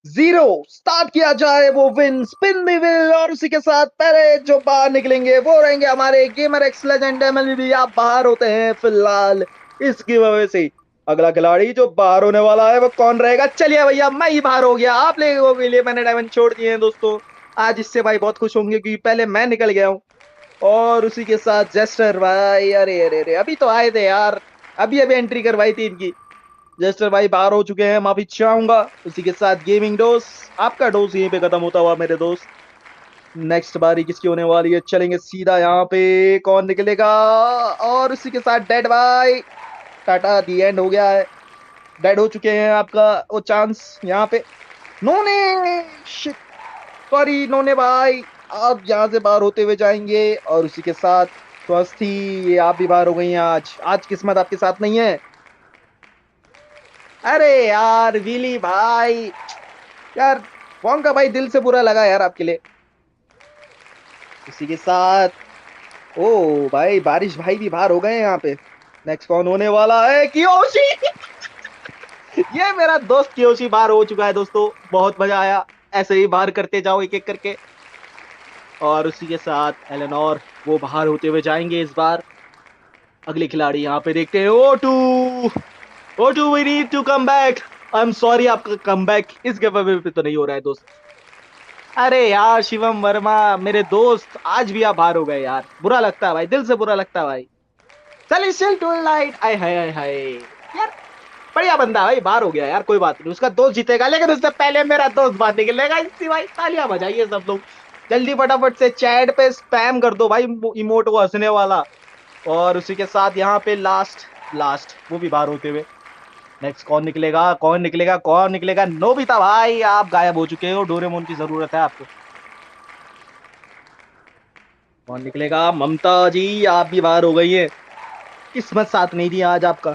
S3: 0। स्टार्ट किया जाए वो विन, स्पिन द व्हील। और उसी के साथ पहले जो बाहर निकलेंगे वो रहेंगे हमारे गेमर एक्स लेजेंड MLBB। आप बाहर होते हैं फिलहाल इस गिव अवे से। अगला खिलाड़ी जो बाहर होने वाला है वो कौन रहेगा? चलिए भैया, मैं ही बाहर हो गया। आप लोगों के लिए मैंने डायमंड छोड़ दिए हैं दोस्तों। आज इससे भाई बहुत खुश होंगे क्योंकि पहले मैं निकल गया हूँ। और उसी के साथ जेस्टर भाई, अरे अरे अरे, अभी तो आए थे यार, अभी अभी एंट्री करवाई थी इनकी। जेस्टर भाई बाहर हो चुके हैं, माफी चाहूंगा। उसी के साथ गेमिंग डोज, आपका डोज यहीं पे खत्म होता हुआ मेरे दोस्त। नेक्स्ट बारी किसकी होने वाली है? चलेंगे सीधा यहाँ पे, कौन निकलेगा? और उसी के साथ डेड भाई, टाटा, दी एंड हो गया है। डेड हो चुके हैं, आपका वो चांस यहाँ पे। नोने, शिट, सॉरी नोने भाई, आप यहाँ से बाहर होते हुए जाएंगे। और उसी के साथ स्वस्थी, ये आप भी बाहर हो गई हैं। आज किस्मत आपके साथ नहीं है। अरे यार विली भाई, यार का भाई दिल से बुरा लगा यार आपके लिए। इसी के साथ ओ भाई बारिश भाई भी बाहर हो गए हैं यहाँ पे। नेक्स्ट कौन होने वाला है? कियोशी। ये मेरा दोस्त कियोशी बाहर हो चुका है दोस्तों। बहुत मजा आया, ऐसे ही बाहर करते जाओ एक एक करके। और उसी के साथ एलेनोर, वो बाहर होते हुए जाएंगे इस बार। अगले खिलाड़ी यहाँ पे देखते हैं, O2 we need to come back. I am sorry, आपका कम बैक इस गिव पे तो नहीं हो रहा है दोस्त। अरे यार शिवम वर्मा मेरे दोस्त, आज भी आप बाहर हो गए यार, बुरा लगता है भाई, दिल से बुरा लगता है भाई। सेलेस्टियल ट्वाइलाइट, आय हाय हाय हाय यार, बढ़िया बंदा भाई बाहर हो गया यार, कोई बात नहीं, उसका दोस्त जीतेगा, लेकिन उससे पहले मेरा दोस्त बाहर निकलेगा। इसी भाई तालियां बजाइए सब लोग, जल्दी फटाफट से चैट पे स्पैम कर दो भाई इमोट को हंसने वाला। और उसी के साथ यहाँ पे लास्ट वो भी बाहर होते हुए। नेक्स्ट कौन निकलेगा, कौन निकलेगा, कौन निकलेगा? नोबिता भाई आप गायब हो चुके हो, डोरेमोन की जरूरत है आपको। कौन निकलेगा? ममता जी आप भी बाहर हो गई है, किस्मत साथ नहीं दिया आज आपका।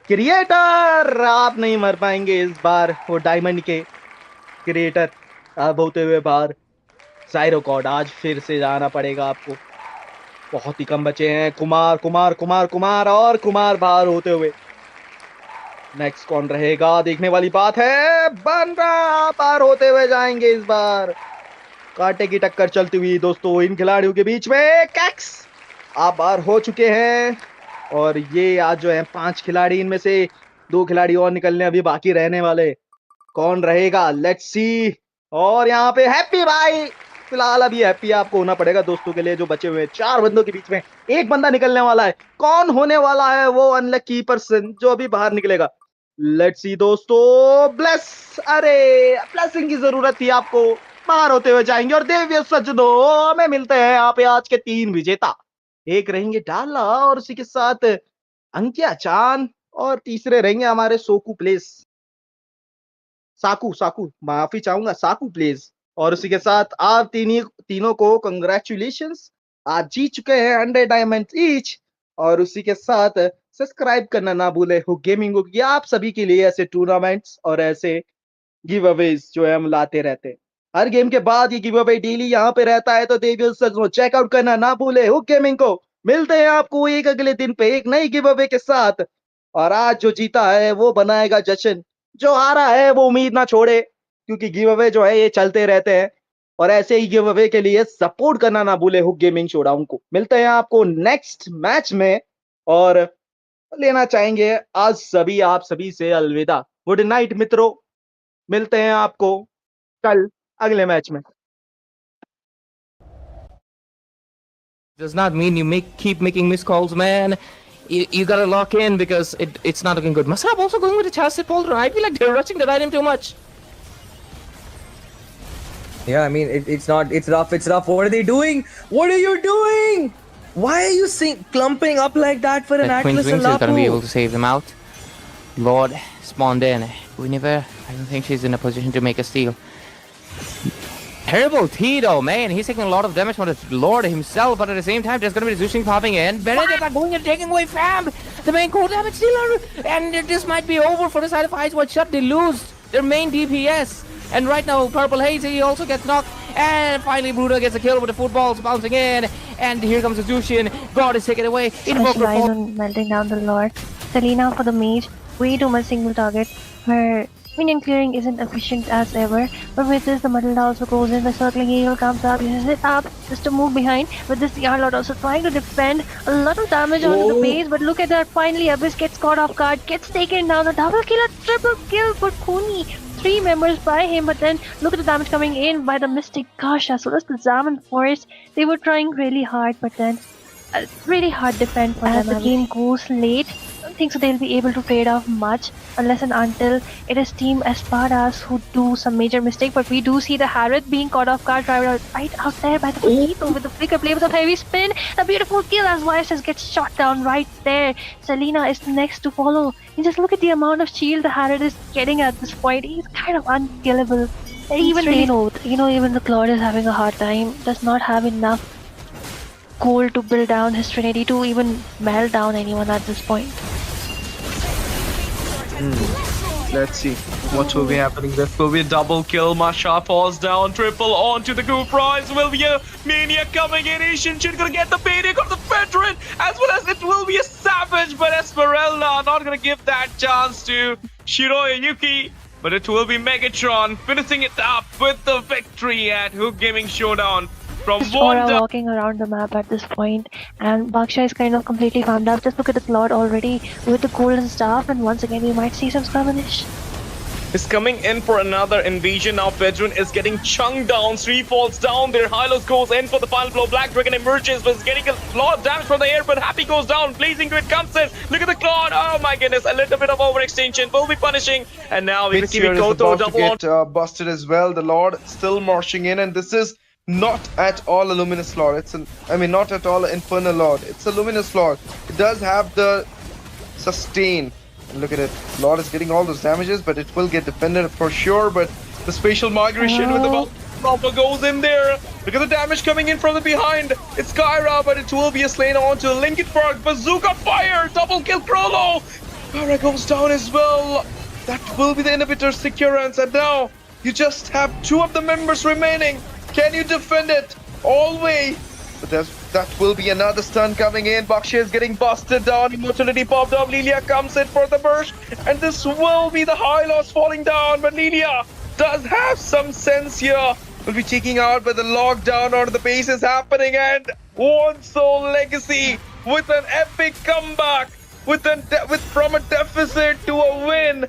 S3: क्रिएटर, आप नहीं मर पाएंगे इस बार, वो डायमंड के क्रिएटर।
S10: अब होते हुए बाहर साइरो कॉर्ड, आज फिर से जाना पड़ेगा आपको। बहुत ही कम बचे हैं। कुमार कुमार कुमार कुमार और कुमार बाहर होते हुए। नेक्स्ट कौन रहेगा देखने वाली बात है। बनरा पार होते हुए जाएंगे इस बार। कांटे की टक्कर चलती हुई दोस्तों इन खिलाड़ियों के बीच में। कैक्स आप बाहर हो चुके हैं और ये आज जो है 5 खिलाड़ी, इनमें से 2 खिलाड़ी और निकलने अभी बाकी रहने वाले। कौन रहेगा लेट्स सी। और यहाँ पे हैप्पी भाई, फिलहाल अभी हैप्पी आपको होना पड़ेगा दोस्तों के लिए जो बचे हुए 4 बंदों के बीच में एक बंदा निकलने वाला है। कौन होने वाला है वो अनलकी पर्सन जो अभी बाहर निकलेगा। लेट्स सी दोस्तों। ब्लेस, अरे ब्लेसिंग की जरूरत थी आपको। बाहर होते हुए जाएंगे और देवियों सज्जनों हमें मिलते हैं यहाँ पे आज के 3 विजेता। एक रहेंगे डाला और उसी के साथ अंकिया चांद और तीसरे रहेंगे हमारे सोकू प्लेस, साकू साकू माफी चाहूंगा, साकू प्लेस। और उसी के साथ आप तीनों को कंग्रेचुलेशंस, आज जीत चुके हैं 100 डायमंड ईच। और उसी के साथ सब्सक्राइब करना ना भूले हुक गेमिंग को, क्योंकि आप सभी के लिए ऐसे टूर्नामेंट्स और ऐसे गिव अवेज जो है हम लाते रहते हैं। हर गेम के बाद ये गिव अवे डेली यहाँ पे रहता है, तो देवियों चेकआउट करना ना भूले हुक गेमिंग को। मिलते हैं आपको एक अगले दिन पे एक नई गिव अवे के साथ। और आज जो जीता है वो बनाएगा जश्न, जो हारा है वो उम्मीद ना छोड़े, क्योंकि गिव अवे जो है ये चलते रहते हैं। और ऐसे ही गिव अवे के लिए सपोर्ट करना ना भूले हुक गेमिंग शोडाउन को। मिलते हैं आपको नेक्स्ट मैच में और लेना चाहेंगे आज सभी आप सभी से अलविदा। गुड नाइट मित्रों, मिलते हैं आपको कल अगले मैच में।
S4: Does not mean you keep making missed calls, man. You gotta lock in because it's not looking good. Masab also going with a chassis folder. I feel like they're rushing that item too much.
S5: Yeah, I mean it's not. It's rough. It's rough. What are they doing? What are you doing? Why are you clumping up like that for an
S4: That Queen's
S5: Atlas and
S4: Wings is gonna be
S5: Lapu?
S4: able to save them out. Lord spawned in. Guinevere, I don't think she's in a position to make a steal. Terrible Tito, man. He's taking a lot of damage from the Lord himself, but at the same time, there's going to be Zushing popping in. Benedict are going and taking away Fam, the main core damage dealer. And this might be over for the side of Ice Watch Shut. They lose their main DPS. And right now, Purple Haze, he also gets knocked. And finally, Bruder gets a kill with the footballs bouncing in. And here comes the Zushin. God is taken away.
S1: Special line on melting down the Lord. Selena for the mage. Way too much single target. Her minion clearing isn't efficient as ever, but with this the Matilda also goes in, the circling eagle comes up, uses it up just to move behind. With this the Arlord also trying to defend, a lot of damage onto the base, but look at that, finally Abyss gets caught off guard, gets taken down, a double kill, a triple kill for Kuni. 3 members by him, but then look at the damage coming in by the Mystic. Gosh, as well as the Zaman Forest, they were trying really hard, but then really hard defend for them. As the game goes late, I don't think so they'll be able to trade off much unless and until it is Team Espadas who do some major mistake. But we do see the Harith being caught off guard right out there by the Potato with the flicker play with a heavy spin. A beautiful kill as YSS gets shot down right there. Selena is next to follow. And just look at the amount of shield the Harith is getting at this point. He's kind of unkillable. Even they know, even the Claude is having a hard time. Does not have enough gold to build down his Trinity to even melt down anyone at this point.
S2: Let's see what will be happening. This will be a double kill. Masha falls down, triple onto the group prize. Will be a Mania coming in. Asian Shin gonna get the payday of the veteran, as well as it will be a savage, but Esmeralda not gonna give that chance to Shiroya Yuki. But it will be Megatron finishing it up with the victory at Hook Gaming Showdown. From
S1: Aura walking around the map at this point, and Baksha is kind of completely farmed up. Just look at the Claude already with the golden staff, and once again we might see some skirmish.
S2: Is coming in for another invasion. Now Veteran is getting chunked down. 3 falls down. Their Hylos goes in for the final blow. Black Dragon emerges, but is getting a lot of damage from the air. But Happy goes down. Blazing Grid comes in. Look at the Claude. Oh my goodness. A little bit of overextension will be punishing. And now we see Koto double on.
S3: Busted as well. The Lord still marching in, and this is not at all a Luminous Lord. Not at all an Infernal Lord. It's a Luminous Lord. It does have the sustain. And look at it. Lord is getting all those damages, but it will get defended for sure. But
S2: The spatial migration with the proper goes in there. Look at the damage coming in from the behind. It's Kyra, but it will be a slain onto Lincoln Park. Bazooka fire. Double kill Krolo. Kyra goes down as well. That will be the inhibitor securance. And now
S3: You just have 2 of the members remaining. Can you defend it? All way. But that will be another stun coming in. Bakshi is getting busted down. Immortality popped up. Lilia comes in for the burst. And this will be the high loss falling down. But Lilia does have some sense here. Will be taking out, but the lockdown on the base is happening. And One Soul Legacy with an epic comeback. From a deficit to a win.